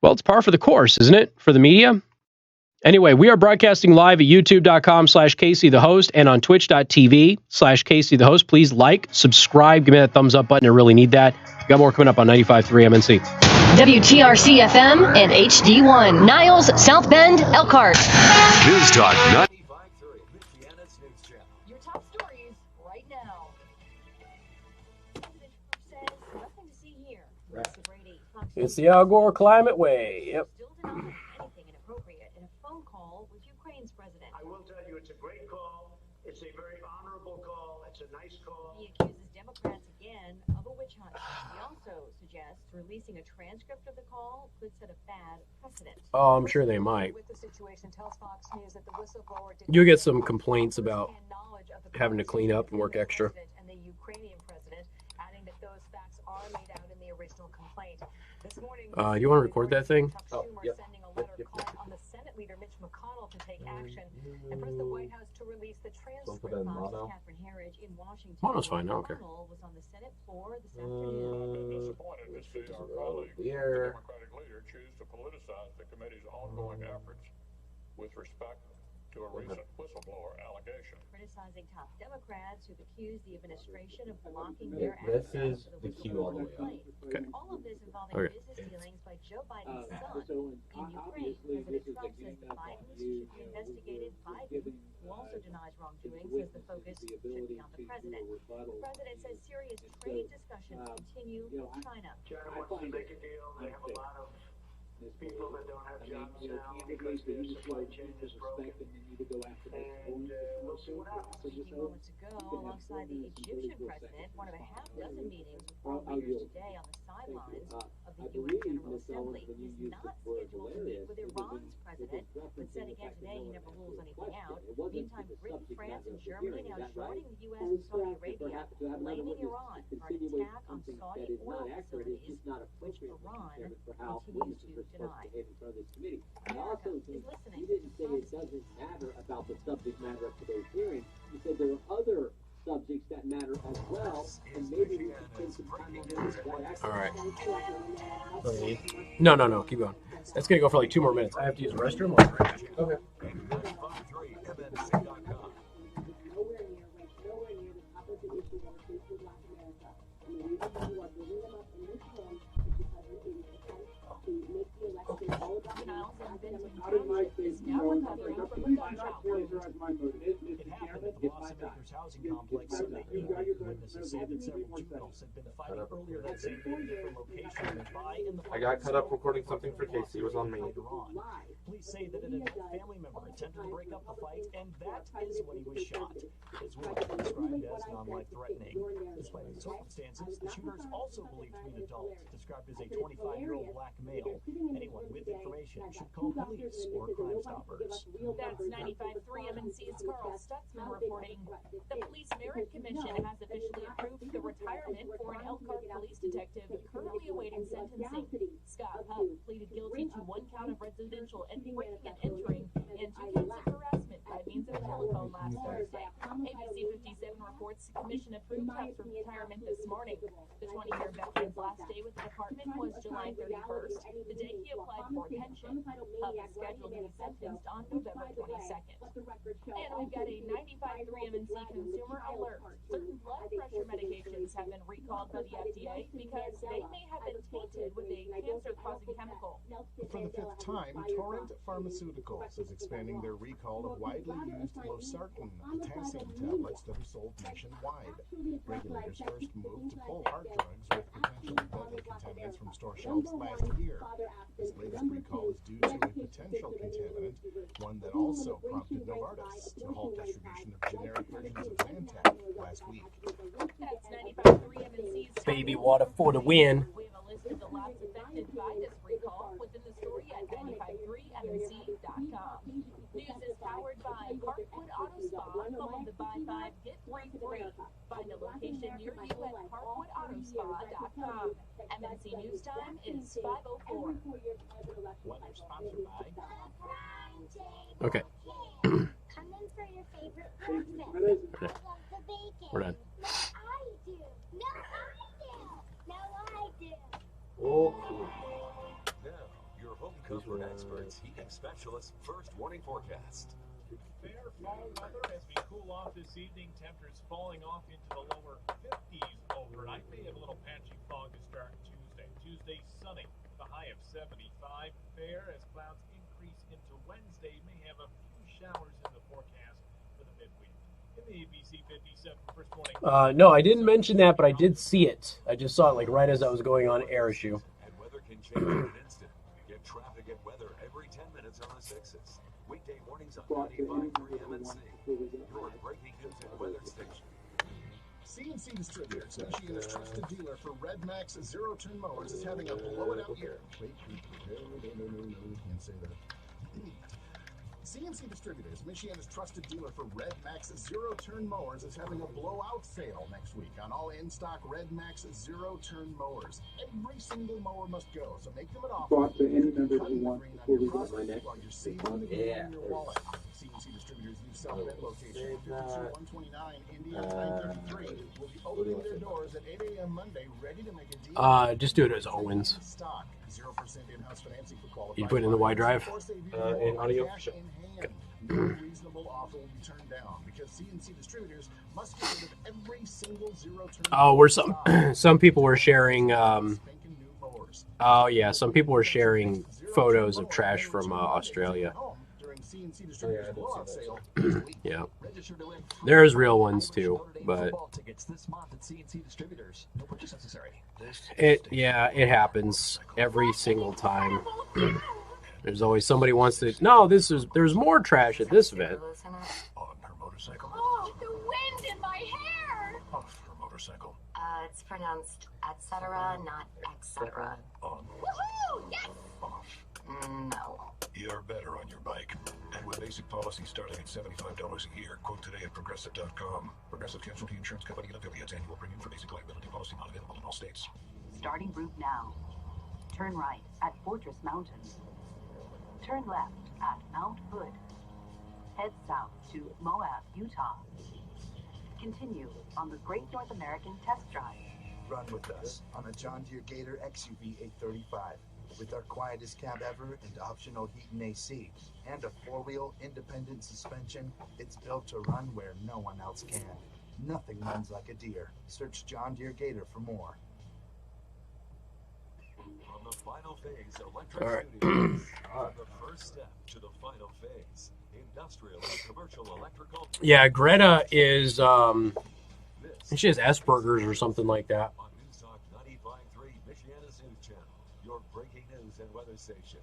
Well, it's par for the course, isn't it, for the media? Anyway, we are broadcasting live at youtube.com/Casey the host and on twitch.tv/Casey the host. Please like, subscribe, give me that thumbs up button. I really need that. We got more coming up on 95.3 MNC. WTRC FM and HD1, Niles, South Bend, Elkhart. News Talk 95.3, Michiana's News Channel. Your top stories right now. President Trump says nothing to see here. Melissa Brady, Fox It's the Al Gore climate way. Yep. still denies anything inappropriate in a phone call with Ukraine's president. I will tell you, it's a great call. It's a very honorable call. It's a nice call. He accuses Democrats again of a witch hunt. He also suggests releasing a transcript of the call could set a bad precedent. Oh, I'm sure they might. With the situation, tells Fox News that the whistleblower did You'll get some complaints about having to clean up and work extra. and the Ukrainian president, adding that those facts are laid out in the original complaint. This morning, You want to record that thing? Schumer sending a letter calling on the Senate leader Mitch McConnell to take action and press the White House to release the transcript. Fox's Catherine Herridge in Washington. Mono's fine, I don't care. McConnell was on the Senate floor this afternoon. Disappointed to see our colleague, the Here. Democratic leader, choose to politicize the committee's ongoing efforts with respect to a recent whistleblower allegation. Criticizing top Democrats who've accused the administration of blocking their This access is to the cue all the way up. complaint. Okay. All of this involving Okay. business dealings by Joe Biden's son in Ukraine. President Trump says the Bidens should be investigated. Biden, who also denies wrongdoing, says the focus should be on the president. The president says serious trade discussions continue with China. China wants to make a deal. They have a lot of people that don't have jobs now because their supply chain is broken. And we'll see what happens. A few moments ago, alongside the Egyptian president, one of a half dozen meetings with world leaders today on the sidelines of the UN General Assembly. He's not scheduled to meet with Iran's president, but said again today he never rules anything out. Meantime, Britain, France, and Germany now joining the U.S. and Saudi Arabia, blaming Iran for an attack on Saudi oil facilities, which Iran continues to deny. America is listening. It doesn't matter about the subject matter of today's hearing. You said there are other subjects that matter as well, and maybe we should spend some time on that. All right. No. Keep going. That's going to go for like 2 more minutes. I have to use the restroom. Okay. It happened at the Los Angeles housing complex Sunday evening. Witnesses say that several juveniles had been fighting earlier that same day for location nearby in the I got caught up recording something for Casey. It was on me. Police say that an adult family member attempted to break up the fight, and that is when he was shot. His wound was described as non-life-threatening. Despite the circumstances, the shooter is also believed to be an adult, described as a 25-year-old black male. Anyone with information should call police or Crime Stoppers. That's 95.3 MNC's Carl Stutzman reporting. The Police Merit Commission has officially approved the retirement for an Elkhart police detective currently awaiting sentencing. Scott Huff pleaded guilty to 1 count of residential breaking and entering and 2 counts of harassment by means of a telephone last Thursday. ABC 57 reports the commission approved Huff's retirement this morning. The 20-year veteran's last day with the department was July 31st, the day he applied for a pension. Huff is scheduled to be sentenced on November 22nd. And we've got a 95.3 MNC consumer alert. Certain blood pressure medications have been recalled by the FDA because they may have been tainted with a cancer-causing chemical. For the 5th time, Torrent Pharmaceuticals is expanding their recall of widely used losartan potassium tablets that are sold nationwide. Regulators first moved to pull hard drugs with potentially deadly contaminants from store shelves last year. This latest recall is due to a potential contaminant, one that also prompted Novartis to halt distribution of generic versions of Zantac last week. That's 95.3 MNC's Baby water for the win. We have a list of the lots affected by this recall within the story at 95.3mnc.com. News is powered by Parkwood Auto Spa, home of the Buy 5, Get 3 free. Find a location near you at parkwoodautospa.com. MNC News Time is 5:04. Weather sponsored by... Okay. Come in for your favorite breakfast. I love the bacon. We're done. No, I do. No, I do. No, I do. Oh. Now, your Comfort experts, heating specialists, first warning forecast. Fair fall weather as we cool off this evening. Temperatures falling off into the lower 50s overnight. May have a little patchy fog to start Tuesday. Tuesday sunny, the high of 75. Fair as clouds increase into Wednesday. May have a few showers in the forecast for the midweek. In the ABC 57 first morning. No, I didn't mention that, but I did see it. I just saw it like right as I was going on air issue. And weather can change in an instant. Get traffic and weather every 10 minutes on the 6s. Weekday mornings on 95.3 MNC. Your breaking news and weather station. CNC Distributors, Michigan's trusted dealer for Red Max zero-turn mowers, is having a blow-it-out year. Wait, can't say that. CNC Distributors, Michigan's trusted dealer for Red Max zero-turn mowers, is having a blowout sale next week on all in-stock Red Max zero-turn mowers. Every single mower must go, so make them an offer. Brought to any members who want before we get my next. While you're saving the green in your wallet. CNC Distributors' new South Bend location, 52129 Indiana 933, will be opening their doors at 8 a.m. Monday, ready to make a deal. Just do it as Owens. Stock, 0% in-house financing for qualified. You put it in the Y drive? In audio. No reasonable offer will be turned down because CNC Distributors must get rid of every single zero-turn. Oh, were some people were sharing. Oh yeah, some people were sharing photos of trash from Australia. Yeah, there's real ones too, but it happens every single time. There's always somebody wants to. No, there's more trash at this event. On her motorcycle. Oh, the wind in my hair. Off her motorcycle. It's pronounced etc., not etc. On. Woohoo! Yes. Off. No. You're better on your bike. And with basic policy starting at $75 a year, quote today at Progressive.com. Progressive Casualty Insurance Company and affiliates. Annual premium for basic liability policy not available in all states. Starting route now. Turn right at Fortress Mountain. Turn left at Mount Hood. Head south to Moab, Utah. Continue on the Great North American Test Drive. Run with us on a John Deere Gator XUV 835 with our quietest cab ever and optional heat and AC and a four-wheel independent suspension. It's built to run where no one else can. Nothing runs like a Deere. Search John Deere Gator for more. From the final phase electric studios, the first step to the final phase industrial and commercial electrical. Yeah, Greta is she has Asperger's or something like that. On News Talk 95.3 Michiana's News Channel, your breaking news and weather station.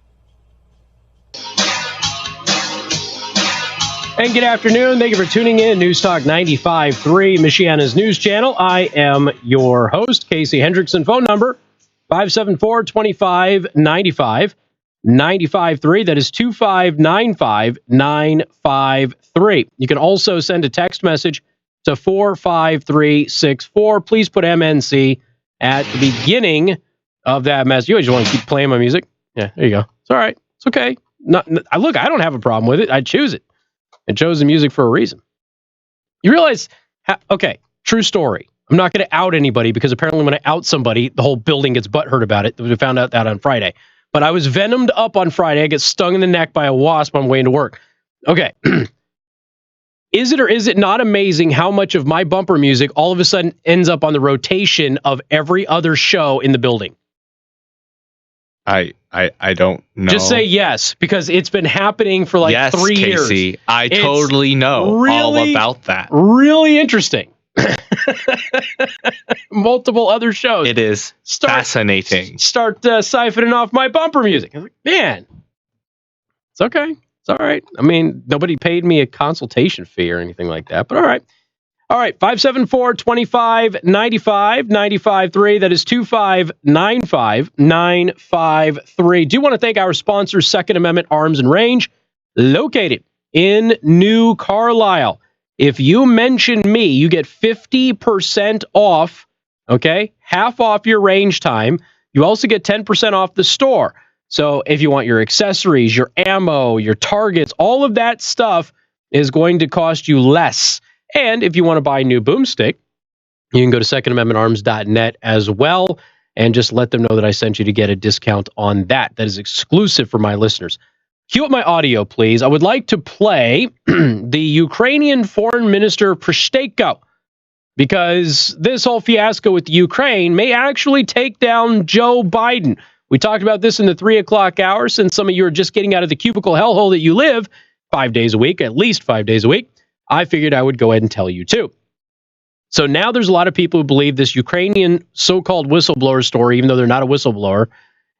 And good afternoon. Thank you for tuning in. News Talk 95.3 Michiana's News Channel. I am your host, Casey Hendrickson. Phone number 574-2595. 95.3. That is 2595-953. You can also send a text message to 45364. Please put MNC at the beginning of that message. You just want to keep playing my music? Yeah, there you go. It's all right. It's okay. Look, I don't have a problem with it. I choose it. I chose the music for a reason. You realize, okay, true story. I'm not going to out anybody because apparently when I out somebody, the whole building gets butthurt about it. We found out that on Friday. But I was venomed up on Friday. I get stung in the neck by a wasp on my way into work. Okay. Is it or is it not amazing how much of my bumper music all of a sudden ends up on the rotation of every other show in the building? I don't know. Just say yes, because it's been happening for like 3 years. Casey, I totally know all about that. Really interesting. Multiple other shows. It is fascinating. Start siphoning off my bumper music. I was like, man, it's okay. It's all right. I mean, nobody paid me a consultation fee or anything like that, but all right. All right, 574-2595, 95.3. That is 2595-953. Do want to thank our sponsor, Second Amendment Arms and Range, located in New Carlisle. If you mention me, you get 50% off, okay? Half off your range time. You also get 10% off the store. So if you want your accessories, your ammo, your targets, all of that stuff is going to cost you less. And if you want to buy a new boomstick, you can go to secondamendmentarms.net as well. and just let them know that I sent you to get a discount on that. That is exclusive for my listeners. Cue up my audio, please. I would like to play the Ukrainian Foreign Minister Prishtenko, because this whole fiasco with Ukraine may actually take down Joe Biden. We talked about this in the 3 o'clock hour, since some of you are just getting out of the cubicle hellhole that you live 5 days a week, at least 5 days a week. I figured I would go ahead and tell you too. So now there's a lot of people who believe this Ukrainian so-called whistleblower story, even though they're not a whistleblower,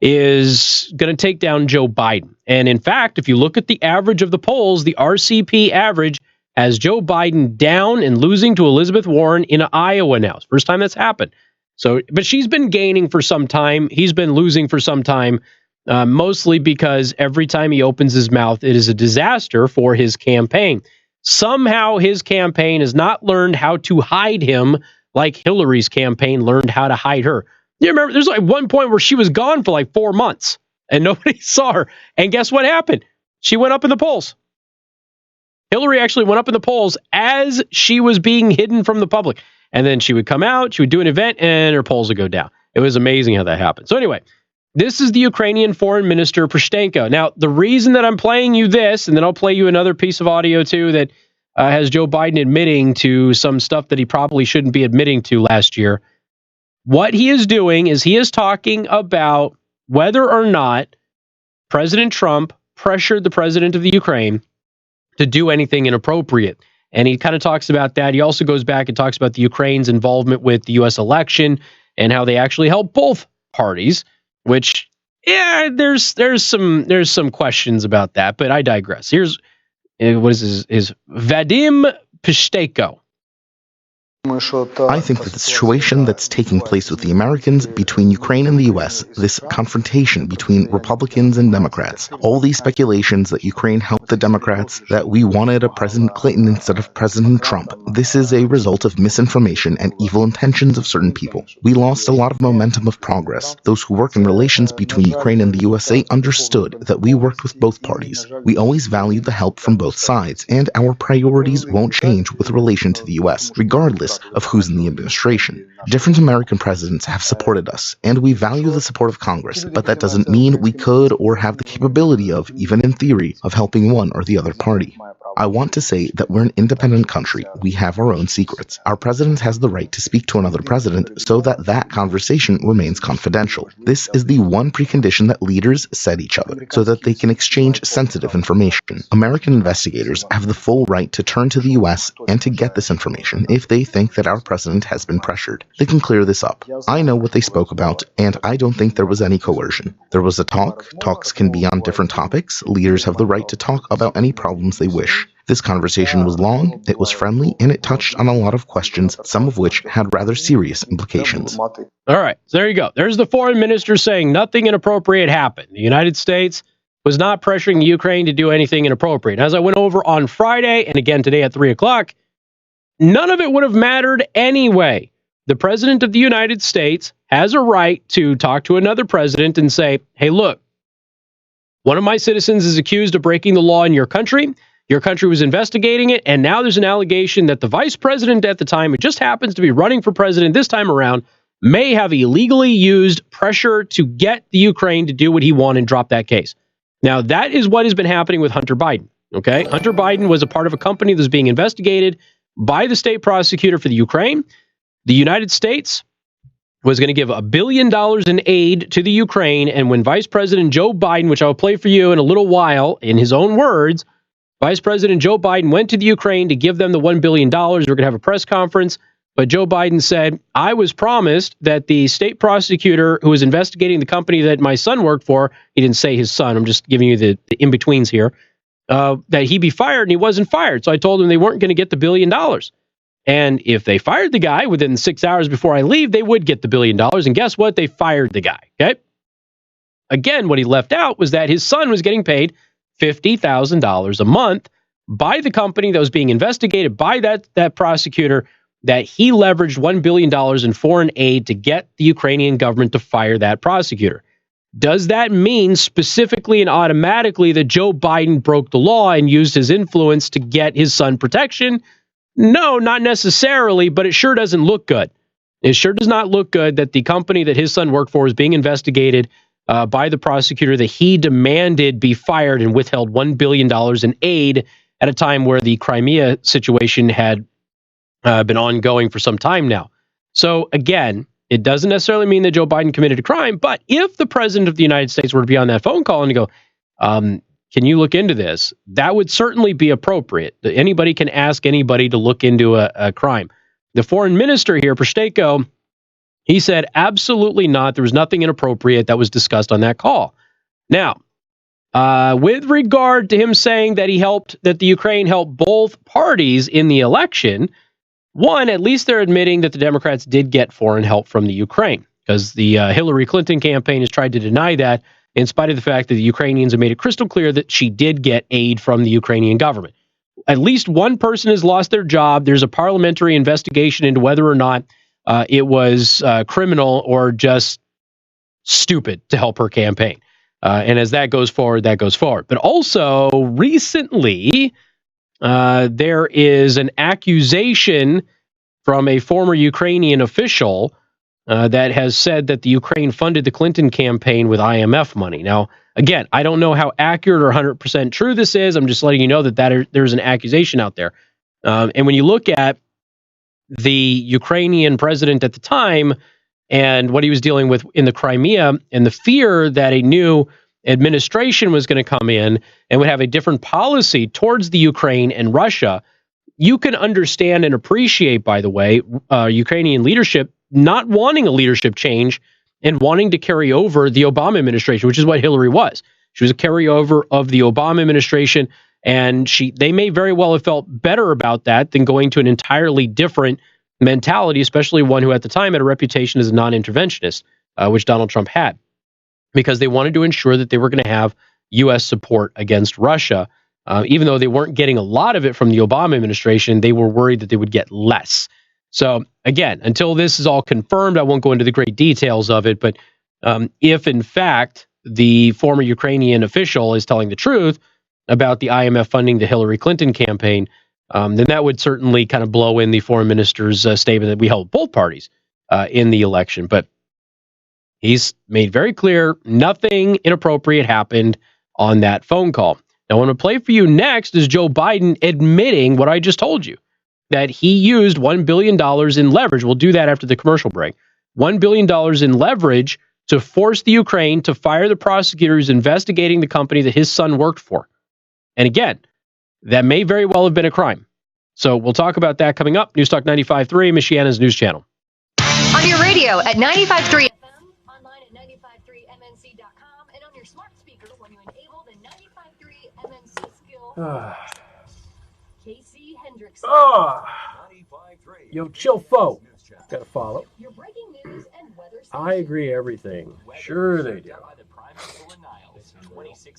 is going to take down Joe Biden. And in fact, if you look at the average of the polls, the RCP average has Joe Biden down and losing to Elizabeth Warren in Iowa now. It's the first time that's happened. So, but she's been gaining for some time. He's been losing for some time, mostly because every time he opens his mouth, it is a disaster for his campaign. Somehow his campaign has not learned how to hide him like Hillary's campaign learned how to hide her. You remember, there's like one point where she was gone for like 4 months and nobody saw her. And guess what happened? She went up in the polls. Hillary actually went up in the polls as she was being hidden from the public. And then she would come out, she would do an event, and her polls would go down. It was amazing how that happened. So anyway, this is the Ukrainian Foreign Minister Prishtenko. Now, the reason that I'm playing you this, and then I'll play you another piece of audio too that has Joe Biden admitting to some stuff that he probably shouldn't be admitting to last year. What he is doing is he is talking about whether or not President Trump pressured the president of the Ukraine to do anything inappropriate. And he kind of talks about that. He also goes back and talks about the Ukraine's involvement with the U.S. election and how they actually help both parties, which, yeah, there's some questions about that, but I digress. Here's what is Vadim Prishtenko. I think that the situation that's taking place with the Americans, between Ukraine and the U.S., this confrontation between Republicans and Democrats, all these speculations that Ukraine helped the Democrats, that we wanted a President Clinton instead of President Trump, this is a result of misinformation and evil intentions of certain people. We lost a lot of momentum of progress. Those who work in relations between Ukraine and the USA understood that we worked with both parties. We always valued the help from both sides, and our priorities won't change with relation to the U.S., regardless of who's in the administration. Different American presidents have supported us, and we value the support of Congress, but that doesn't mean we could or have the capability of, even in theory, of helping one or the other party. I want to say that we're an independent country. We have our own secrets. Our president has the right to speak to another president so that that conversation remains confidential. This is the one precondition that leaders set each other, so that they can exchange sensitive information. American investigators have the full right to turn to the U.S. and to get this information if they think that our president has been pressured. They can clear this up. I know what they spoke about, and I don't think there was any coercion. There was a talk. Talks can be on different topics. Leaders have the right to talk about any problems they wish. This conversation was long, it was friendly, and it touched on a lot of questions, some of which had rather serious implications. All right, so there you go. There's the foreign minister saying nothing inappropriate happened. The United States was not pressuring Ukraine to do anything inappropriate. As I went over on Friday, and again today at 3 o'clock, none of it would have mattered anyway. The president of the United States has a right to talk to another president and say, hey, look, one of my citizens is accused of breaking the law in your country. Your country was investigating it, and now there's an allegation that the vice president at the time, who just happens to be running for president this time around, may have illegally used pressure to get the Ukraine to do what he wanted and drop that case. Now, that is what has been happening with Hunter Biden. Okay, Hunter Biden was a part of a company that's being investigated by the state prosecutor for the Ukraine. The United States was going to give $1 billion in aid to the Ukraine, and when Vice President Joe Biden, which I'll play for you in a little while, in his own words, Vice President Joe Biden went to the Ukraine to give them the $1 billion. We're going to have a press conference. But Joe Biden said, I was promised that the state prosecutor who was investigating the company that my son worked for, he didn't say his son, I'm just giving you the in-betweens here, that he be fired, and he wasn't fired. So I told him they weren't going to get the $1 billion. And if they fired the guy within 6 hours before I leave, they would get the $1 billion. And guess what? They fired the guy. Okay. Again, what he left out was that his son was getting paid $50,000 a month by the company that was being investigated by that prosecutor, that he leveraged $1 billion in foreign aid to get the Ukrainian government to fire that prosecutor. Does that mean specifically and automatically that Joe Biden broke the law and used his influence to get his son protection? No, not necessarily, but it sure doesn't look good. It sure does not look good that the company that his son worked for is being investigated by the prosecutor that he demanded be fired and withheld $1 billion in aid at a time where the Crimea situation had been ongoing for some time now. So again, it doesn't necessarily mean that Joe Biden committed a crime, but if the president of the United States were to be on that phone call and to go, can you look into this? That would certainly be appropriate. Anybody can ask anybody to look into a crime. The foreign minister here, Presteko, he said, absolutely not. There was nothing inappropriate that was discussed on that call. Now, with regard to him saying that that the Ukraine helped both parties in the election, one, at least they're admitting that the Democrats did get foreign help from the Ukraine, because the Hillary Clinton campaign has tried to deny that, in spite of the fact that the Ukrainians have made it crystal clear that she did get aid from the Ukrainian government. At least one person has lost their job. There's a parliamentary investigation into whether or not it was criminal or just stupid to help her campaign. And as that goes forward, that goes forward. But also, recently, there is an accusation from a former Ukrainian official that has said that the Ukraine funded the Clinton campaign with IMF money. Now, again, I don't know how accurate or 100% true this is. I'm just letting you know that there's an accusation out there. And when you look at the Ukrainian president at the time and what he was dealing with in the Crimea and the fear that a new administration was going to come in and would have a different policy towards the Ukraine and Russia, you can understand and appreciate, by the way, Ukrainian leadership not wanting a leadership change and wanting to carry over the Obama administration, which is what Hillary was. She was a carryover of the Obama administration, and they may very well have felt better about that than going to an entirely different mentality, especially one who at the time had a reputation as a non-interventionist, which Donald Trump had, because they wanted to ensure that they were going to have U.S. support against Russia. Even though they weren't getting a lot of it from the Obama administration, they were worried that they would get less. So again, until this is all confirmed, I won't go into the great details of it. But if in fact the former Ukrainian official is telling the truth about the IMF funding the Hillary Clinton campaign, then that would certainly kind of blow in the foreign minister's statement that we helped both parties in the election. But he's made very clear nothing inappropriate happened on that phone call. Now, what I'm going to play for you next is Joe Biden admitting what I just told you, that he used $1 billion in leverage. We'll do that after the commercial break. $1 billion in leverage to force the Ukraine to fire the prosecutors investigating the company that his son worked for. And again, that may very well have been a crime. So we'll talk about that coming up. News Talk 95.3, Michiana's news channel. On your radio at 95.3 FM, online at 953mnc.com, and on your smart speaker when you enable the 95.3 MNC skill. Casey Hendrickson. Yo, chill, fo. Gotta follow. Your breaking news and weather. I agree everything. Sure they do.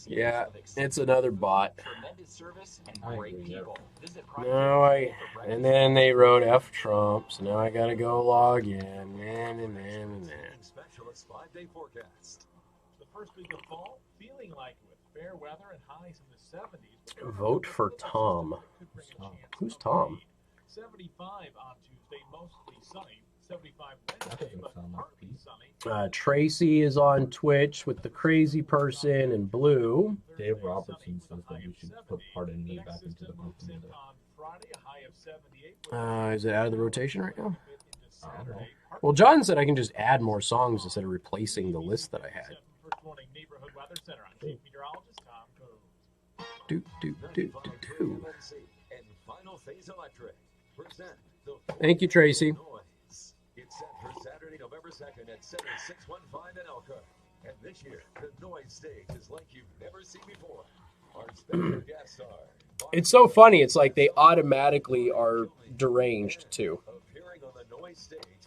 Yeah, it's another bot. And then they wrote F Trump, so now I gotta go log in. Specialist 5-day forecast. The first week of fall, feeling like with fair weather and highs in the 70s. Vote for Tom. Who's Tom? 75 on Tuesday, mostly sunny. 75 Wednesday, but partly sunny. Tracy is on Twitch with the crazy person in blue. Dave Robertson says that we should put Pardon Me back into the group. Is it out of the rotation right now? Well, John said I can just add more songs instead of replacing the list that I had. Thank you, Tracy. It's set for Saturday, November 2nd at Center 615 in Elkhart. And this year, the noise stage is like you've never seen before. Our special guests are... It's so funny. It's like they automatically are deranged, too.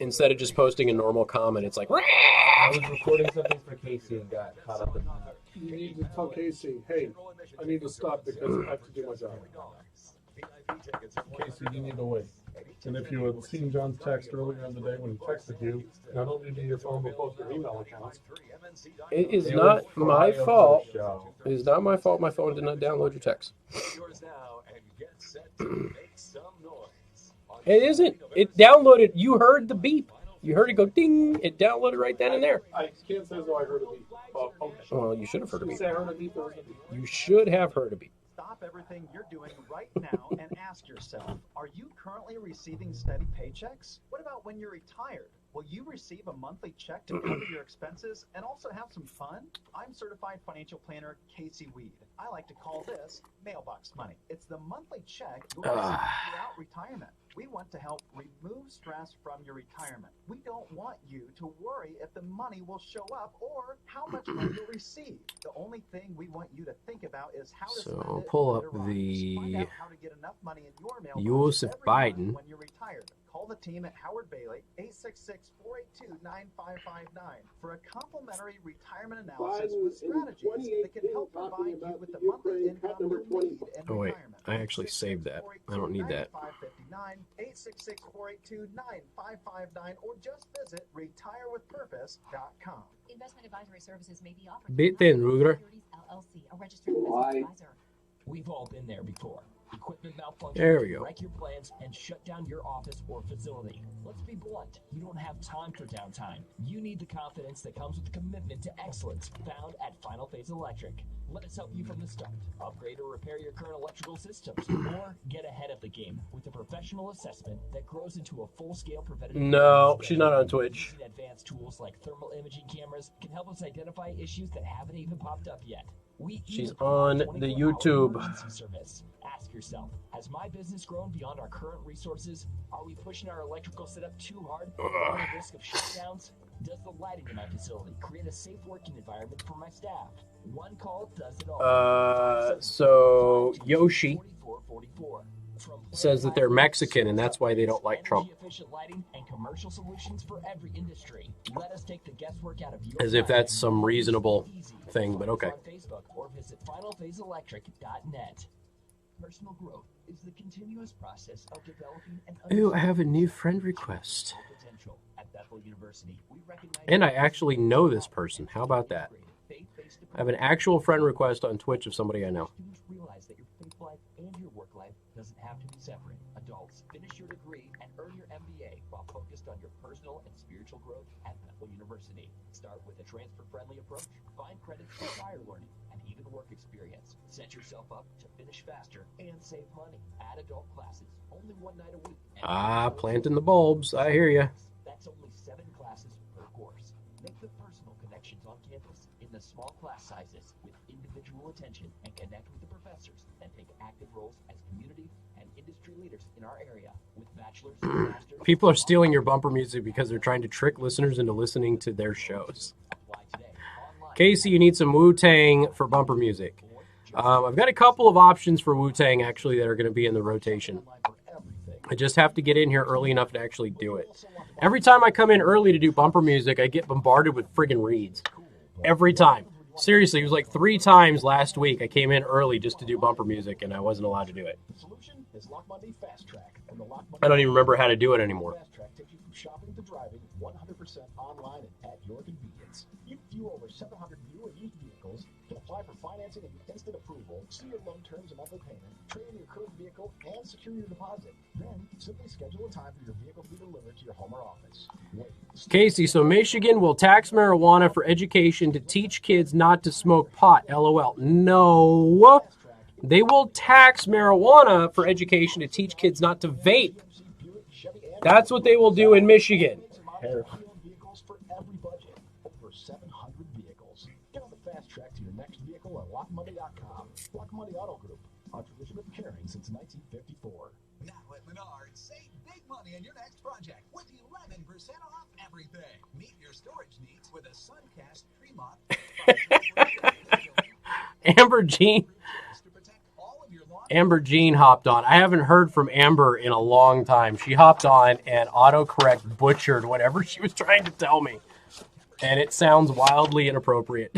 Instead of just posting a normal comment, it's like... I was recording something for Casey and got caught up in that. You need to tell Casey, hey, I need to stop because I have to do my job. Casey, you need to wait. And if you had seen John's text earlier in the day when he texted you, not only do your phone but both your email accounts. It is not my fault. It is not my fault my phone did not download your text. It isn't. It downloaded. You heard the beep. You heard it go ding. It downloaded right then and there. I can't say as though I heard a beep. Okay. Well, you should have heard a beep. Say I heard a beep. There was a beep. You should have heard a beep. Stop everything you're doing right now and ask yourself, are you currently receiving steady paychecks? What about when you're retired? Will you receive a monthly check to cover your expenses and also have some fun? I'm certified financial planner Casey Weed. I like to call this mailbox money. It's the monthly check you'll receive throughout retirement. We want to help remove stress from your retirement. We don't want you to worry if the money will show up or how much money you'll receive. The only thing we want you to think about is how to spend it pull when up it arrives. the Find out how to get enough money in your mailbox Joseph every month Biden. when you're retired. Call the team at Howard Bailey, 866-482-9559 for a complimentary retirement analysis with strategies that can help provide you with the monthly income you need in Oh, wait. retirement. I actually saved that. I don't need that. 866-482-9559 or just visit retirewithpurpose.com. Investment advisory services may be offered. Bit then, Ruger. LLC, a registered investment advisor. We've all been there before. Equipment malfunction, There we go. wreck your plans, and shut down your office or facility. Let's be blunt. You don't have time for downtime. You need the confidence that comes with the commitment to excellence found at Final Phase Electric. Let us help you from the start. Upgrade or repair your current electrical systems, or get ahead of the game with a professional assessment that grows into a full-scale preventative. No, she's not on Twitch. Using advanced tools like thermal imaging cameras can help us identify issues that haven't even popped up yet. She's on the YouTube. Service. Ask yourself, has my business grown beyond our current resources? Are we pushing our electrical setup too hard? Are the risk of shutdowns? Does the lighting in my facility create a safe working environment for my staff? One call does it all. So Yoshi says that they're Mexican and that's why they don't like Trump. Efficient lighting and commercial solutions for every industry. Let us take the guesswork out of your As if that's some reasonable thing, but okay. on Facebook or visit finalphaseelectric.net. Personal growth is the continuous process of developing and Ooh, I have a new friend request. potential. At Bethel University, we recognize And I actually know this person. How about that? I have an actual friend request on Twitch of somebody I know. students realize that your faith life and your work life doesn't have to be separate. Adults, finish your degree and earn your MBA while focused on your personal and spiritual growth at Bethel University. Start with a transfer-friendly approach, find credits for prior learning, and even work experience. Set yourself up to finish faster and save money. Add adult classes, only one night a week. Planting the bulbs. I hear you. That's only 7 classes per course. Make the personal connections on campus in the small class sizes with individual attention and connect with the professors and take active roles as community and industry leaders in our area with bachelor's and master's. People are stealing your bumper music because they're trying to trick listeners into listening to their shows. Casey, you need some Wu-Tang for bumper music. I've got a couple of options for Wu-Tang actually that are going to be in the rotation. I just have to get in here early enough to actually do it. Every time I come in early to do bumper music, I get bombarded with friggin' reads. Every time. Seriously, it was like 3 times last week I came in early just to do bumper music and I wasn't allowed to do it. I don't even remember how to do it anymore. Fast Track takes you from shopping to driving 100% online and at your convenience. You view over 700 new and used vehicles, can apply for financing and instant approval, see your loan terms and monthly payment, trade in your current vehicle, and secure your deposit. Then, simply schedule a time for your vehicle to be delivered to your home or office. Wait. Casey, so Michigan will tax marijuana for education to teach kids not to smoke pot. LOL. No. They will tax marijuana for education to teach kids not to vape. That's what they will do in Michigan. Vehicles for every budget. Over 700 vehicles. Get on the fast track to your next vehicle at LockMoney.com. Lock Money Auto Group. A tradition of caring since 1954. Now at Menards, save big money on your next project with 11% off everything. Meet your storage needs with a Suncast Tremont. Amber Jean hopped on. I haven't heard from Amber in a long time. She hopped on and autocorrect butchered whatever she was trying to tell me. And it sounds wildly inappropriate.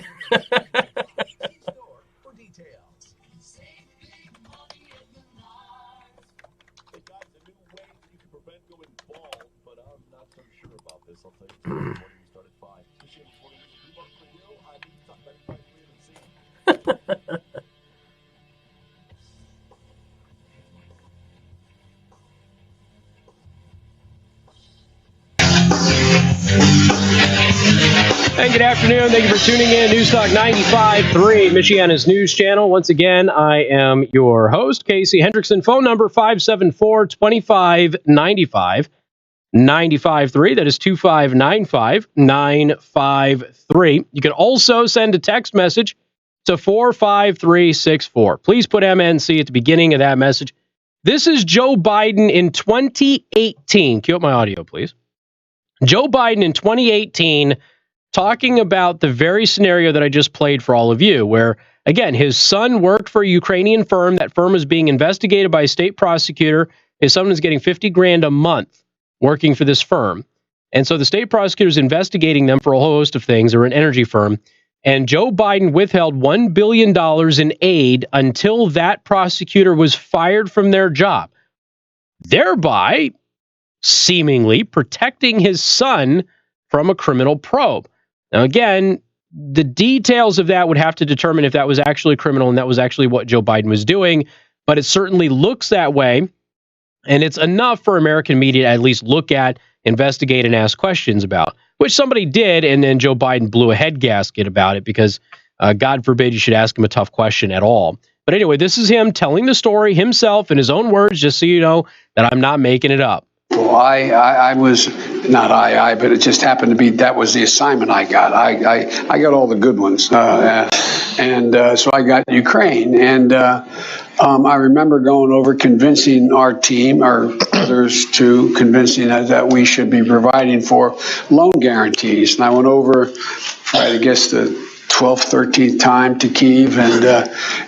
and good afternoon. Thank you for tuning in. Newstalk 95.3, Michiana's news channel. Once again, I am your host, Casey Hendrickson. Phone number 574-2595. 95.3. That is 2595-953. You can also send a text message to 45364. Please put MNC at the beginning of that message. This is Joe Biden in 2018. Cue up my audio, please. Joe Biden in 2018 talking about the very scenario that I just played for all of you, where, again, his son worked for a Ukrainian firm. That firm is being investigated by a state prosecutor. His son is getting $50,000 a month working for this firm. And so the state prosecutor is investigating them for a whole host of things. They're an energy firm. And Joe Biden withheld $1 billion in aid until that prosecutor was fired from their job, thereby seemingly protecting his son from a criminal probe. Now, again, the details of that would have to determine if that was actually criminal and that was actually what Joe Biden was doing. But it certainly looks that way. And it's enough for American media to at least look at, investigate, and ask questions about, which somebody did. And then Joe Biden blew a head gasket about it because, God forbid, you should ask him a tough question at all. But anyway, this is him telling the story himself in his own words, just so you know that I'm not making it up. Well, I was not but it just happened to be that was the assignment I got. I got all the good ones, so I got Ukraine, and I remember going over convincing our team, or others, to convincing us that we should be providing for loan guarantees. And I went over, I guess, the 12th, 13th time to Kyiv,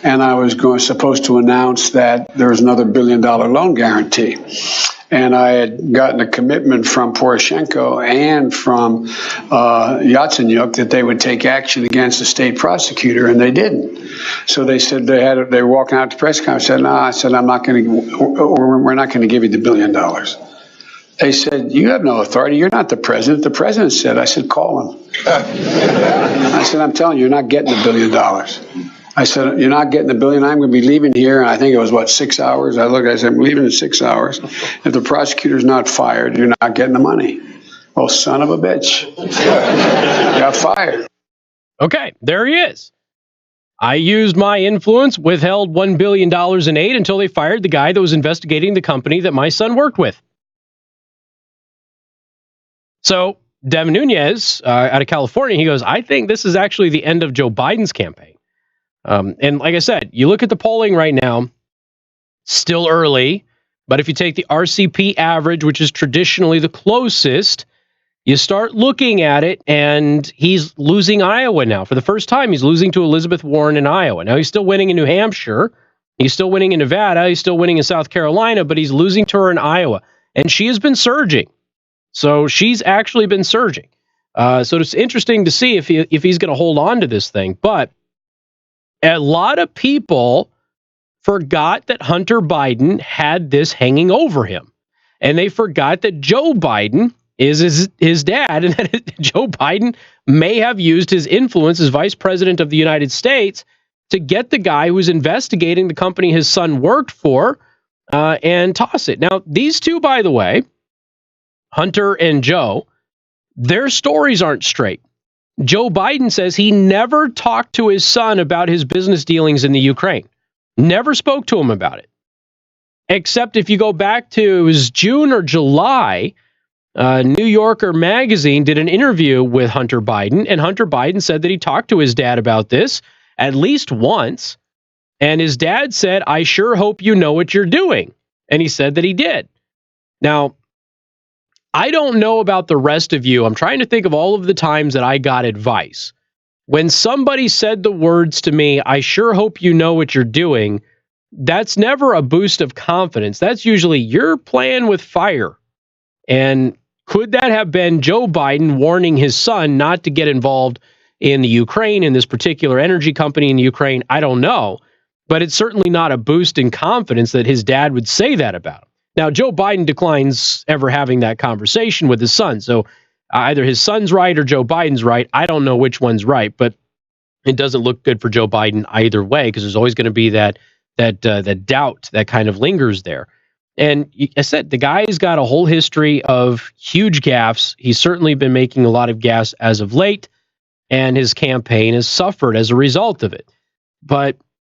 and I was supposed to announce that there was another $1 billion loan guarantee. And I had gotten a commitment from Poroshenko and from Yatsenyuk that they would take action against the state prosecutor, and they didn't. So they said they were walking out to press conference. I said, I'm not going to, we're not going to give you the $1 billion. They said, you have no authority. You're not the president. The president said. I said, call him. I said, I'm telling you, you're not getting the $1 billion. I said, you're not getting the $1 billion. I'm going to be leaving here. And I think it was, 6 hours? I said, I'm leaving in 6 hours. If the prosecutor's not fired, you're not getting the money. Oh, son of a bitch. Got fired. Okay, there he is. I used my influence, withheld $1 billion in aid until they fired the guy that was investigating the company that my son worked with. So Devin Nunes out of California, he goes, I think this is actually the end of Joe Biden's campaign. And like I said, you look at the polling right now, still early, but if you take the RCP average, which is traditionally the closest, you start looking at it, and he's losing Iowa now. For the first time, he's losing to Elizabeth Warren in Iowa. Now, he's still winning in New Hampshire. He's still winning in Nevada. He's still winning in South Carolina, but he's losing to her in Iowa. And she has been surging. So she's actually been surging. So it's interesting to see if he's going to hold on to this thing. But a lot of people forgot that Hunter Biden had this hanging over him. And they forgot that Joe Biden is his dad, and that Joe Biden may have used his influence as vice president of the United States to get the guy who's investigating the company his son worked for and toss it. Now, these two, by the way, Hunter and Joe, their stories aren't straight. Joe Biden says he never talked to his son about his business dealings in the Ukraine. Never spoke to him about it. Except if you go back to, it was June or July, New Yorker magazine did an interview with Hunter Biden, and Hunter Biden said that he talked to his dad about this at least once, and his dad said, I sure hope you know what you're doing. And he said that he did. Now, I don't know about the rest of you. I'm trying to think of all of the times that I got advice. When somebody said the words to me, I sure hope you know what you're doing, that's never a boost of confidence. That's usually you're playing with fire. And could that have been Joe Biden warning his son not to get involved in the Ukraine, in this particular energy company in the Ukraine? I don't know. But it's certainly not a boost in confidence that his dad would say that about him. Now, Joe Biden declines ever having that conversation with his son. So either his son's right or Joe Biden's right. I don't know which one's right, but it doesn't look good for Joe Biden either way, because there's always going to be that doubt that kind of lingers there. And I said, the guy's got a whole history of huge gaffes. He's certainly been making a lot of gaffes as of late. and his campaign has suffered as a result of it. But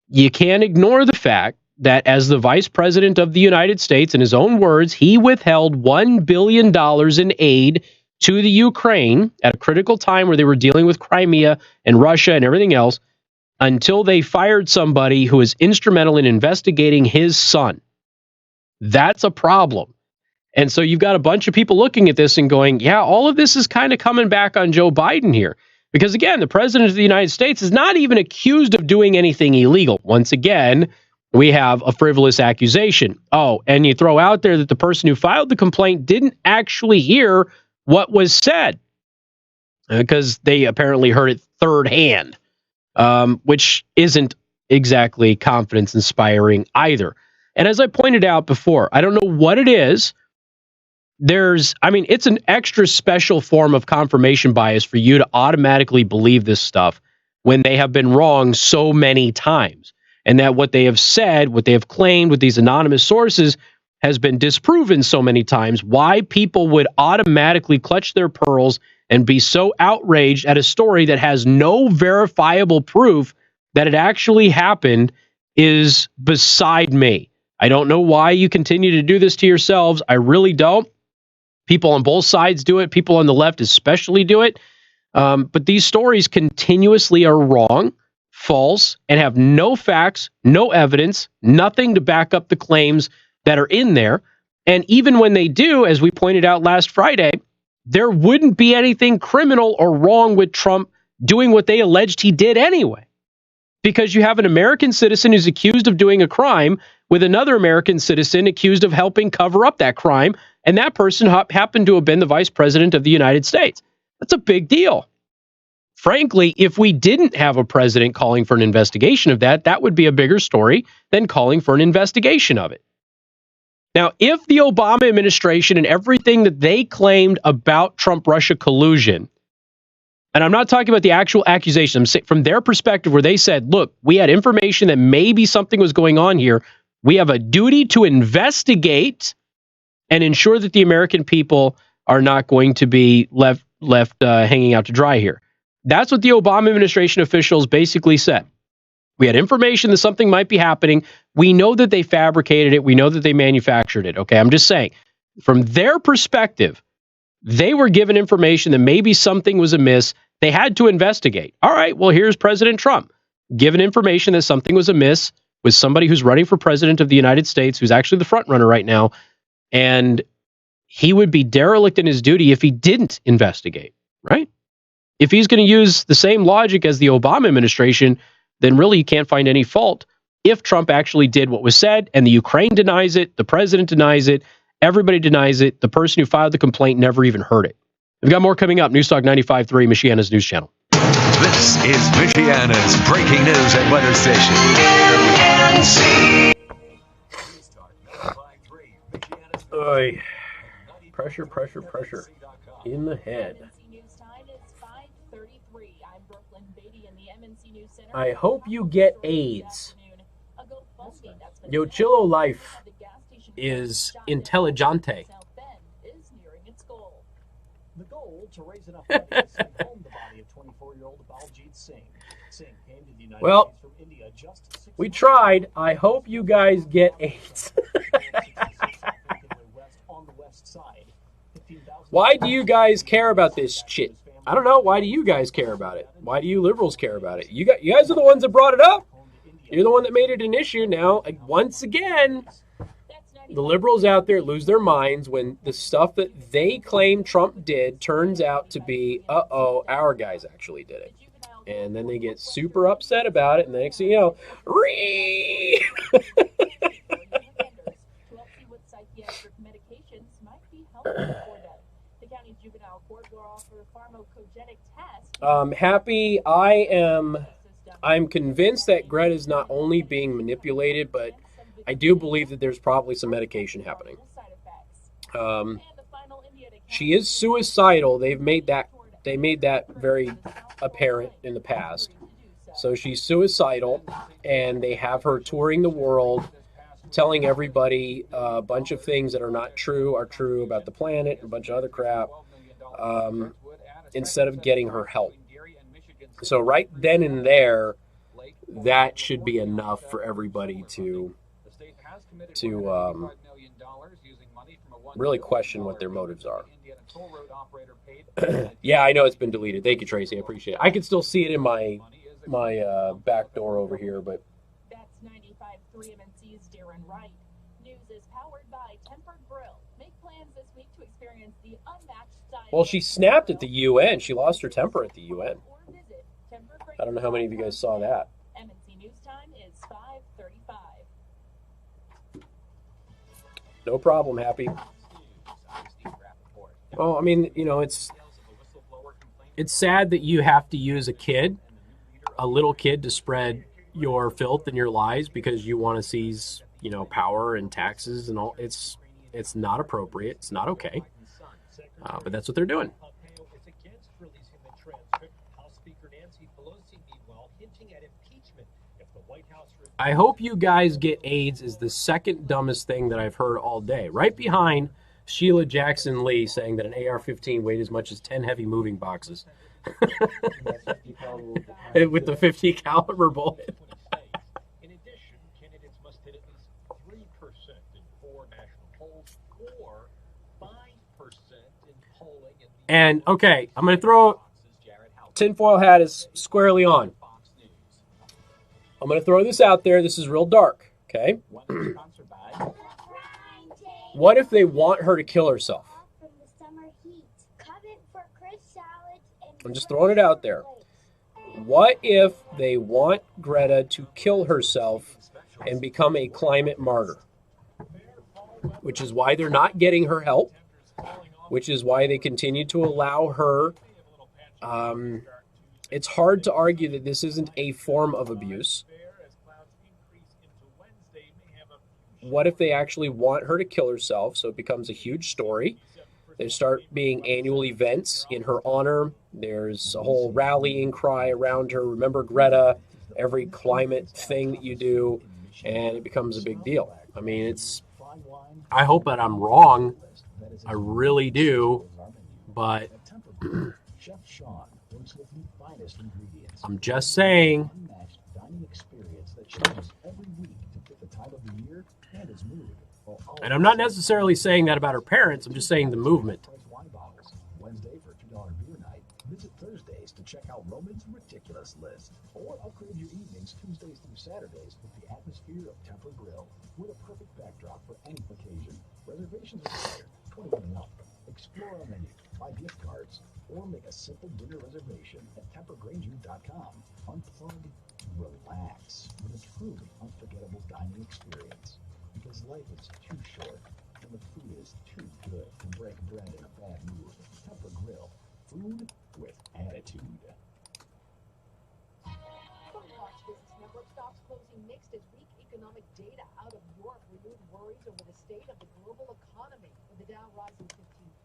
you can't ignore the fact that as the vice president of the United States, in his own words, he withheld $1 billion in aid to the Ukraine at a critical time where they were dealing with Crimea and Russia and everything else until they fired somebody who was instrumental in investigating his son. That's a problem. And so you've got a bunch of people looking at this and going, yeah, all of this is kind of coming back on Joe Biden here. Because again, the president of the United States is not even accused of doing anything illegal. Once again, we have a frivolous accusation. Oh, and you throw out there that the person who filed the complaint didn't actually hear what was said because they apparently heard it third hand, which isn't exactly confidence inspiring either. And as I pointed out before, I don't know what it is. It's an extra special form of confirmation bias for you to automatically believe this stuff when they have been wrong so many times. And that what they have said, what they have claimed with these anonymous sources has been disproven so many times. Why people would automatically clutch their pearls and be so outraged at a story that has no verifiable proof that it actually happened is beside me. I don't know why you continue to do this to yourselves. I really don't. People on both sides do it. People on the left especially do it. But these stories continuously are wrong, false, and have no facts, no evidence, nothing to back up the claims that are in there. And even when they do, as we pointed out last Friday, there wouldn't be anything criminal or wrong with Trump doing what they alleged he did anyway. Because you have an American citizen who's accused of doing a crime with another American citizen accused of helping cover up that crime. And that person happened to have been the vice president of the United States. That's a big deal. Frankly, if we didn't have a president calling for an investigation of that, that would be a bigger story than calling for an investigation of it. Now, if the Obama administration and everything that they claimed about Trump-Russia collusion, and I'm not talking about the actual accusation, I'm saying from their perspective where they said, look, we had information that maybe something was going on here. We have a duty to investigate and ensure that the American people are not going to be left hanging out to dry here. That's what the Obama administration officials basically said. We had information that something might be happening. We know that they fabricated it. We know that they manufactured it. Okay, I'm just saying, from their perspective, they were given information that maybe something was amiss. They had to investigate. All right, well, here's President Trump, given information that something was amiss with somebody who's running for president of the United States, who's actually the front runner right now, and he would be derelict in his duty if he didn't investigate, right? If he's going to use the same logic as the Obama administration, then really you can't find any fault if Trump actually did what was said, and the Ukraine denies it, the president denies it, everybody denies it, the person who filed the complaint never even heard it. We've got more coming up. Newstalk 95.3, Michiana's news channel. This is Michiana's breaking news and weather station. Oy. Pressure in the head. I hope you get AIDS. Yo, Chillo Life is intelligente. The goal to raise enough money to send home the body of 24-year-old Baljit Singh. Singh came to the United States from India just 6 we tried. I hope you guys get AIDS. Why do you guys care about this shit? I don't know. Why do you guys care about it? Why do you liberals care about it? You guys are the ones that brought it up. You're the one that made it an issue. Now, once again, the liberals out there lose their minds when the stuff that they claim Trump did turns out to be, our guys actually did it. And then they get super upset about it, and the next thing you know, Happy, I'm convinced that Greta's not only being manipulated, but I do believe that there's probably some medication happening. She is suicidal. They made that very apparent in the past. So she's suicidal, and they have her touring the world, telling everybody a bunch of things that are not true are true about the planet, and a bunch of other crap, instead of getting her help. So right then and there, that should be enough for everybody to really question what their motives are. Yeah, I know it's been deleted. Thank you, Tracy. I appreciate it. I can still see it in my back door over here, but That's 95.3 MNC's Darren Wright. News is powered by Tempered Grill. Make plans this week to experience the unmatched style. well, she snapped at the UN. She lost her temper at the UN. I don't know how many of you guys saw that. MNC News Time is 5:35. No problem, Happy. Well, I mean, you know, it's sad that you have to use a little kid, to spread your filth and your lies because you want to seize, you know, power and taxes and all. It's not appropriate. It's not okay. But that's what they're doing. I hope you guys get AIDS is the second dumbest thing that I've heard all day. Right behind Sheila Jackson Lee saying that an AR-15 weighed as much as 10 heavy moving boxes. With the 50 caliber bullet. In addition, candidates must hit at least 3% in 4 national polls or 5% in polling. And, okay, I'm going to throw tinfoil hat is squarely on. I'm going to throw this out there. This is real dark, okay? What if they want her to kill herself? I'm just throwing it out there. What if they want Greta to kill herself and become a climate martyr? Which is why they're not getting her help, which is why they continue to allow her. It's hard to argue that this isn't a form of abuse. What if they actually want her to kill herself, so it becomes a huge story? There start being annual events in her honor. There's a whole rallying cry around her. Remember Greta, every climate thing that you do, and it becomes a big deal. I mean, I hope that I'm wrong. I really do. But I'm just saying. And I'm not necessarily saying that about her parents. I'm just saying the movement. Wednesday for $2 beer night. Visit Thursdays to check out Roman's Ridiculous List. Or upgrade your evenings Tuesdays through Saturdays with the atmosphere of Temper Grill, with a perfect backdrop for any occasion. Reservations required, 21 and up. Explore our menu, buy gift cards, or make a simple dinner reservation at tempergranger.com. Unplug, relax with a truly unforgettable dining experience. Because life is too short and the food is too good to break bread in a bad mood. Temper Grill, food with attitude. Fox Business Network stops closing mixed as weak economic data out of Europe renewed worries over the state of the global economy. With the Dow rising 15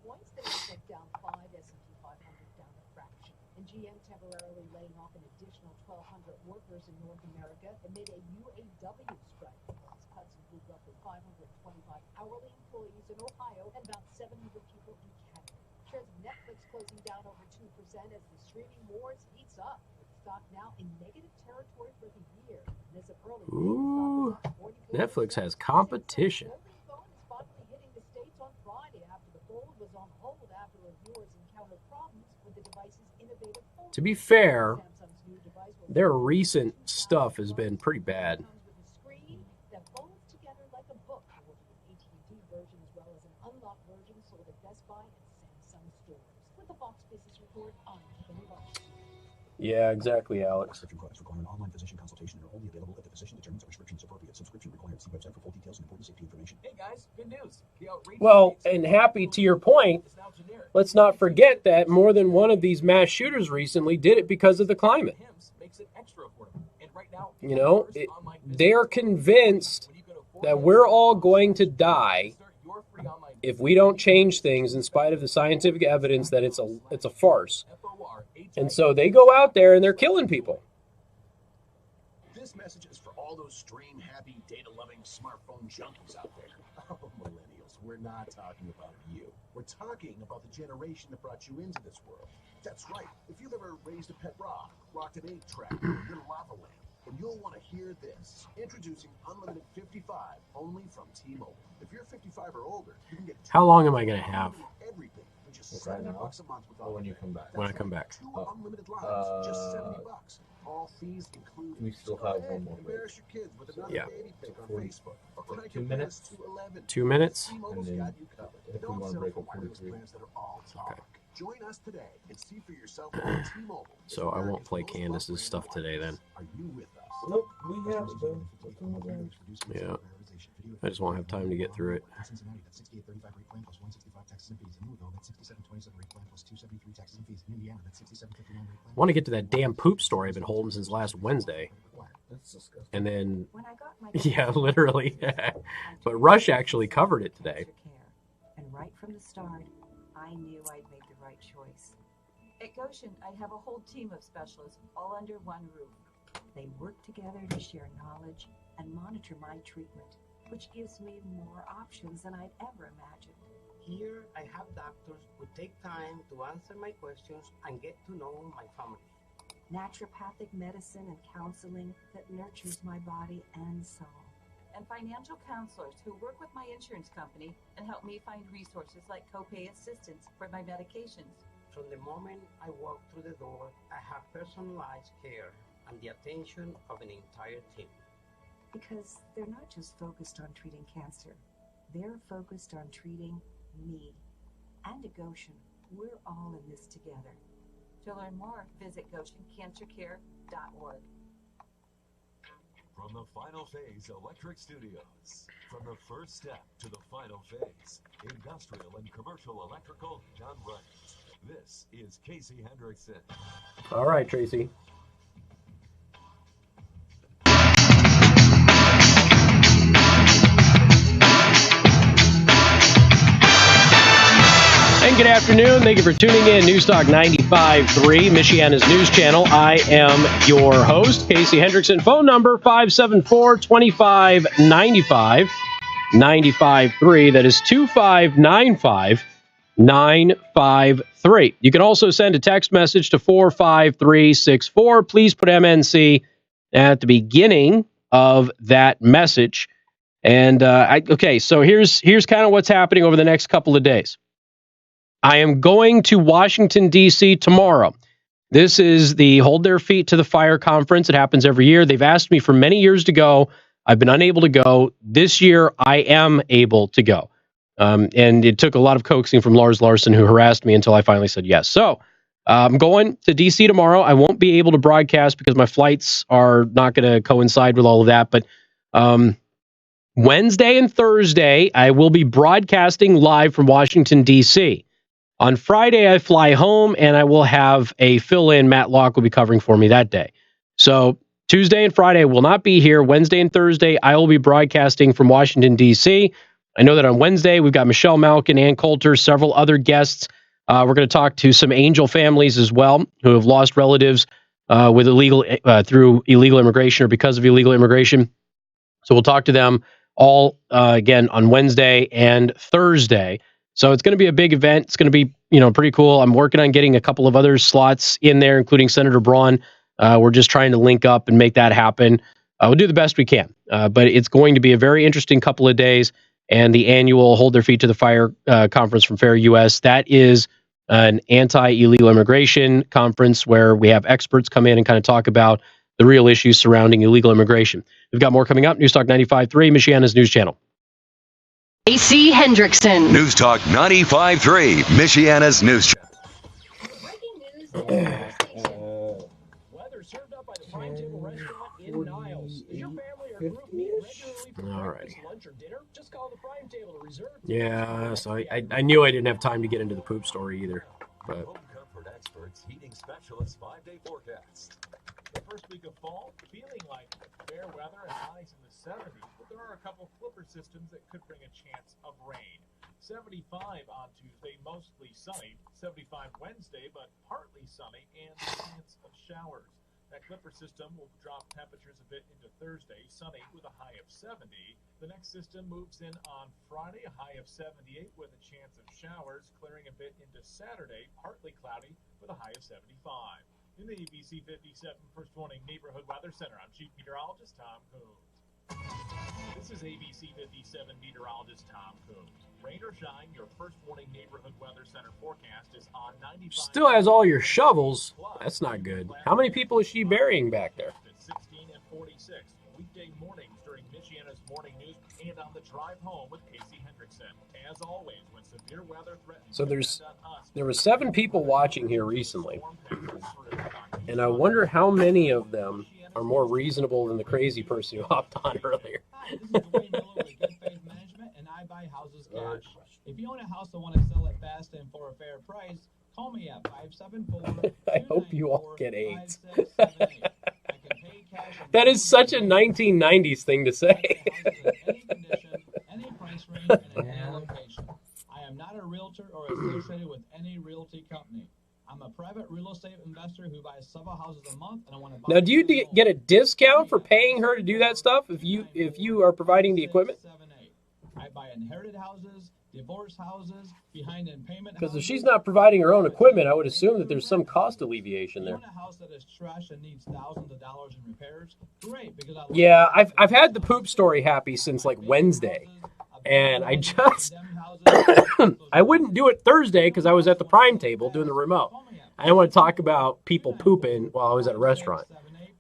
points, the Nasdaq down 5, S&P 500 down a fraction. And GM temporarily laying off an additional 1,200 workers in North America amid a UAW strike. These cuts include roughly 525 hourly employees in Ohio and about 700 people in Canada. Shares of Netflix closing down over 2% as the streaming wars heats up, with the stock now in negative territory for the year. And as of early Ooh, Netflix has competition. finally hitting the States on Friday after the Fold was on hold after reviewers encountered problems with the device's innovative Fold. To be fair, their recent stuff has been pretty bad. That folds together like a book. There will be an AT&T version as well as an unlocked version sold at Best Buy and Samsung stores. With the Fox Business Report, I'm Kenny Barnes. Yeah, exactly, Alex. Prescription products require an online physician consultation and are only available if the physician determines a prescription is appropriate. Subscription required. See website for full details and important safety information. Hey guys, good news. Well, and Happy, to your point, let's not forget that more than one of these mass shooters recently did it because of the climate. You know, they're convinced that we're all going to die if we don't change things in spite of the scientific evidence that it's a farce. And so they go out there and they're killing people. This message is for all those stream-happy, data-loving smartphone junkies out there. Oh, millennials. millennials. We're not talking about you. We're talking about the generation that brought you into this world. That's right. If you've ever raised a pet rock, rocked an 8-track, or lit a lava lamp, and you'll want to hear this. Introducing Unlimited 55, only from T-Mobile. If you're 55 or older, you can get How long am I going to have? everything for just Right now? $70 a month with Or when you come back? When I come back. 2 unlimited lines, just $70. All fees included. We still have one more break. Embarrass your kids with another Yeah. baby pic on 40 Facebook. Or or tag 2 your minutes? parents to 11. 2 minutes? T-Mobile's And then got you covered. if we Don't want to settle break for at wireless 43. plans that are all talk. Okay. Join us today and see for yourself on T-Mobile. So I won't play Candace's stuff today then. Are you with us? Nope, we have to. Yeah. I just won't have time to get through it. Cincinnati, that's 68.35 rate plan plus 165 taxes and fees. In Louisville, that's 67.27 rate plan plus 273 taxes and fees. In Indiana, that's 67.59 rate plan. I want to get to that damn poop story I've been holding since last Wednesday. That's disgusting. And then, When I got my yeah, literally. But Rush actually covered it today. And right from the start, I knew I'd made the right choice. At Goshen, I have a whole team of specialists all under one roof. They work together to share knowledge and monitor my treatment, which gives me more options than I'd ever imagined. Here, I have doctors who take time to answer my questions and get to know my family. Naturopathic medicine and counseling that nurtures my body and soul. And financial counselors who work with my insurance company and help me find resources like copay assistance for my medications. From the moment I walk through the door, I have personalized care and the attention of an entire team. Because they're not just focused on treating cancer, they're focused on treating me. And at Goshen, we're all in this together. To learn more, visit GoshenCancerCare.org. From the Final Phase Electric Studios, from the first step to the final phase, industrial and commercial electrical done right. This is Casey Hendrickson. All right, Tracy. And good afternoon. Thank you for tuning in. Newstalk 95.3, Michiana's news channel. I am your host, Casey Hendrickson. Phone number 574-2595, 95.3. That is 2595-953. You can also send a text message to 45364. Please put MNC at the beginning of that message. And okay, so here's kind of what's happening over the next couple of days. I am going to Washington, D.C. tomorrow. This is the Hold Their Feet to the Fire conference. It happens every year. They've asked me for many years to go. I've been unable to go. This year, I am able to go. And it took a lot of coaxing from Lars Larson, who harassed me until I finally said yes. So I'm going to D.C. tomorrow. I won't be able to broadcast because my flights are not going to coincide with all of that. But Wednesday and Thursday, I will be broadcasting live from Washington, D.C. On Friday, I fly home, and I will have a fill-in. Matt Locke will be covering for me that day. So Tuesday and Friday I will not be here. Wednesday and Thursday, I will be broadcasting from Washington, D.C. I know that on Wednesday, we've got Michelle Malkin, Ann Coulter, several other guests. We're going to talk to some Angel families as well who have lost relatives with through illegal immigration or because of illegal immigration. So we'll talk to them all again on Wednesday and Thursday. So it's going to be a big event. It's going to be, pretty cool. I'm working on getting a couple of other slots in there, including Senator Braun. We're just trying to link up and make that happen. We'll do the best we can. But it's going to be a very interesting couple of days. And the annual Hold Their Feet to the Fire conference from Fair US, that is an anti-illegal immigration conference where we have experts come in and kind of talk about the real issues surrounding illegal immigration. We've got more coming up. Newstalk 95.3, Michiana's news channel. Casey Hendrickson. Newstalk 95.3, Michiana's news channel. Weather served up by the Prime Table Restaurant in Niles. Is your family or group meet regularly for breakfast, lunch, or dinner? Just call the Prime Table to reserve. Yeah, so I knew I didn't have time to get into the poop story either. But Home Comfort Experts Heating Specialists 5-day forecast. The first week of fall, feeling like fair weather and highs in the 70s, but there are a couple flipper systems that could bring a chance of rain. 75 on Tuesday, mostly sunny. 75 Wednesday, but partly sunny and a chance of showers. That Clipper system will drop temperatures a bit into Thursday, sunny with a high of 70. The next system moves in on Friday, a high of 78 with a chance of showers, clearing a bit into Saturday, partly cloudy with a high of 75. In the ABC 57 First Warning Neighborhood Weather Center, I'm Chief Meteorologist Tom Coombs. This is ABC 57 meteorologist Tom Coombs. Rain or shine, your First Warning Neighborhood Weather Center forecast is on 95. Still has all your shovels. That's not good. How many people is she burying back there? 16 and 46. Weekday mornings during Michiana's morning news and on the drive home with Casey Hendrickson. As always, when severe weather threatens. So there were 7 people watching here recently, and I wonder how many of them are more reasonable than the crazy person who hopped on earlier. Hi, this is Dwayne Miller with Good Faith Management, and I buy houses cash. If you own a house and want to sell it fast and for a fair price, call me at 574. I hope you all get AIDS. That is such a 1990s thing to say. Any price range and any location. I am not a realtor or associated with any realty company. I'm a private real estate investor who buys several houses a month, and I want to buy. Now, do you get a discount for paying her to do that stuff if you are providing the equipment? I buy inherited houses, divorce houses, behind in payment. Because if she's not providing her own equipment, I would assume that there's some cost alleviation there. You own a house that is trash and needs thousands of dollars in repairs? Great, because Yeah, I've had the poop story happy since like Wednesday, and I just I wouldn't do it Thursday because I was at the prime table doing the remote. I didn't want to talk about people pooping while I was at a restaurant.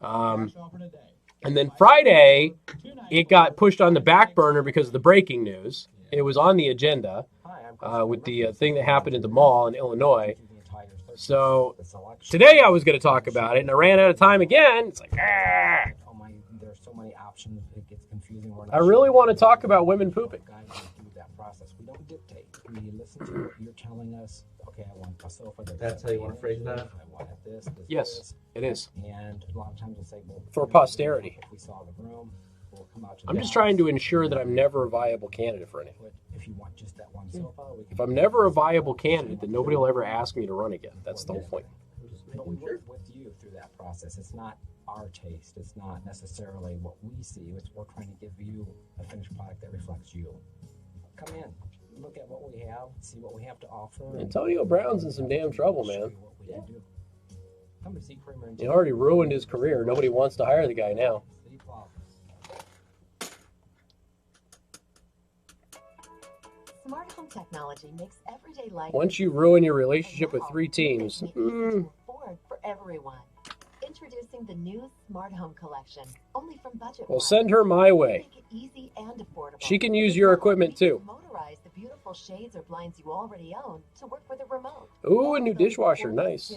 And then Friday, it got pushed on the back burner because of the breaking news. It was on the agenda with the thing that happened at the mall in Illinois. So today I was going to talk about it, and I ran out of time again. It's like, ah. There's so many options, it gets confusing. I really want to talk about women pooping. We don't dictate. We listen to what you're telling us. Okay, I want a sofa. That's how you want to phrase that? I want this. Yes, it is. And a lot of times we'll say, well, for posterity. If we saw the room, we'll come out to I'm just trying to ensure that I'm never a viable candidate for anything. If you want just that one sofa, if I'm never a viable candidate, then nobody will ever ask me to run again. That's the whole point. But we work with you through that process. It's not our taste. It's not necessarily what we see. It's we're trying to give you a finished product that reflects you. Come in, look at what we have, see what we have to offer. Antonio Brown's in some damn trouble, man. Come to see Kramer and He already ruined his career. Nobody wants to hire the guy now. Smart home technology makes everyday life. Once you ruin your relationship with 3 teams, afford for everyone. Introducing the new Smart Home Collection, only from Budget. well, send her my way. Make it easy and affordable. She can use your equipment too. Motorize the beautiful shades or blinds you already own to work with a remote. Ooh, a new dishwasher, nice.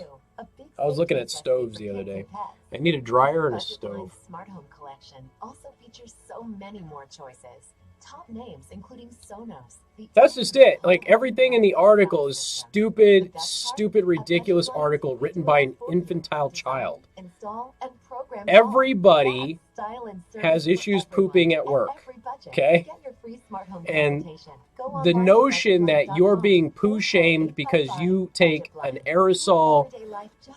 I was looking at stoves the other day. I need a dryer and a stove. Smart Home Collection also features so many more choices. Top names including Sonos. That's just it. Like, everything in the article is stupid, ridiculous article written by an infantile child. Everybody has issues pooping at work, okay? And the notion that you're being poo shamed because you take an aerosol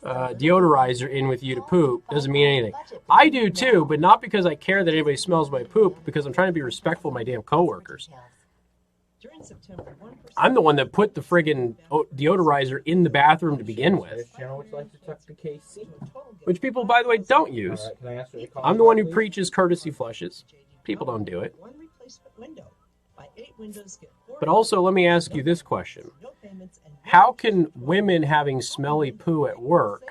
deodorizer in with you to poop doesn't mean anything. I do too, but not because I care that anybody smells my poop, because I'm trying to be respectful of my damn coworkers. I'm the one that put the friggin' deodorizer in the bathroom to begin with, which people, by the way, don't use. I'm the one who preaches courtesy flushes. People don't do it. But also, let me ask you this question. How can women having smelly poo at work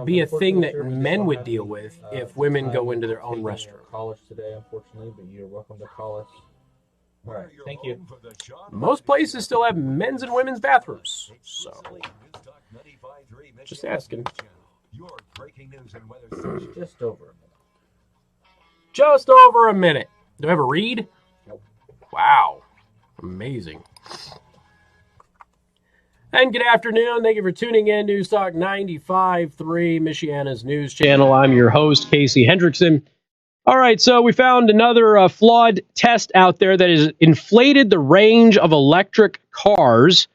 be a thing that men would deal with if women go into their own restroom? College today, unfortunately, but you're welcome to call us. All right, thank you. Most places still have men's and women's bathrooms, so just asking. Just over a minute. Just over a minute. Do I have a read? Nope. Wow. Amazing. And good afternoon. Thank you for tuning in. News Talk 95.3, Michiana's news channel. I'm your host, Casey Hendrickson. All right, so we found another flawed test out there that has inflated the range of electric cars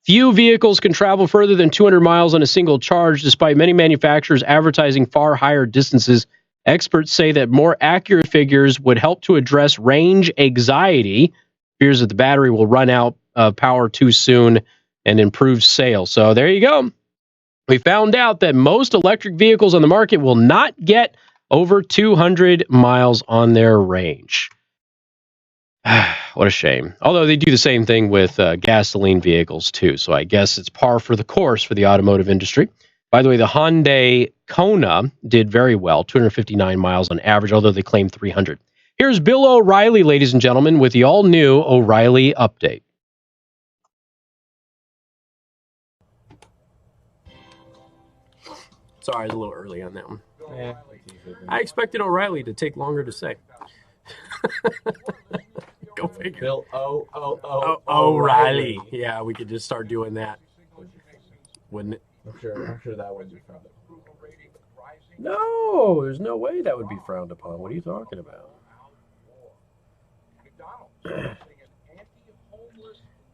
Few vehicles can travel further than 200 miles on a single charge, despite many manufacturers advertising far higher distances. Experts say that more accurate figures would help to address range anxiety, fears that the battery will run out of power too soon, and improve sales. So there you go. We found out that most electric vehicles on the market will not get over 200 miles on their range. What a shame. Although they do the same thing with gasoline vehicles too. So I guess it's par for the course for the automotive industry. By the way, the Hyundai Kona did very well, 259 miles on average, although they claim 300. Here's Bill O'Reilly, ladies and gentlemen, with the all-new O'Reilly Update. Sorry, I was a little early on that one. Yeah. I expected O'Reilly to take longer to say. Go figure. Bill O'Reilly. Yeah, we could just start doing that. Wouldn't it? I'm sure that wouldn't be frowned upon. No, there's no way that would be frowned upon. What are you talking about?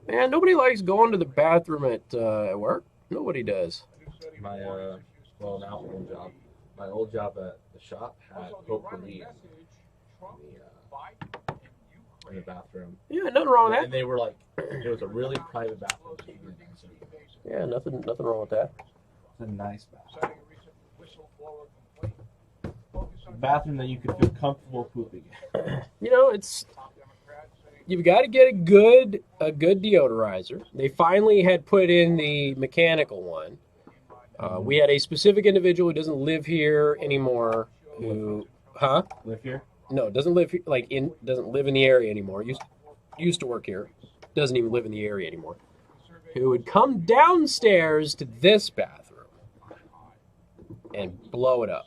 Man, nobody likes going to the bathroom at work. Nobody does. My old job at the shop had potpourri in the bathroom. Yeah, nothing wrong with that. And they were like, it was a really private bathroom. Yeah, nothing wrong with that. It's a nice bathroom. A bathroom that you could feel comfortable pooping in. You know, you've got to get a good deodorizer. They finally had put in the mechanical one. We had a specific individual who doesn't live here anymore. Live here? No, doesn't live here, doesn't live in the area anymore. Used to work here. Doesn't even live in the area anymore. Who would come downstairs to this bathroom and blow it up.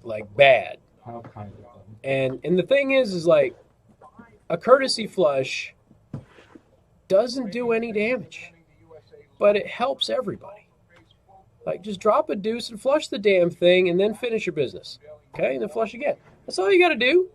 Like bad. How kind of them. And the thing is like a courtesy flush doesn't do any damage. But it helps everybody. Like, just drop a deuce and flush the damn thing and then finish your business. Okay? And then flush again. That's all you got to do.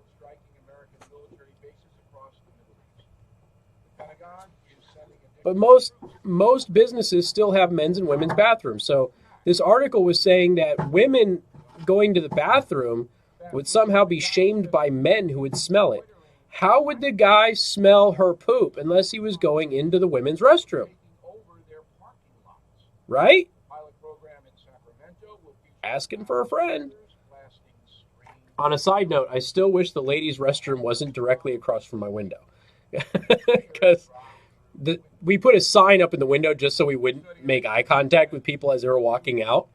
But most businesses still have men's and women's bathrooms. So this article was saying that women going to the bathroom would somehow be shamed by men who would smell it. How would the guy smell her poop unless he was going into the women's restroom? Right? Asking for a friend. On a side note, I still wish the ladies' restroom wasn't directly across from my window. Because we put a sign up in the window just so we wouldn't make eye contact with people as they were walking out.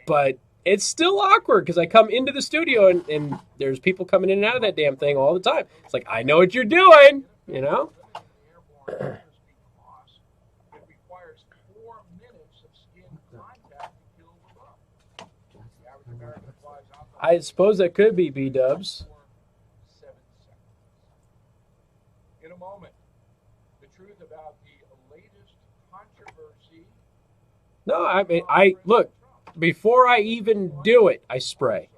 But it's still awkward because I come into the studio and there's people coming in and out of that damn thing all the time. It's like, I know what you're doing, you know? I suppose that could be B-dubs. In a moment, the truth about the latest controversy. No, I mean, look, before I even do it, I spray.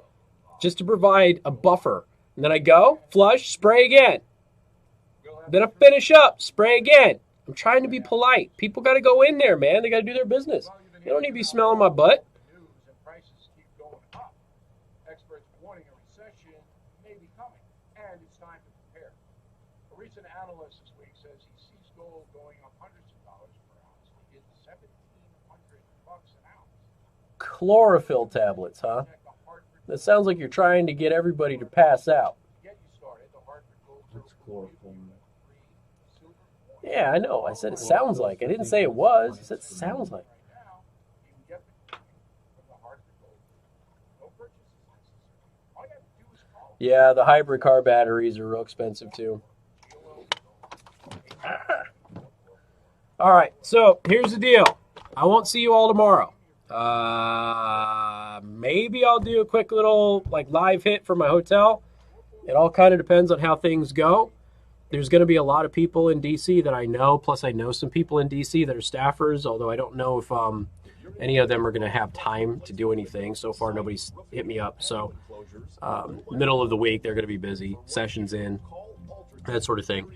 Just to provide a buffer. And then I go, flush, spray again. Then I finish up, spray again. I'm trying to be polite. People got to go in there, man. They got to do their business. They don't need to be smelling my butt. Analyst this week says he sees gold going up hundreds of dollars per ounce. It's $1,700 an ounce. Chlorophyll tablets, huh? That sounds like you're trying to get everybody to pass out. What's chloroform? Yeah, I know. I said it sounds like. I didn't say it was. I said it sounds like. Yeah, the hybrid car batteries are real expensive too. All right, so here's the deal. I won't see you all tomorrow. Maybe I'll do a quick little live hit for my hotel. It all kind of depends on how things go. There's going to be a lot of people in D.C. that I know, plus I know some people in D.C. that are staffers, although I don't know if any of them are going to have time to do anything. So far, nobody's hit me up. So middle of the week, they're going to be busy, sessions in, that sort of thing.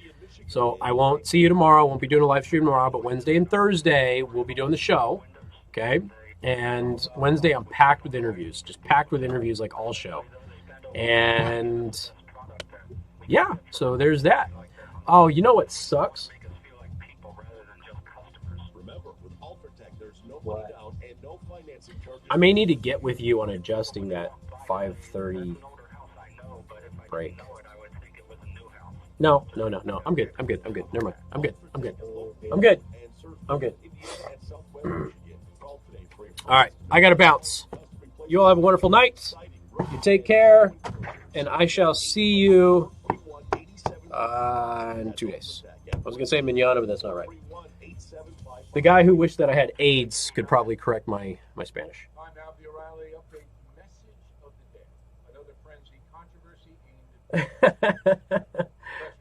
So I won't see you tomorrow. I won't be doing a live stream tomorrow, but Wednesday and Thursday we'll be doing the show. Okay? And Wednesday I'm packed with interviews. Just packed with interviews like all show. And yeah, so there's that. Oh, you know what sucks? I may need to get with you on adjusting that 5:30 break. No. I'm good. Never mind. I'm good. All right. I got to bounce. You all have a wonderful night. You take care. And I shall see you in 2 days. I was going to say manana, but that's not right. The guy who wished that I had AIDS could probably correct my Spanish.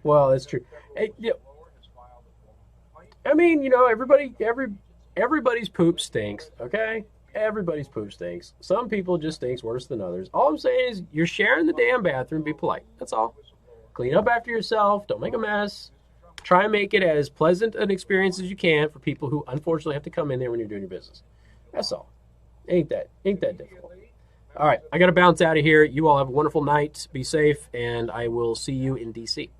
Well, that's true. Hey, yeah. I mean, everybody's poop stinks, okay? Everybody's poop stinks. Some people just stinks worse than others. All I'm saying is you're sharing the damn bathroom. Be polite. That's all. Clean up after yourself. Don't make a mess. Try and make it as pleasant an experience as you can for people who unfortunately have to come in there when you're doing your business. That's all. Ain't that difficult. All right, I got to bounce out of here. You all have a wonderful night. Be safe, and I will see you in D.C.